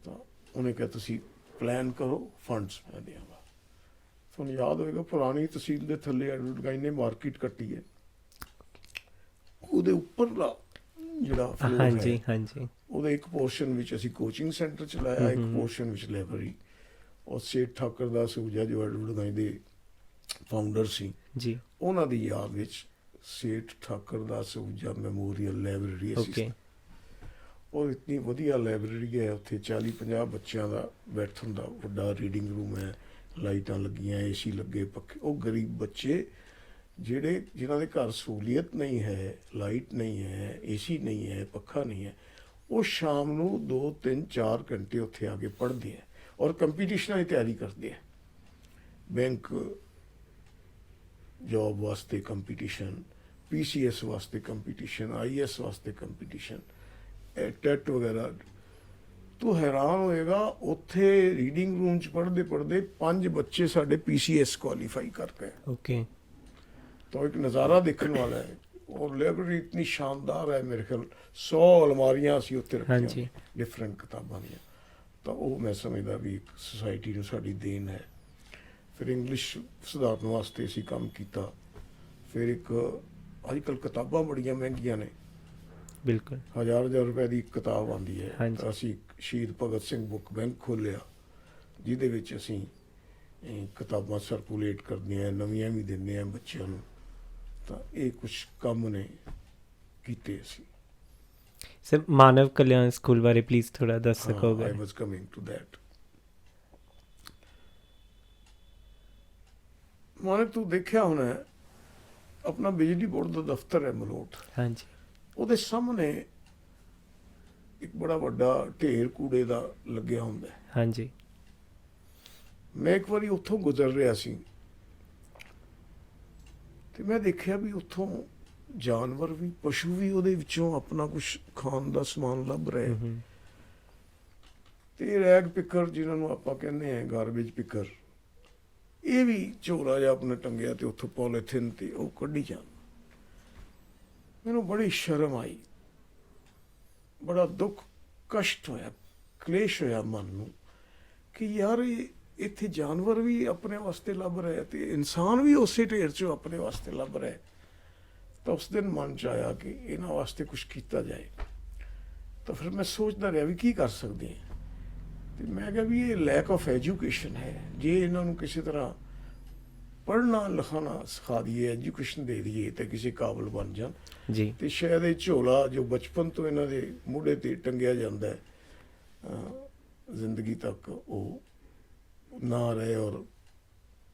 ਤਾਂ ਉਹਨੇ ਕਿਹਾ ਤੁਸੀਂ ਪਲਾਨ ਕਰੋ, ਫੰਡਸ ਮੈਂ ਦਿਆਂਗਾ। ਤੁਹਾਨੂੰ ਯਾਦ ਹੋਏਗਾ ਪੁਰਾਣੀ ਤਹਿਸੀਲ ਦੇ ਥੱਲੇ ਐਡਵਰਟਾਈਜ਼ ਨੇ ਮਾਰਕੀਟ ਕੱਟੀ ਹੈ, ਉਹਦੇ ਉੱਪਰਲਾ ਜਿਹੜਾ ਫਲੋਰ ਹਾਂਜੀ ਹੈ, ਹਾਂਜੀ। ਉਹਦੇ ਇੱਕ ਪੋਰਸ਼ਨ ਵਿੱਚ ਅਸੀਂ ਕੋਚਿੰਗ ਸੈਂਟਰ ਚਲਾਇਆ, ਇੱਕ ਪੋਰਸ਼ਨ ਵਿੱਚ ਲਾਇਬ੍ਰੇਰੀ। ਔਰ ਸੇਠ ਠਾਕਰ ਦਾ ਸੂਜਾ ਜੋ ਐਡਵਰਟਾਈਜ਼ ਦੇ ਫਾਊਂਡਰ ਸੀ ਜੀ, ਉਹਨਾਂ ਦੀ ਯਾਦ ਵਿੱਚ ਸੇਠ ਠਾਕਰ ਦਾ ਸੂਜਾ ਮੈਮੋਰੀਅਲ ਲਾਇਬ੍ਰੇਰੀ ਅਸੀਂ। ਓਕੇ। ਔਰ ਇਤਨੀ ਵਧੀਆ ਲਾਇਬ੍ਰੇਰੀ ਹੈ, ਉੱਥੇ 40-50 ਬੱਚਿਆਂ ਦਾ ਬੈਠਣ ਦਾ ਵੱਡਾ ਰੀਡਿੰਗ ਰੂਮ ਹੈ, ਲਾਈਟਾਂ ਲੱਗੀਆਂ, AC ਲੱਗੇ, ਪੱਖੇ। ਉਹ ਗਰੀਬ ਬੱਚੇ ਜਿਨ੍ਹਾਂ ਦੇ ਘਰ ਸਹੂਲੀਅਤ ਨਹੀਂ ਹੈ, ਲਾਈਟ ਨਹੀਂ ਹੈ, AC ਨਹੀਂ ਹੈ, ਪੱਖਾ ਨਹੀਂ ਹੈ, ਉਹ ਸ਼ਾਮ ਨੂੰ 2-3-4 ਘੰਟੇ ਉੱਥੇ ਆ ਕੇ ਪੜ੍ਹਦੇ ਹੈ ਔਰ ਕੰਪੀਟੀਸ਼ਨਾਂ ਦੀ ਤਿਆਰੀ ਕਰਦੇ ਹੈ। ਬੈਂਕ ਜੋਬ ਵਾਸਤੇ ਕੰਪੀਟੀਸ਼ਨ, PCS ਵਾਸਤੇ ਕੰਪੀਟੀਸ਼ਨ, IAS ਵਾਸਤੇ ਕੰਪੀਟੀਸ਼ਨ, ਟੈਟ ਵਗੈਰਾ। ਤੂੰ ਹੈਰਾਨ ਹੋਏਗਾ, ਉੱਥੇ ਰੀਡਿੰਗ ਰੂਮ 'ਚ ਪੜ੍ਹਦੇ ਪੜ੍ਹਦੇ 5 ਬੱਚੇ ਸਾਡੇ PCS ਕੁਆਲੀਫਾਈ ਕਰ ਗਏ। ਓਕੇ। ਤਾਂ ਇੱਕ ਨਜ਼ਾਰਾ ਦੇਖਣ ਵਾਲਾ ਹੈ। ਔਰ ਲਾਇਬ੍ਰੇਰੀ ਇਤਨੀ ਸ਼ਾਨਦਾਰ ਹੈ, ਮੇਰੇ ਖਿਆਲ 100 ਅਲਮਾਰੀਆਂ ਅਸੀਂ ਉੱਥੇ ਰੱਖੀਆਂ ਡਿਫਰੈਂਟ ਕਿਤਾਬਾਂ ਦੀਆਂ। ਤਾਂ ਉਹ ਮੈਂ ਸਮਝਦਾ ਵੀ ਇੱਕ ਸੁਸਾਇਟੀ ਨੂੰ ਸਾਡੀ ਦੇਣ ਹੈ। ਫਿਰ ਇੰਗਲਿਸ਼ ਸੁਧਾਰਨ ਵਾਸਤੇ ਅਸੀਂ ਕੰਮ ਕੀਤਾ। ਫਿਰ ਇੱਕ ਅੱਜ ਕੱਲ੍ਹ ਕਿਤਾਬਾਂ ਬੜੀਆਂ ਮਹਿੰਗੀਆਂ ਨੇ, ਬਿਲਕੁਲ 1000 ਰੁਪਏ ਦੀ ਇੱਕ ਕਿਤਾਬ ਆਉਂਦੀ ਹੈ। ਹਾਂਜੀ। ਤਾਂ ਅਸੀਂ ਸ਼ਹੀਦ ਭਗਤ ਸਿੰਘ ਬੁੱਕ ਬੈਂਕ ਖੋਲ੍ਹਿਆ, ਜਿਹਦੇ ਵਿੱਚ ਅਸੀਂ ਕਿਤਾਬਾਂ ਸਰਕੂਲੇਟ ਕਰਦੇ ਹਾਂ, ਨਵੀਆਂ ਵੀ ਦਿੰਦੇ ਹਾਂ ਬੱਚਿਆਂ ਨੂੰ। ਤਾਂ ਇਹ ਕੁਝ ਕੰਮ ਨੇ ਕੀਤੇ ਅਸੀਂ। ਸਰ, ਮਾਨਵ ਕਲਿਆਣ ਸਕੂਲ ਬਾਰੇ ਪਲੀਜ਼ ਥੋੜਾ ਦੱਸ ਸਕੋਗੇ? I was coming to that। ਮਾਨਕ ਤੂੰ ਦੇਖਿਆ ਹੋਣਾ, ਆਪਣਾ ਬਿਜਲੀ ਬੋਰਡ ਦਾ ਦਫ਼ਤਰ ਹੈ ਮਲੋਟ, ਹਾਂਜੀ। ਉਹਦੇ ਸਾਹਮਣੇ ਇੱਕ ਬੜਾ ਵੱਡਾ ਢੇਰ ਕੂੜੇ ਦਾ ਲੱਗਿਆ ਹੁੰਦਾ ਹੈ। ਹਾਂਜੀ ਮੈਂ ਇੱਕ ਵਾਰੀ ਉੱਥੋਂ ਗੁਜ਼ਰ ਰਿਹਾ ਸੀ ਤੇ ਮੈਂ ਦੇਖਿਆ ਵੀ ਉੱਥੋਂ ਜਾਨਵਰ ਵੀ, ਪਸ਼ੂ ਵੀ ਉਹਦੇ ਵਿੱਚੋਂ ਆਪਣਾ ਕੁਝ ਖਾਣ ਦਾ ਸਮਾਨ ਲੱਭ ਰਹੇ। ਹਮ, ਤੇ ਰੈਗ ਪਿੱਕਰ ਜਿਨ੍ਹਾਂ ਨੂੰ ਆਪਾਂ ਕਹਿੰਦੇ ਆ, ਗਾਰਬੇਜ ਪਿੱਕਰ, ਇਹ ਵੀ ਝੋਲਾ ਜਿਹਾ ਆਪਣਾ ਟੰਗਿਆ ਤੇ ਉੱਥੋਂ ਪੋਲੀਥਿਨ ਤੇ ਉਹ ਕੱਢੀ ਜਾਣ। ਮੈਨੂੰ ਬੜੀ ਸ਼ਰਮ ਆਈ, ਬੜਾ ਦੁੱਖ, ਕਸ਼ਟ ਹੋਇਆ, ਕਲੇਸ਼ ਹੋਇਆ ਮਨ ਨੂੰ ਕਿ ਯਾਰ ਇੱਥੇ ਜਾਨਵਰ ਵੀ ਆਪਣੇ ਵਾਸਤੇ ਲੱਭ ਰਹੇ ਤੇ ਇਨਸਾਨ ਵੀ ਉਸੇ ਢੇਰ 'ਚੋਂ ਆਪਣੇ ਵਾਸਤੇ ਲੱਭ ਰਹੇ। ਤਾਂ ਉਸ ਦਿਨ ਮਨ 'ਚ ਆਇਆ ਕਿ ਇਹਨਾਂ ਵਾਸਤੇ ਕੁਝ ਕੀਤਾ ਜਾਏ। ਤਾਂ ਫਿਰ ਮੈਂ ਸੋਚਦਾ ਰਿਹਾ ਵੀ ਕੀ ਕਰ ਸਕਦੇ ਹਾਂ। ਤੇ ਮੈਂ ਕਿਹਾ ਵੀ ਇਹ ਲੈਕ ਆਫ ਐਜੂਕੇਸ਼ਨ ਹੈ। ਜੇ ਇਹਨਾਂ ਨੂੰ ਕਿਸੇ ਤਰ੍ਹਾਂ ਪੜ੍ਹਨਾ ਲਿਖਣਾ ਸਿਖਾ ਦਈਏ, ਐਜੂਕੇਸ਼ਨ ਦੇ ਦਈਏ ਤਾਂ ਕਿਸੇ ਕਾਬਲ ਬਣ ਜਾਣ ਜੀ ਤੇ ਸ਼ਾਇਦ ਇਹ ਝੋਲਾ ਜੋ ਬਚਪਨ ਤੋਂ ਇਹਨਾਂ ਦੇ ਮੋਢੇ ਤੇ ਟੰਗਿਆ ਜਾਂਦਾ ਹੈ, ਜ਼ਿੰਦਗੀ ਤੱਕ ਉਹ ਨਾ ਰਹੇ ਔਰ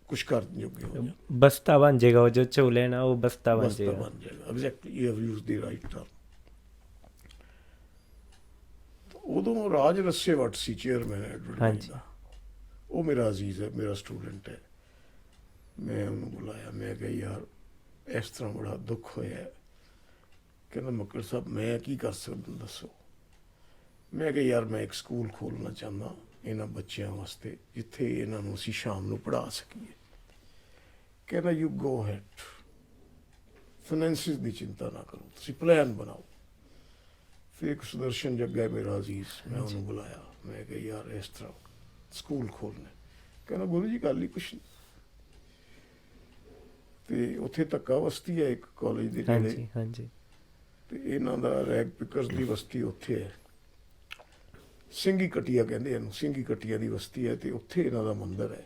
ਕੁਛ ਕਰਨ ਜੋਗੇ ਹੋ ਜਾਣ। ਬਸਤਾ ਬਣ ਜਾਏਗਾ, ਉਹ ਜੋ ਝੋਲੇ ਨਾ ਉਹ ਬਸਤਾ ਬਣ ਬਸਤਾ ਜਾਏਗਾ। ਬਣ ਜਾਏਗਾ। Exactly, you have used the right term. ਉਦੋਂ ਰਾਜ ਰੱਸੇ ਵੱਟ ਸੀ ਚੇਅਰਮੈਨ ਐਡਵਰਟਾਈਜ਼ ਹਾਂਜੀ। ਦਾ। ਉਹ ਮੇਰਾ ਅਜ਼ੀਜ਼ ਹੈ, ਮੇਰਾ ਸਟੂਡੈਂਟ ਹੈ। ਮੈਂ ਉਹਨੂੰ ਬੁਲਾਇਆ, ਮੈਂ ਕਿਹਾ ਯਾਰ ਇਸ ਤਰ੍ਹਾਂ ਬੜਾ ਦੁੱਖ ਹੋਇਆ ਹੈ। ਕਹਿੰਦਾ ਮੱਕੜ ਸਾਹਿਬ ਮੈਂ ਕੀ ਕਰ ਸਕਦਾ ਦੱਸੋ। ਮੈਂ ਕਿਹਾ ਯਾਰ ਮੈਂ ਇੱਕ ਸਕੂਲ ਖੋਲ੍ਹਣਾ ਚਾਹੁੰਦਾ ਇਹਨਾਂ ਬੱਚਿਆਂ ਵਾਸਤੇ, ਜਿੱਥੇ ਇਹਨਾਂ ਨੂੰ ਅਸੀਂ ਸ਼ਾਮ ਨੂੰ ਪੜ੍ਹਾ ਸਕੀਏ। ਕਹਿੰਦਾ ਯੂ ਗੋ ਹੈਡ, ਫਾਈਨੈਂਸਿਸ ਦੀ ਚਿੰਤਾ ਨਾ ਕਰੋ, ਤੁਸੀਂ ਪਲਾਨ ਬਣਾਓ। ਫਿਰ ਇੱਕ ਸੁਦਰਸ਼ਨ ਜੱਗਾ ਹੈ ਮੇਰਾ ਅਜ਼ੀਜ਼, ਮੈਂ ਉਹਨੂੰ ਬੁਲਾਇਆ, ਮੈਂ ਕਿਹਾ ਯਾਰ ਇਸ ਤਰ੍ਹਾਂ ਸਕੂਲ ਖੋਲ੍ਹਣਾ। ਕਹਿੰਦਾ ਗੁਰੂ ਜੀ ਗੱਲ ਹੀ ਕੁਛ ਨਹੀਂ। ਤੇ ਉੱਥੇ ਧੱਕਾ ਬਸਤੀ ਹੈ ਇੱਕ ਕਾਲਜ ਦੇ ਨੇੜੇ, ਹਾਂਜੀ ਹਾਂਜੀ ਤੇ ਇਹਨਾਂ ਦਾ ਰੈਗ ਪਿਕਰਸ ਦੀ ਬਸਤੀ ਉੱਥੇ ਹੈ, ਸਿੰਘੀ ਕਟੀਆ ਕਹਿੰਦੇ ਇਹਨੂੰ, ਸਿੰਘੀ ਕਟੀਆ ਦੀ ਬਸਤੀ ਹੈ ਤੇ ਉੱਥੇ ਇਹਨਾਂ ਦਾ ਮੰਦਿਰ ਹੈ।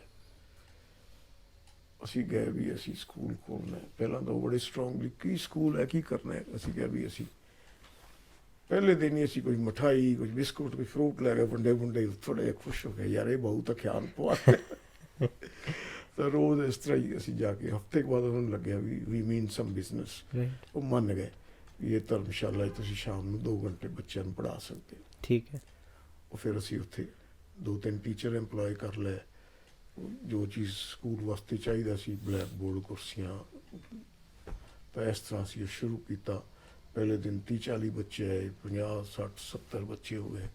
ਅਸੀਂ ਗਏ ਵੀ ਅਸੀਂ ਸਕੂਲ ਖੋਲ੍ਹਣਾ ਹੈ। ਪਹਿਲਾਂ ਤਾਂ ਉਹ ਬੜੇ ਸਟਰੋਂਗਲੀ ਕੀ ਸਕੂਲ ਹੈ, ਕੀ ਕਰਨਾ ਹੈ। ਅਸੀਂ ਕਿਹਾ ਵੀ ਅਸੀਂ ਪਹਿਲੇ ਦਿਨ ਹੀ ਅਸੀਂ ਕੋਈ ਮਠਾਈ, ਕੁਝ ਬਿਸਕੁਟ, ਕੋਈ ਫਰੂਟ ਲੈ ਕੇ ਵੰਡੇ ਥੋੜ੍ਹੇ ਜਿਹੇ ਖੁਸ਼ ਹੋ ਗਏ, ਯਾਰ ਇਹ ਬਹੁਤ ਖਿਆਲ ਪਵਾ। ਤਾਂ ਰੋਜ਼ ਇਸ ਤਰ੍ਹਾਂ ਹੀ ਅਸੀਂ ਜਾ ਕੇ, ਹਫ਼ਤੇ ਬਾਅਦ ਉਹਨਾਂ ਨੂੰ ਲੱਗਿਆ ਵੀ ਵੀ ਮੀਨ ਸਮ ਬਿਜ਼ਨਸ। ਰਾਈਟ ਉਹ ਮੰਨ ਗਏ ਵੀ ਇਹ ਧਰਮਸ਼ਾਲਾ 'ਚ ਤੁਸੀਂ ਸ਼ਾਮ ਨੂੰ 2 ਘੰਟੇ ਬੱਚਿਆਂ ਨੂੰ ਪੜ੍ਹਾ ਸਕਦੇ ਹੋ। ਠੀਕ ਹੈ। ਉਹ ਫਿਰ ਅਸੀਂ ਉੱਥੇ 2-3 ਟੀਚਰ ਐਮਪਲੋਏ ਕਰ ਲਏ। ਜੋ ਚੀਜ਼ ਸਕੂਲ ਵਾਸਤੇ ਚਾਹੀਦਾ ਸੀ, ਬਲੈਕ ਬੋਰਡ, ਕੁਰਸੀਆਂ, ਤਾਂ ਇਸ ਤਰ੍ਹਾਂ ਅਸੀਂ ਸ਼ੁਰੂ ਕੀਤਾ। ਪਹਿਲੇ ਦਿਨ 30-40 ਬੱਚੇ ਆਏ, 50-60-70 ਬੱਚੇ ਹੋ ਗਏ।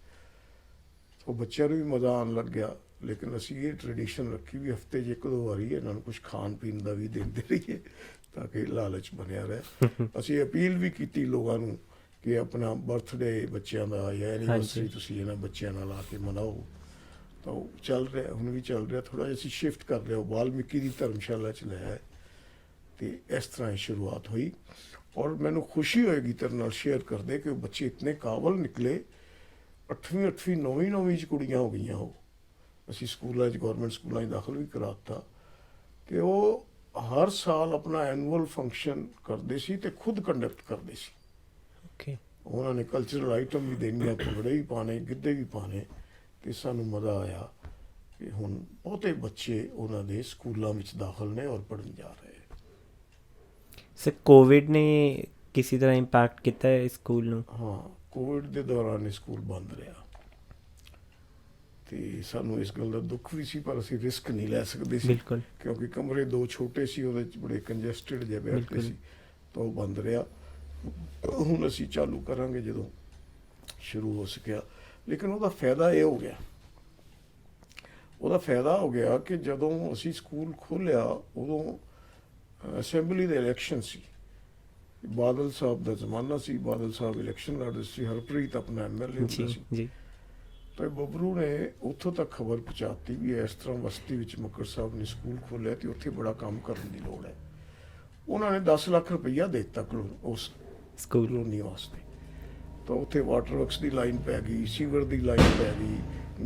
ਉਹ ਬੱਚਿਆਂ ਨੂੰ ਵੀ ਮਜ਼ਾ ਆਉਣ ਲੱਗ ਗਿਆ। ਲੇਕਿਨ ਅਸੀਂ ਇਹ ਟ੍ਰੈਡੀਸ਼ਨ ਰੱਖੀ ਵੀ ਹਫ਼ਤੇ 'ਚ 1-2 ਵਾਰੀ ਇਹਨਾਂ ਨੂੰ ਕੁਝ ਖਾਣ ਪੀਣ ਦਾ ਵੀ ਦਿੰਦੇ ਰਹੀਏ ਤਾਂ ਕਿ ਲਾਲਚ ਬਣਿਆ ਰਹੇ। ਅਸੀਂ ਅਪੀਲ ਵੀ ਕੀਤੀ ਲੋਕਾਂ ਨੂੰ ਕਿ ਆਪਣਾ ਬਰਥਡੇ ਬੱਚਿਆਂ ਦਾ ਜਾਂ ਐਨੀਵਰਸਰੀ ਤੁਸੀਂ ਇਹਨਾਂ ਬੱਚਿਆਂ ਨਾਲ ਆ ਕੇ ਮਨਾਓ। ਤਾਂ ਉਹ ਚੱਲ ਰਿਹਾ, ਹੁਣ ਵੀ ਚੱਲ ਰਿਹਾ। ਥੋੜ੍ਹਾ ਜਿਹਾ ਅਸੀਂ ਸ਼ਿਫਟ ਕਰ ਲਿਆ, ਉਹ ਵਾਲਮੀਕੀ ਦੀ ਧਰਮਸ਼ਾਲਾ 'ਚ ਲੈ ਆਏ ਤੇ ਇਸ ਤਰ੍ਹਾਂ ਹੀ ਸ਼ੁਰੂਆਤ ਹੋਈ। ਔਰ ਮੈਨੂੰ ਖੁਸ਼ੀ ਹੋਏਗੀ ਤੇਰੇ ਨਾਲ ਸ਼ੇਅਰ ਕਰਦੇ ਕਿ ਉਹ ਬੱਚੇ ਇਤਨੇ ਕਾਬਲ ਨਿਕਲੇ। 8ਵੀਂ 9ਵੀਂ 'ਚ ਕੁੜੀਆਂ ਹੋ ਗਈਆਂ। ਉਹ ਅਸੀਂ ਸਕੂਲਾਂ 'ਚ, ਗੌਰਮੈਂਟ ਸਕੂਲਾਂ 'ਚ ਦਾਖਲ ਵੀ ਕਰਾਤਾ ਕਿ ਉਹ ਹਰ ਸਾਲ ਆਪਣਾ ਐਨੂਅਲ ਫੰਕਸ਼ਨ ਕਰਦੇ ਸੀ ਤੇ ਖੁਦ ਕੰਡਕਟ ਕਰਦੇ ਸੀ। ਓਕੇ। ਉਹਨਾਂ ਨੇ ਕਲਚਰਲ ਆਈਟਮ ਵੀ ਦੇਣੀਆਂ, ਭੰਗੜੇ ਵੀ ਪਾਣੇ, ਗਿੱਧੇ ਵੀ ਪਾਣੇ। ਤੇ ਸਾਨੂੰ ਮਜ਼ਾ ਆਇਆ ਕਿ ਹੁਣ ਬਹੁਤੇ ਬੱਚੇ ਉਹਨਾਂ ਦੇ ਸਕੂਲਾਂ ਵਿੱਚ ਦਾਖਲ ਨੇ ਔਰ ਪੜ੍ਹਨ ਜਾ ਰਹੇ। ਸਰ ਕੋਵਿਡ ਨੇ ਕਿਸੇ ਤਰ੍ਹਾਂ ਇੰਪੈਕਟ ਕੀਤਾ ਹੈ ਸਕੂਲ ਨੂੰ? ਹਾਂ, ਕੋਵਿਡ ਦੇ ਦੌਰਾਨ ਇਹ ਸਕੂਲ ਬੰਦ ਰਿਹਾ ਤੇ ਸਾਨੂੰ ਇਸ ਗੱਲ ਦਾ ਦੁੱਖ ਵੀ ਸੀ, ਪਰ ਅਸੀਂ ਰਿਸਕ ਨਹੀਂ ਲੈ ਸਕਦੇ ਸੀ। ਬਿਲਕੁਲ। ਕਿਉਂਕਿ ਕਮਰੇ 2 ਛੋਟੇ ਸੀ, ਉਹਦੇ 'ਚ ਬੜੇ ਕੰਜੈਸਟਡ ਜਿਹੇ ਬੈਠਦੇ ਬਿਲਕੁਲ। ਸੀ, ਤਾਂ ਉਹ ਬੰਦ ਰਿਹਾ। ਹੁਣ ਅਸੀਂ ਚਾਲੂ ਕਰਾਂਗੇ ਜਦੋਂ ਸ਼ੁਰੂ ਹੋ ਸਕਿਆ। ਲੇਕਿਨ ਉਹਦਾ ਫਾਇਦਾ ਇਹ ਹੋ ਗਿਆ, ਕਿ ਜਦੋਂ ਅਸੀਂ ਸਕੂਲ ਖੋਲ੍ਹਿਆ ਉਦੋਂ ਅਸੈਂਬਲੀ ਦੇ ਇਲੈਕਸ਼ਨ ਸੀ। ਬਾਦਲ ਸਾਹਿਬ ਦਾ ਜ਼ਮਾਨਾ ਸੀ, ਬਾਦਲ ਸਾਹਿਬ ਇਲੈਕਸ਼ਨ ਲੜਦੇ ਸੀ, ਹਰਪ੍ਰੀਤ ਆਪਣਾ ਐਮਐਲਏ ਹੁੰਦਾ ਜੀ ਸੀ। ਜੀ ਤਾਂ ਬੱਬਰੂ ਨੇ ਉੱਥੋਂ ਤੱਕ ਖਬਰ ਪਹੁੰਚਾਤੀ ਵੀ ਇਸ ਤਰ੍ਹਾਂ ਬਸਤੀ ਵਿੱਚ ਮੱਕੜ ਸਾਹਿਬ ਨੇ ਸਕੂਲ ਖੋਲ੍ਹਿਆ ਤੇ ਉੱਥੇ ਬੜਾ ਕੰਮ ਕਰਨ ਦੀ ਲੋੜ ਹੈ। ਉਹਨਾਂ ਨੇ 10 ਲੱਖ ਰੁਪਈਆ ਦੇ ਦਿੱਤਾ ਉਸ ਸਕੂਲ। ਕਲੋਨੀ ਵਾਸਤੇ। ਤਾਂ ਉੱਥੇ ਵਾਟਰ ਵਰਕਸ ਦੀ ਲਾਈਨ ਪੈ ਗਈ, ਸੀਵਰ ਦੀ ਲਾਈਨ ਪੈ ਗਈ,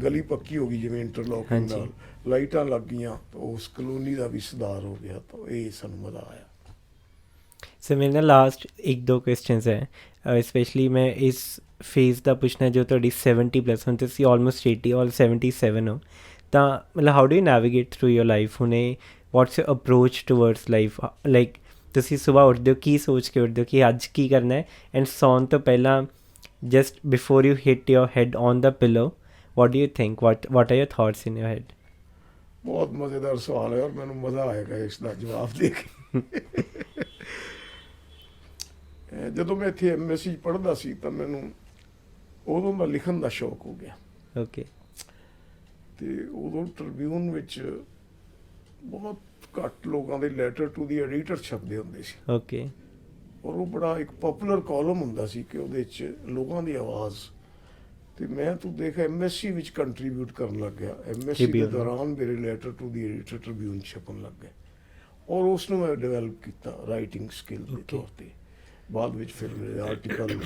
ਗਲੀ ਪੱਕੀ ਹੋ ਗਈ ਜਿਵੇਂ ਇੰਟਰਲੋਕਿੰਗ ਨਾਲ, ਲਾਈਟਾਂ ਲੱਗ ਗਈਆਂ, ਤਾਂ ਉਸ ਕਲੋਨੀ ਦਾ ਵੀ ਸੁਧਾਰ ਹੋ ਗਿਆ। ਤਾਂ ਇਹ ਸਾਨੂੰ ਮਜ਼ਾ ਆਇਆ। ਸਰ ਮੇਰੇ ਨਾਲ ਲਾਸਟ 1-2 ਕੁਐਸਚਨਸ ਹੈ, ਸਪੈਸ਼ਲੀ ਮੈਂ ਇਸ ਫੇਜ਼ ਦਾ ਪੁੱਛਣਾ ਜੋ ਤੁਹਾਡੀ 70+ ਹੁਣ ਤੁਸੀਂ ਆਲਮੋਸਟ 80 ਔਰ 77 ਹੋ, ਤਾਂ ਮਤਲਬ how do you navigate through your life? ਹੁਣੇ ਵਾਟਸ ਯੋਰ ਅਪਰੋਚ ਟੂਵਰਡਸ ਲਾਈਫ? ਲਾਈਕ ਤੁਸੀਂ ਸੁਬਾਹ ਉੱਠਦੇ ਹੋ, ਕੀ ਸੋਚ ਕੇ ਉੱਠਦੇ ਹੋ ਕਿ ਅੱਜ ਕੀ ਕਰਨਾ ਹੈ? ਐਂਡ ਸੌਣ ਤੋਂ ਪਹਿਲਾਂ just before you hit your head on the pillow, what do you think? What are your thoughts in your head? ਬਹੁਤ ਮਜ਼ੇਦਾਰ ਸਵਾਲ ਹੈ ਔਰ ਮੈਨੂੰ ਮਜ਼ਾ ਆਏਗਾ ਇਸ ਦਾ ਜਵਾਬ ਦੇ ਕੇ। ਜਦੋਂ ਮੈਂ ਇੱਥੇ MSc ਪੜ੍ਹਦਾ ਸੀ ਤਾਂ ਮੈਨੂੰ ਉਦੋਂ ਦਾ ਲਿਖਣ ਦਾ ਸ਼ੌਕ ਹੋ ਗਿਆ। Okay. ਤੇ ਉਦੋਂ ਟ੍ਰਿਬਿਊਨ ਵਿੱਚ ਬਹੁਤ ਘੱਟ ਲੋਕਾਂ ਦੇ ਲੈਟਰ ਟੂ ਦੀ ਐਡੀਟਰ ਛਪਦੇ ਹੁੰਦੇ ਸੀ Okay. ਔਰ ਉਹ ਬੜਾ ਇੱਕ ਪਪੂਲਰ ਕਾਲਮ ਹੁੰਦਾ ਸੀ ਕਿ ਉਹਦੇ 'ਚ ਲੋਕਾਂ ਦੀ ਆਵਾਜ਼। ਤੇ ਮੈਂ ਤੂੰ ਦੇਖ MSc ਵਿੱਚ ਕੰਟਰੀਬਿਊਟ ਕਰਨ ਲੱਗ ਗਿਆ। MSc ਦੇ Tribune। ਦੌਰਾਨ ਮੇਰੇ letter to the editor Tribune ਛਪਣ ਲੱਗ ਗਏ ਔਰ ਉਸ ਨੂੰ ਮੈਂ ਡਿਵੈਲਪ ਕੀਤਾ ਰਾਈਟਿੰਗ ਸਕਿੱਲ ਦੇ Okay। ਤੌਰ ਤੇ। ਬਾਅਦ ਵਿੱਚ ਫਿਰ ਮੇਰੇ ਆਰਟੀਕਲ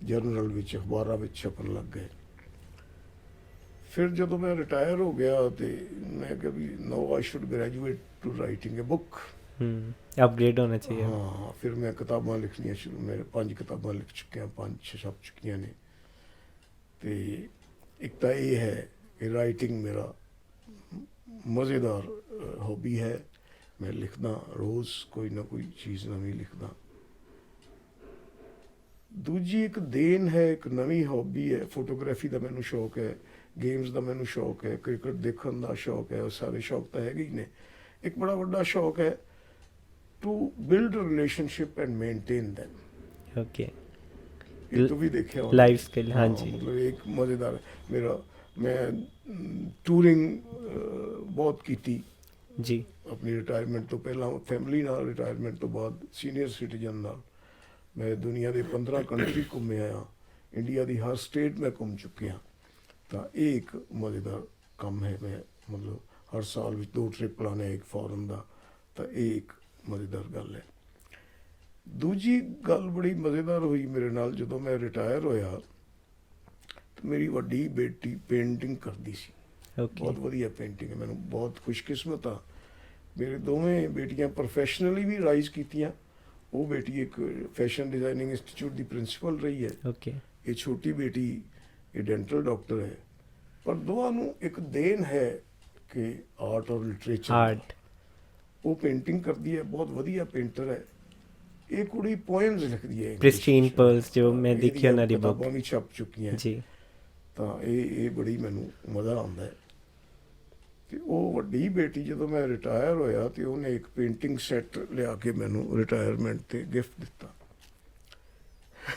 ਜਰਨਲ ਵਿੱਚ ਅਖਬਾਰਾਂ ਵਿੱਚ ਛਪਣ ਲੱਗ ਗਏ। ਫਿਰ ਜਦੋਂ ਮੈਂ ਰਿਟਾਇਰ ਹੋ ਗਿਆ ਤੇ ਮੈਂ ਕਿਹਾ ਵੀ no I should graduate to writing a book. Upgrade ਹੋਣਾ ਚਾਹੀਏ। ਹਾਂ ਫਿਰ ਮੈਂ ਕਿਤਾਬਾਂ ਲਿਖਣੀਆਂ ਸ਼ੁਰੂ, ਮੇਰੇ 5 ਕਿਤਾਬਾਂ ਲਿਖ ਚੁੱਕਿਆ, 5 ਛਪ ਚੁੱਕੀਆਂ ਨੇ। ਤੇ ਇੱਕ ਤਾਂ ਇਹ ਹੈ ਕਿ ਰਾਈਟਿੰਗ ਮੇਰਾ ਮਜ਼ੇਦਾਰ ਹੌਬੀ ਹੈ। ਮੈਂ ਲਿਖਦਾ ਰੋਜ਼ ਕੋਈ ਨਾ ਕੋਈ ਚੀਜ਼ ਨਵੀਂ ਲਿਖਦਾ। ਦੂਜੀ ਇੱਕ ਦੇਣ ਹੈ, ਇੱਕ ਨਵੀਂ ਹੌਬੀ ਹੈ। ਫੋਟੋਗ੍ਰਾਫੀ ਦਾ ਮੈਨੂੰ ਸ਼ੌਕ ਹੈ, ਗੇਮਸ ਦਾ ਮੈਨੂੰ ਸ਼ੌਕ ਹੈ, ਕ੍ਰਿਕਟ ਦੇਖਣ ਦਾ ਸ਼ੌਕ ਹੈ। ਉਹ ਸਾਰੇ ਸ਼ੌਕ ਤਾਂ ਹੈਗੇ ਹੀ ਨੇ। ਇੱਕ ਬੜਾ ਵੱਡਾ ਸ਼ੌਕ ਹੈ to build relationship and maintain them. Okay. ਇਹ ਤੋਂ ਵੀ ਦੇਖਿਆ ਹੋਣਾ। Life skill. ਹਾਂ, ਹਾਂਜੀ। ਮਤਲਬ ਇੱਕ ਮਜ਼ੇਦਾਰ ਮੇਰਾ ਮੈਂ ਟੂਰਿੰਗ ਬਹੁਤ ਕੀਤੀ ਜੀ। ਆਪਣੀ ਰਿਟਾਇਰਮੈਂਟ ਤੋਂ ਪਹਿਲਾਂ, ਫੈਮਿਲੀ ਨਾਲ, ਰਿਟਾਇਰਮੈਂਟ ਤੋਂ ਬਾਅਦ ਸੀਨੀਅਰ ਸਿਟੀਜ਼ਨ ਨਾਲ। ਮੈਂ ਦੁਨੀਆ ਦੇ 15 ਕੰਟਰੀ ਘੁੰਮਿਆ ਆ। ਇੰਡੀਆ ਦੀ ਹਰ ਸਟੇਟ ਮੈਂ ਘੁੰਮ ਚੁੱਕਿਆ। ਤਾਂ ਇਹ ਇੱਕ ਮਜ਼ੇਦਾਰ ਕੰਮ ਹੈ। ਮੈਂ ਮਤਲਬ ਹਰ ਸਾਲ ਵਿੱਚ 2 ਟ੍ਰਿਪ ਲਾਣੇ ਇੱਕ ਫੋਰਨ ਦਾ। ਤਾਂ ਇਹ ਇੱਕ ਮਜ਼ੇਦਾਰ ਗੱਲ ਹੈ। ਦੂਜੀ ਗੱਲ ਬੜੀ ਮਜ਼ੇਦਾਰ ਹੋਈ ਮੇਰੇ ਨਾਲ ਜਦੋਂ ਮੈਂ ਰਿਟਾਇਰ ਹੋਇਆ। ਤਾਂ ਮੇਰੀ ਵੱਡੀ ਬੇਟੀ ਪੇਂਟਿੰਗ ਕਰਦੀ ਸੀ। Okay. ਬਹੁਤ ਵਧੀਆ ਪੇਂਟਿੰਗ ਹੈ। ਮੈਨੂੰ ਬਹੁਤ ਖੁਸ਼ਕਿਸਮਤ ਆ। ਮੇਰੇ ਦੋਵੇਂ ਬੇਟੀਆਂ ਪ੍ਰੋਫੈਸ਼ਨਲੀ ਵੀ ਰਾਈਜ਼ ਕੀਤੀਆਂ। ਉਹ ਬੇਟੀ ਇੱਕ ਫੈਸ਼ਨ ਡਿਜ਼ਾਈਨਿੰਗ ਇੰਸਟੀਚਿਊਟ ਦੀ ਪ੍ਰਿੰਸੀਪਲ ਰਹੀ ਹੈ। Okay. ਇਹ ਛੋਟੀ ਬੇਟੀ ਇਹ ਡੈਂਟਲ ਡਾਕਟਰ ਹੈ। ਪਰ ਦੋਵਾਂ ਨੂੰ ਇੱਕ ਦੇਣ ਹੈ ਕਿ ਆਰਟ ਔਰ ਲਿਟਰੇਚਰ। Art. ਉਹ ਪੇਂਟਿੰਗ ਕਰਦੀ ਹੈ, ਬਹੁਤ ਵਧੀਆ ਪੇਂਟਰ ਹੈ। ਇਹ ਕੁੜੀ ਪੋਇਮਸ ਲਿਖਦੀ ਹੈ। Pristine Pearls ਜੋ ਮੈਂ ਇਹਦੀਆਂ ਦੇਖੀ ਉਹਨਾਂ ਦੀ ਕਿਤਾਬਾਂ book। ਵੀ ਛਪ ਚੁੱਕੀਆਂ। ਜੀ। ਤਾਂ ਇਹ ਬੜੀ ਮੈਨੂੰ ਮਜ਼ਾ ਆਉਂਦਾ ਹੈ। ਤੇ ਉਹ ਵੱਡੀ ਬੇਟੀ ਜਦੋਂ ਮੈਂ ਰਿਟਾਇਰ ਹੋਇਆ ਤੇ ਉਹਨੇ ਇੱਕ ਪੇਂਟਿੰਗ ਸੈੱਟ ਲਿਆ ਕੇ ਮੈਨੂੰ ਰਿਟਾਇਰਮੈਂਟ ਤੇ ਗਿਫਟ ਦਿੱਤਾ।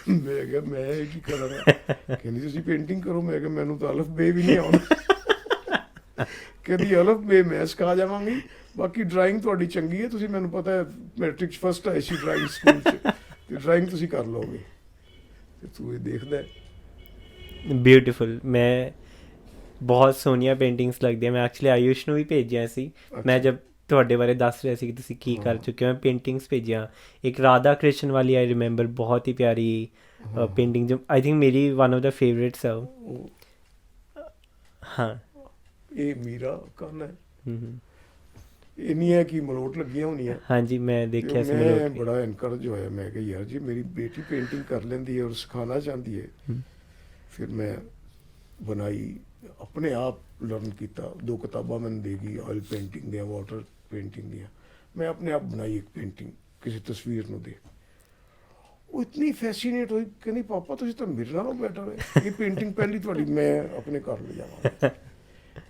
ਮੈਂ ਕਿਹਾ ਮੈਂ ਇਹ ਕੀ ਕਰਾਂਗਾ। ਕਹਿੰਦੀ ਤੁਸੀਂ ਪੇਂਟਿੰਗ ਕਰੋ। ਮੈਂ ਕਿਹਾ ਮੈਨੂੰ ਤਾਂ ਅਲਫ ਬੇ ਵੀ ਨਹੀਂ ਆਉਂਦਾ। ਕਹਿੰਦੀ ਅਲਫ ਬੇ ਮੈਂ ਸਿਖਾ ਜਾਵਾਂਗੀ, ਬਾਕੀ ਡਰਾਇੰਗ ਤੁਹਾਡੀ ਚੰਗੀ ਹੈ। ਤੁਸੀਂ ਮੈਨੂੰ ਪਤਾ ਹੈ ਮੈਟ੍ਰਿਕ 'ਚ ਫਸਟ ਆਏ ਸੀ ਡਰਾਇੰਗ ਸਕੂਲ 'ਚ, ਤੇ ਡਰਾਇੰਗ ਤੁਸੀਂ ਕਰ ਲਓਗੇ। ਤੇ ਤੂੰ ਇਹ ਦੇਖਦਾ ਬਿਊਟੀਫੁਲ। ਮੈਂ ਬਹੁਤ ਸੋਹਣੀਆਂ ਪੇਂਟਿੰਗਸ ਲੱਗਦੀਆਂ। ਮੈਂ ਐਕਚੁਅਲੀ ਆਯੂਸ਼ ਨੂੰ ਵੀ ਭੇਜਿਆ ਸੀ। ਮੈਂ ਜਦ ਤੁਹਾਡੇ ਬਾਰੇ ਦੱਸ ਰਿਹਾ ਸੀ ਕਿ ਤੁਸੀਂ ਕੀ ਕਰ ਚੁੱਕੇ ਹੋ, ਮੈਂ ਪੇਂਟਿੰਗਸ ਭੇਜੀਆਂ। ਇੱਕ ਰਾਧਾ ਕ੍ਰਿਸ਼ਨ ਵਾਲੀ ਆਈ ਰਿਮੈਂਬਰ, ਬਹੁਤ ਹੀ ਪਿਆਰੀ ਪੇਂਟਿੰਗ ਜੋ ਆਈ ਥਿੰਕ ਮੇਰੀ ਵਨ ਆਫ ਦਾ ਫੇਵਰੇਟਸ ਹੈ ਉਹ। ਹਾਂ। ਇਹ ਮੀਰਾ ਕੰਨ ਹੈ। ਹਮ। ਇੰਨੀਆਂ ਕੀ ਮਲੋਟ ਲੱਗੀਆਂ ਹੋਣੀਆਂ। ਹਾਂਜੀ ਮੈਂ ਦੇਖਿਆ ਸੀ। ਮੈਂ ਬੜਾ ਇਨਕਰੇਜ ਹੋਇਆ। ਮੈਂ ਕਿਹਾ ਯਾਰ ਜੀ ਮੇਰੀ ਬੇਟੀ ਪੇਂਟਿੰਗ ਕਰ ਲੈਂਦੀ ਹੈ ਔਰ ਸਿਖਾਉਣਾ ਚਾਹੁੰਦੀ ਹੈ। ਫਿਰ ਮੈਂ ਬਣਾਈ, ਆਪਣੇ ਆਪ ਲਰਨ ਕੀਤਾ। 2 ਕਿਤਾਬਾਂ ਮੈਨੂੰ ਦੇ ਗਈ, ਆਇਲ ਪੇਂਟਿੰਗ ਦੀਆਂ, ਵਾਟਰ ਪੇਂਟਿੰਗ ਦੀਆਂ। ਮੈਂ ਆਪਣੇ ਆਪ ਬਣਾਈ ਇੱਕ ਪੇਂਟਿੰਗ ਕਿਸੇ ਤਸਵੀਰ ਨੂੰ ਦੇਖ। ਉਹ ਇਤਨੀ ਫੈਸੀਨੇਟ ਹੋਈ, ਕਹਿੰਦੀ ਪਾਪਾ ਤੁਸੀਂ ਤਾਂ ਮੇਰੇ ਨਾਲੋਂ ਬੈਟਰ ਹੈ। ਇਹ ਪੇਂਟਿੰਗ ਪਹਿਲੀ ਤੁਹਾਡੀ ਮੈਂ ਆਪਣੇ ਘਰ ਲੈ ਜਾਵਾਂਗਾ।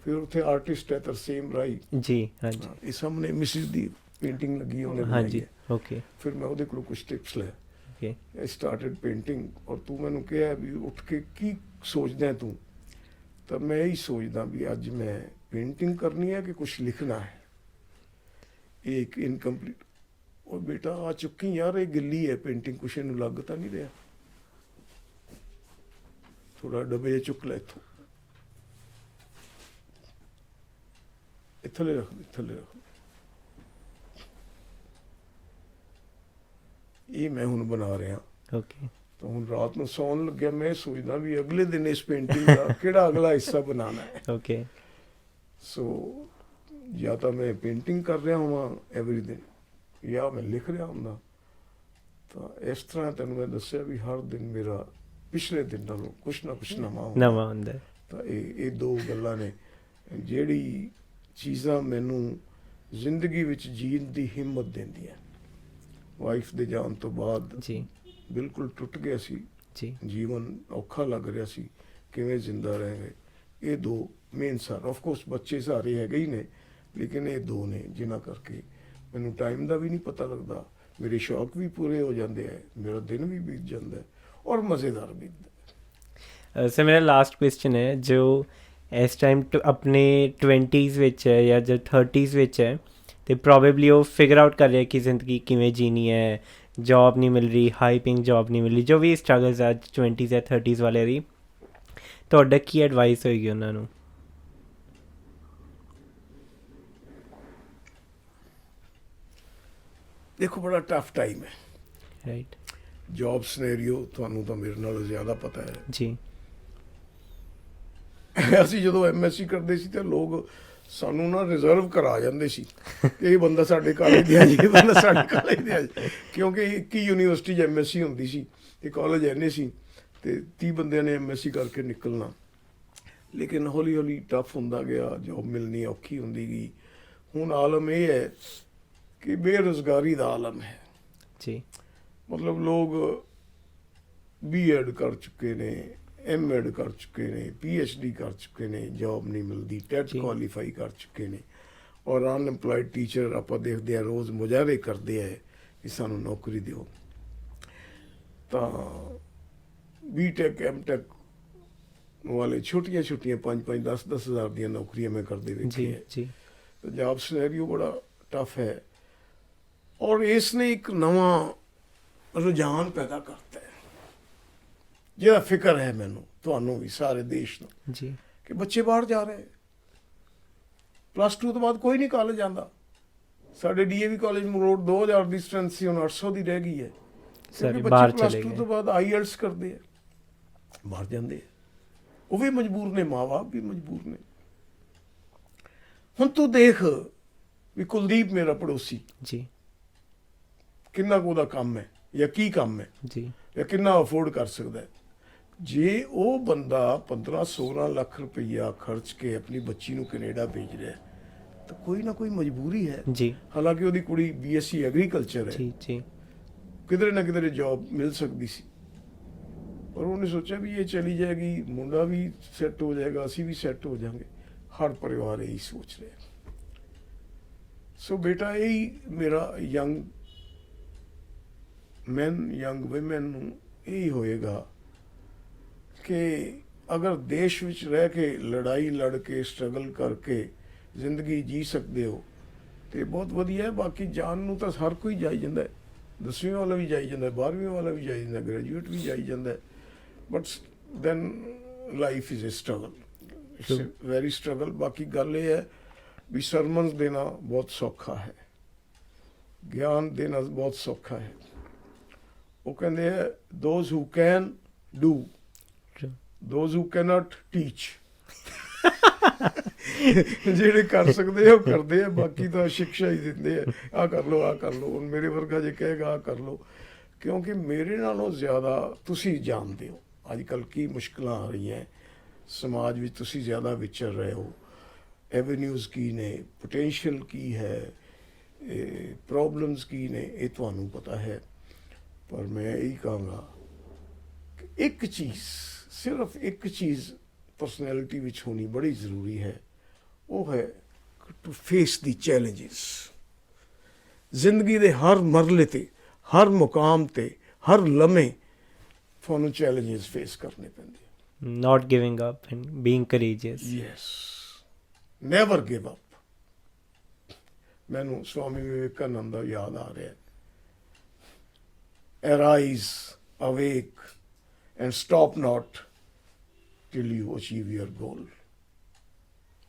ਫਿਰ ਉੱਥੇ ਆਰਟਿਸਟ ਹੈ ਤਰਸੇਮ ਰਾਈ ਜੀ। ਹਾਂਜੀ। ਇਹ ਸਾਹਮਣੇ ਮਿਸਿਸ ਦੀ ਪੇਂਟਿੰਗ ਲੱਗੀ ਉਹਨੇ ਬਣਾਈ ਹਾਂਜੀ। ਹੈ। ਓਕੇ। ਫਿਰ ਮੈਂ ਉਹਦੇ ਕੋਲੋਂ ਕੁਝ ਟਿਪਸ ਲਏ। ਓਕੇ। ਆਈ ਸਟਾਰਟਡ ਪੇਂਟਿੰਗ। ਔਰ ਤੂੰ ਮੈਨੂੰ ਕਿਹਾ ਵੀ ਉੱਠ ਕੇ ਕੀ ਸੋਚਦਾ ਤੂੰ। ਤਾਂ ਮੈਂ ਇਹੀ ਸੋਚਦਾ ਵੀ ਅੱਜ ਮੈਂ ਪੇਂਟਿੰਗ ਕਰਨੀ ਹੈ ਕਿ ਕੁਝ ਲਿਖਣਾ ਹੈ। ਇਹ ਇੱਕ ਇਨਕੰਪਲੀਟ। ਉਹ ਬੇਟਾ ਆ ਚੁੱਕੀ ਯਾਰ, ਇਹ ਗਿੱਲੀ ਹੈ ਪੇਂਟਿੰਗ, ਕੁਛ ਇਹਨੂੰ ਲੱਗ ਤਾਂ ਨਹੀਂ ਰਿਹਾ। ਥੋੜਾ ਡੱਬੇ ਚੁੱਕ ਲੈ ਇੱਥੋਂ, ਥੱਲੇ ਰੱਖ, ਥੱਲੇ ਰੱਖ। ਇਹ ਮੈਂ ਹੁਣ ਬਣਾ ਰਿਹਾ। ਓਕੇ। ਤਾਂ ਹੁਣ ਰਾਤ ਨੂੰ ਸੌਣ ਲੱਗਿਆ ਮੈਂ ਸੋਚਦਾ ਵੀ ਅਗਲੇ ਦਿਨ ਇਸ ਪੇਂਟਿੰਗ ਦਾ ਕਿਹੜਾ ਅਗਲਾ ਹਿੱਸਾ ਬਣਾਉਣਾ ਹੈ। ਓਕੇ। ਸੋ ਜਾਂ ਤਾਂ ਮੈਂ ਪੇਂਟਿੰਗ ਕਰ ਰਿਹਾ ਹਾਂ ਐਵਰੀ ਦਿਨ, ਜਾਂ ਮੈਂ ਲਿਖ ਰਿਹਾ ਹੁੰਦਾ। ਤਾਂ ਇਸ ਤਰ੍ਹਾਂ ਤੈਨੂੰ ਮੈਂ ਦੱਸਿਆ ਵੀ ਹਰ ਦਿਨ ਮੇਰਾ ਪਿਛਲੇ ਦਿਨ ਨਾਲੋਂ ਕੁਛ ਨਾ ਕੁਛ ਨਵਾਂ ਹੁੰਦਾ। ਤਾਂ ਇਹ 2 ਗੱਲਾਂ ਨੇ ਜਿਹੜੀ ਚੀਜ਼ਾਂ ਮੈਨੂੰ ਜ਼ਿੰਦਗੀ ਵਿੱਚ ਜੀਣ ਦੀ ਹਿੰਮਤ ਦਿੰਦੀਆਂ। ਵਾਈਫ ਦੇ ਜਾਣ ਤੋਂ ਬਾਅਦ ਜੀ ਬਿਲਕੁਲ ਟੁੱਟ ਗਿਆ ਸੀ। ਜੀ ਜੀਵਨ ਔਖਾ ਲੱਗ ਰਿਹਾ ਸੀ, ਕਿਵੇਂ ਜ਼ਿੰਦਾ ਰਹਿ ਗਏ। ਇਹ ਦੋ ਮੇਨ ਸਨ। ਆਫ ਕੋਰਸ ਬੱਚੇ ਸਾਰੇ ਹੈਗੇ ਹੀ ਨੇ, ਲੇਕਿਨ ਇਹ ਦੋ ਨੇ ਜਿਨ੍ਹਾਂ ਕਰਕੇ ਮੈਨੂੰ ਟਾਈਮ ਦਾ ਵੀ ਨਹੀਂ ਪਤਾ ਲੱਗਦਾ, ਮੇਰੇ ਸ਼ੌਕ ਵੀ ਪੂਰੇ ਹੋ ਜਾਂਦੇ ਹੈ, ਮੇਰਾ ਦਿਨ ਵੀ ਬੀਤ ਜਾਂਦਾ ਹੈ ਔਰ ਮਜ਼ੇਦਾਰ ਬੀਤਦਾ ਹੈ। ਸਰ ਮੇਰਾ ਲਾਸਟ ਕੁਐਸਚਨ ਹੈ, ਜੋ ਇਸ ਟਾਈਮ ਆਪਣੇ 20s ਵਿੱਚ ਹੈ ਜਾਂ ਜਦ 30s ਵਿੱਚ ਹੈ, ਅਤੇ ਪ੍ਰੋਬੇਬਲੀ ਉਹ ਫਿਗਰ ਆਊਟ ਕਰ ਰਿਹਾ ਕਿ ਜ਼ਿੰਦਗੀ ਕਿਵੇਂ ਜੀਣੀ ਹੈ, ਜੋਬ ਨਹੀਂ ਮਿਲ ਰਹੀ, ਹਾਈ ਪਿੰਗ ਜੋਬ ਨਹੀਂ ਮਿਲ ਰਹੀ, ਜੋ ਵੀ ਸਟਰਗਲਸ ਅੱਜ 20s ਜਾਂ 30s ਵਾਲੇ ਦੀ, ਤੁਹਾਡਾ ਕੀ ਐਡਵਾਈਸ ਹੋਏਗੀ ਉਹਨਾਂ ਨੂੰ? ਦੇਖੋ ਬੜਾ ਟਫ ਟਾਈਮ ਹੈ, ਰਾਈਟ ਜੌਬ ਸਿਨੈਰੀਓ ਤੁਹਾਨੂੰ ਤਾਂ ਮੇਰੇ ਨਾਲੋਂ ਜ਼ਿਆਦਾ ਪਤਾ ਹੈ ਜੀ। ਅਸੀਂ ਜਦੋਂ MSc ਕਰਦੇ ਸੀ ਤਾਂ ਲੋਕ ਸਾਨੂੰ ਨਾ ਰਿਜ਼ਰਵ ਕਰਾ ਜਾਂਦੇ ਸੀ ਕਿ ਇਹ ਬੰਦਾ ਸਾਡੇ ਕਾਲਜ ਦੇ ਆ ਜੀ, ਇਹ ਬੰਦਾ ਸਾਡੇ ਕਾਲਜ ਦੇ ਆ ਜੀ, ਕਿਉਂਕਿ ਇੱਕ ਹੀ ਯੂਨੀਵਰਸਿਟੀ 'ਚ MSc ਹੁੰਦੀ ਸੀ ਤੇ ਕਾਲਜ ਇੰਨੇ ਸੀ ਤੇ 30 ਬੰਦਿਆਂ ਨੇ MSc ਕਰਕੇ ਨਿਕਲਣਾ। ਲੇਕਿਨ ਹੌਲੀ ਹੌਲੀ ਟਫ ਹੁੰਦਾ ਗਿਆ, ਜੌਬ ਮਿਲਣੀ ਔਖੀ ਹੁੰਦੀ ਗਈ। ਹੁਣ ਆਲਮ ਇਹ ਹੈ ਕਿ ਬੇਰੁਜ਼ਗਾਰੀ ਦਾ ਆਲਮ ਹੈ ਜੀ। ਮਤਲਬ ਲੋਕ B.Ed ਕਰ ਚੁੱਕੇ ਨੇ, M.Ed ਕਰ ਚੁੱਕੇ ਨੇ, PhD ਕਰ ਚੁੱਕੇ ਨੇ, ਜੌਬ ਨਹੀਂ ਮਿਲਦੀ, ਟੈਟ ਕੁਆਲੀਫਾਈ ਕਰ ਚੁੱਕੇ ਨੇ, ਔਰ ਅਨਐਮਪਲਾਇਡ ਟੀਚਰ ਆਪਾਂ ਦੇਖਦੇ ਹਾਂ ਰੋਜ਼ ਮੁਜ਼ਾਹਰੇ ਕਰਦੇ ਆ ਕਿ ਸਾਨੂੰ ਨੌਕਰੀ ਦਿਓ। ਤਾਂ B.Tech M.Tech ਵਾਲੇ ਛੋਟੀਆਂ 5-5 10-10 ਹਜ਼ਾਰ ਦੀਆਂ ਨੌਕਰੀਆਂ ਮੈਂ ਕਰਦੇ ਵੇਖੀ ਹੈ। ਜੀ ਤਾਂ ਜੌਬ ਸਿਨੈਰੀਓ ਬੜਾ ਟਫ ਹੈ ਔਰ ਇਸ ਨੇ ਇੱਕ ਨਵਾਂ ਰੁਝਾਨ ਪੈਦਾ ਕਰਤਾ ਹੈ ਜਿਹੜਾ ਫਿਕਰ ਹੈ ਮੈਨੂੰ, ਤੁਹਾਨੂੰ ਵੀ, ਸਾਰੇ ਦੇਸ਼ ਨੂੰ, ਜੀ ਕਿ ਬੱਚੇ ਬਾਹਰ ਜਾ ਰਹੇ। +2 ਤੋਂ ਬਾਅਦ ਕੋਈ ਨਹੀਂ ਕਾਲਜ ਜਾਂਦਾ। ਸਾਡੇ DAV ਕਾਲਜ ਮਰੋੜ 2000 ਦੀ ਸਟਰੈਂਥ ਸੀ, ਹੁਣ 800 ਦੀ ਰਹਿ ਗਈ ਹੈ। ਸਾਰੇ ਬੱਚੇ ਬਾਹਰ ਚਲੇ +2 ਗਏ। ਤੋਂ ਬਾਅਦ IELTS ਕਰਦੇ ਆ, ਬਾਹਰ ਜਾਂਦੇ ਆ। ਉਹ ਵੀ ਮਜਬੂਰ ਨੇ, ਮਾਂ-ਬਾਪ ਵੀ ਮਜਬੂਰ ਨੇ। ਹੁਣ ਤੂੰ ਦੇਖ ਵੀ ਕੁਲਦੀਪ ਮੇਰਾ ਪੜੋਸੀ ਜੀ ਕਿੰਨਾ ਕੁ ਉਹਦਾ ਕੰਮ ਹੈ ਜਾਂ ਕੀ ਕੰਮ ਹੈ ਜੀ ਜਾਂ ਕਿੰਨਾ ਅਫੋਰਡ ਕਰ ਸਕਦਾ ਹੈ। ਜੇ ਉਹ ਬੰਦਾ 15-16 ਲੱਖ ਰੁਪਈਆ ਖਰਚ ਕੇ ਆਪਣੀ ਬੱਚੀ ਨੂੰ ਕੈਨੇਡਾ ਭੇਜ ਰਿਹਾ ਤਾਂ ਕੋਈ ਨਾ ਕੋਈ ਮਜਬੂਰੀ ਹੈ। ਜੀ ਹਾਲਾਂਕਿ ਉਹਦੀ ਕੁੜੀ BSc ਐਗਰੀਕਲਚਰ ਹੈ, ਜੀ ਜੀ ਕਿਧਰੇ ਨਾ ਕਿਧਰੇ ਜੌਬ ਮਿਲ ਸਕਦੀ ਸੀ, ਪਰ ਉਹਨੇ ਸੋਚਿਆ ਵੀ ਇਹ ਚਲੀ ਜਾਏਗੀ, ਮੁੰਡਾ ਵੀ ਸੈੱਟ ਹੋ ਜਾਏਗਾ, ਅਸੀਂ ਵੀ ਸੈੱਟ ਹੋ ਜਾਵਾਂਗੇ। ਹਰ ਪਰਿਵਾਰ ਇਹੀ ਸੋਚ ਰਿਹਾ। ਸੋ ਬੇਟਾ, ਇਹੀ ਮੇਰਾ ਯੰਗ ਮੈਨ, ਯੰਗ ਵੂਮੈਨ ਨੂੰ ਇਹੀ ਹੋਏਗਾ ਕਿ ਅਗਰ ਦੇਸ਼ ਵਿੱਚ ਰਹਿ ਕੇ ਲੜਾਈ ਲੜ ਕੇ ਸਟਰਗਲ ਕਰਕੇ ਜ਼ਿੰਦਗੀ ਜੀ ਸਕਦੇ ਹੋ ਤੇ ਬਹੁਤ ਵਧੀਆ ਹੈ। ਬਾਕੀ ਜਾਣ ਨੂੰ ਤਾਂ ਹਰ ਕੋਈ ਜਾਈ ਜਾਂਦਾ ਹੈ, 10ਵੀਂ ਵਾਲਾ ਵੀ ਜਾਈ ਜਾਂਦਾ, 12ਵੀਂ ਵਾਲਾ ਵੀ ਜਾਈ ਜਾਂਦਾ, ਗ੍ਰੈਜੂਏਟ ਵੀ ਜਾਈ ਜਾਂਦਾ, but then life is a struggle, it's a very struggle. ਬਾਕੀ ਗੱਲ ਇਹ ਹੈ ਵੀ ਸਰਮਨਸ ਦੇਣਾ ਬਹੁਤ ਸੌਖਾ ਹੈ, ਗਿਆਨ ਦੇਣਾ ਬਹੁਤ ਸੌਖਾ ਹੈ। ਉਹ ਕਹਿੰਦੇ ਹੈ those who can do, those who can't teach. ਜਿਹੜੇ ਕਰ ਸਕਦੇ ਆ ਉਹ ਕਰਦੇ ਆ, ਬਾਕੀ ਤਾਂ ਸਿੱਖਿਆ ਹੀ ਦਿੰਦੇ ਆ, ਆਹ ਕਰ ਲਓ, ਆਹ ਕਰ ਲਓ। ਹੁਣ ਮੇਰੇ ਵਰਗਾ ਜੇ ਕਹੇਗਾ ਆਹ ਕਰ ਲਓ, ਕਿਉਂਕਿ ਮੇਰੇ ਨਾਲੋਂ ਜ਼ਿਆਦਾ ਤੁਸੀਂ ਜਾਣਦੇ ਹੋ ਅੱਜ ਕੱਲ੍ਹ ਕੀ ਮੁਸ਼ਕਿਲਾਂ ਆ ਰਹੀਆਂ ਸਮਾਜ ਵਿੱਚ, ਤੁਸੀਂ ਜ਼ਿਆਦਾ ਵਿਚਰ ਰਹੇ ਹੋ, ਐਵੇਨਿਊਜ਼ ਕੀ ਨੇ, ਪੋਟੈਂਸ਼ੀਅਲ ਕੀ ਹੈ, ਪ੍ਰੋਬਲਮਸ ਕੀ ਨੇ, ਇਹ ਤੁਹਾਨੂੰ ਪਤਾ ਹੈ। ਪਰ ਮੈਂ ਇਹੀ ਕਹਾਂਗਾ ਕਿ ਇੱਕ ਚੀਜ਼, ਸਿਰਫ ਇੱਕ ਚੀਜ਼ ਪਰਸਨੈਲਿਟੀ ਵਿੱਚ ਹੋਣੀ ਬੜੀ ਜ਼ਰੂਰੀ ਹੈ, ਉਹ ਹੈ ਟੂ ਫੇਸ ਦੀ ਚੈਲੰਜਸ। ਜ਼ਿੰਦਗੀ ਦੇ ਹਰ ਮਰਲੇ ਤੇ, ਹਰ ਮੁਕਾਮ ਤੇ, ਹਰ ਲਮੇ ਤੁਹਾਨੂੰ ਚੈਲੰਜਸ ਫੇਸ ਕਰਨੇ ਪੈਂਦੇ। not giving up and being courageous. Yes, never give up. ਮੈਨੂੰ ਸਵਾਮੀ ਵਿਵੇਕਾਨੰਦ ਦਾ ਯਾਦ ਆ ਰਿਹਾ। Arise, awake and stop not till you achieve your goal.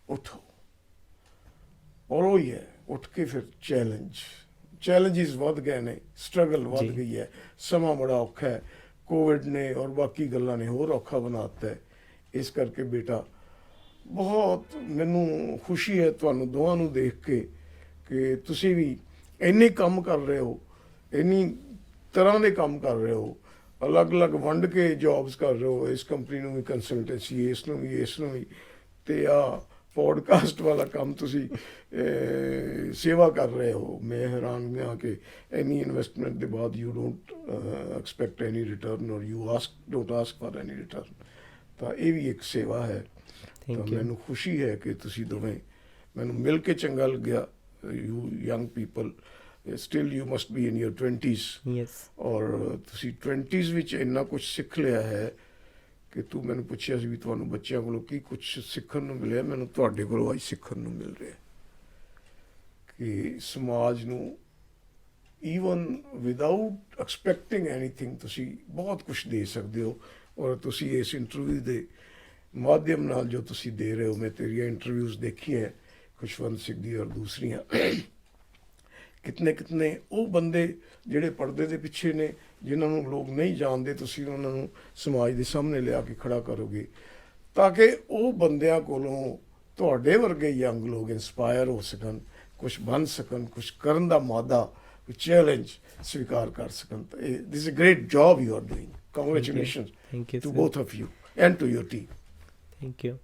ਉਠੋ, ਔਰ ਉਹ ਹੀ ਹੈ, ਉੱਠ ਕੇ ਫਿਰ ਚੈਲੰਜਸ ਵੱਧ ਗਏ ਨੇ, ਸਟਰਗਲ ਵੱਧ ਗਈ ਹੈ, ਸਮਾਂ ਬੜਾ ਔਖਾ ਹੈ। ਕੋਵਿਡ ਨੇ ਔਰ ਬਾਕੀ ਗੱਲਾਂ ਨੇ ਹੋਰ ਔਖਾ ਬਣਾ ਦਿੱਤਾ ਹੈ। ਇਸ ਕਰਕੇ ਬੇਟਾ, ਬਹੁਤ ਮੈਨੂੰ ਖੁਸ਼ੀ ਹੈ ਤੁਹਾਨੂੰ ਦੋਵਾਂ ਨੂੰ ਦੇਖ ਕੇ ਕਿ ਤੁਸੀਂ ਵੀ ਇੰਨੇ ਕੰਮ ਕਰ ਰਹੇ ਹੋ, ਇੰਨੀ ਤਰ੍ਹਾਂ ਦੇ ਕੰਮ ਕਰ ਰਹੇ ਹੋ, ਅਲੱਗ-ਅਲੱਗ ਵੰਡ ਕੇ ਜੌਬਸ ਕਰ ਰਹੇ ਹੋ, ਇਸ ਕੰਪਨੀ ਨੂੰ ਵੀ ਕੰਸਲਟੈਂਸੀ, ਇਸ ਨੂੰ ਵੀ, ਇਸ ਨੂੰ ਵੀ, ਤੇ ਆ ਪੋਡਕਾਸਟ ਵਾਲਾ ਕੰਮ ਤੁਸੀਂ ਸੇਵਾ ਕਰ ਰਹੇ ਹੋ। ਮੈਂ ਹੈਰਾਨ ਹਾਂ ਕਿ ਐਨੀ ਇਨਵੈਸਟਮੈਂਟ ਦੇ ਬਾਅਦ you don't expect any return or you don't ask for any return. ਤਾਂ ਇਹ ਵੀ ਇੱਕ ਸੇਵਾ ਹੈ। ਤਾਂ ਥੈਂਕ ਯੂ। ਮੈਨੂੰ ਖੁਸ਼ੀ ਹੈ ਕਿ ਤੁਸੀਂ ਦੋਵੇਂ, ਮੈਨੂੰ ਮਿਲ ਕੇ ਚੰਗਾ ਲੱਗਿਆ। You young people, still you must be in your 20s yes. ਔਰ ਤੁਸੀਂ 20s ਵਿੱਚ ਇੰਨਾ ਕੁਝ ਸਿੱਖ ਲਿਆ ਹੈ ਕਿ ਤੂੰ ਮੈਨੂੰ ਪੁੱਛਿਆ ਸੀ ਵੀ ਤੁਹਾਨੂੰ ਬੱਚਿਆਂ ਕੋਲੋਂ ਕੀ ਕੁਝ ਸਿੱਖਣ ਨੂੰ ਮਿਲਿਆ। ਮੈਨੂੰ ਤੁਹਾਡੇ ਕੋਲੋਂ ਅੱਜ ਸਿੱਖਣ ਨੂੰ ਮਿਲ ਰਿਹਾ ਕਿ ਸਮਾਜ ਨੂੰ ਈਵਨ ਵਿਦਆਊਟ ਐਕਸਪੈਕਟਿੰਗ ਐਨੀਥਿੰਗ ਤੁਸੀਂ ਬਹੁਤ ਕੁਝ ਦੇ ਸਕਦੇ ਹੋ। ਔਰ ਤੁਸੀਂ ਇਸ ਇੰਟਰਵਿਊ ਦੇ ਮਾਧਿਅਮ ਨਾਲ ਜੋ ਤੁਸੀਂ ਦੇ ਰਹੇ ਹੋ, ਮੈਂ ਤੇਰੀਆਂ ਇੰਟਰਵਿਊਜ਼ ਦੇਖੀਆਂ ਖੁਸ਼ਵੰਤ ਸਿੰਘ ਦੀ ਔਰ ਦੂਸਰੀਆਂ, ਕਿਤਨੇ ਉਹ ਬੰਦੇ ਜਿਹੜੇ ਪਰਦੇ ਦੇ ਪਿੱਛੇ ਨੇ, ਜਿਨ੍ਹਾਂ ਨੂੰ ਲੋਕ ਨਹੀਂ ਜਾਣਦੇ, ਤੁਸੀਂ ਉਹਨਾਂ ਨੂੰ ਸਮਾਜ ਦੇ ਸਾਹਮਣੇ ਲਿਆ ਕੇ ਖੜਾ ਕਰੋਗੇ ਤਾਂ ਕਿ ਉਹ ਬੰਦਿਆਂ ਕੋਲੋਂ ਤੁਹਾਡੇ ਵਰਗੇ ਯੰਗ ਲੋਕ ਇੰਸਪਾਇਰ ਹੋ ਸਕਣ, ਕੁਝ ਬਣ ਸਕਣ, ਕੁਝ ਕਰਨ ਦਾ ਮਾਦਾ, ਕੋਈ ਚੈਲੰਜ ਸਵੀਕਾਰ ਕਰ ਸਕਣ। This is a great job you are doing. Congratulations Thank you, to sir. both of you and to your team. Thank you.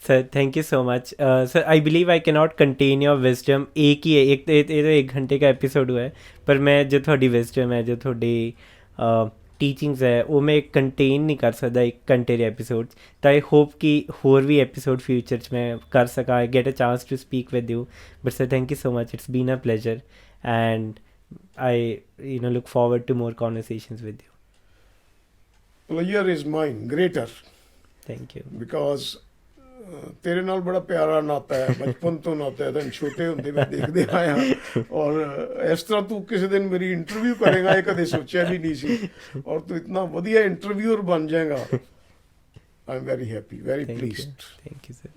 Sir, thank you so much. Sir, I believe I cannot contain your wisdom. एक ही है, एक घंटे का episode हुआ है, पर मैं जो थोड़ी wisdom है, जो थोड़ी टीचिंग्स है, वो मैं कंटेन नहीं कर सकता एक घंटे के एपिसोड। तो आई होप कि होर भी एपिसोड फ्यूचर च मैं कर सका, I get a chance to speak with you. But sir, thank you so much, it's been a pleasure and I look forward to more conversations with you. Pleasure is mine, greater, Thank you. because ਤੇਰੇ ਨਾਲ ਬੜਾ ਪਿਆਰਾ ਨਾਤਾ ਹੈ, ਬਚਪਨ ਤੋਂ ਨਾਤਾ ਹੈ। ਤੈਨੂੰ ਛੋਟੇ ਹੁੰਦੇ ਮੈਂ ਦੇਖਦੇ ਆਇਆ ਔਰ ਇਸ ਤਰ੍ਹਾਂ ਤੂੰ ਕਿਸੇ ਦਿਨ ਮੇਰੀ ਇੰਟਰਵਿਊ ਕਰੇਗਾ ਇਹ ਕਦੇ ਸੋਚਿਆ ਵੀ ਨਹੀਂ ਸੀ ਔਰ ਤੂੰ ਇਤਨਾ ਵਧੀਆ ਇੰਟਰਵਿਊਅਰ ਬਣ ਜਾਏਗਾ। I am very happy, very Thank you. Pleased. Thank you, sir.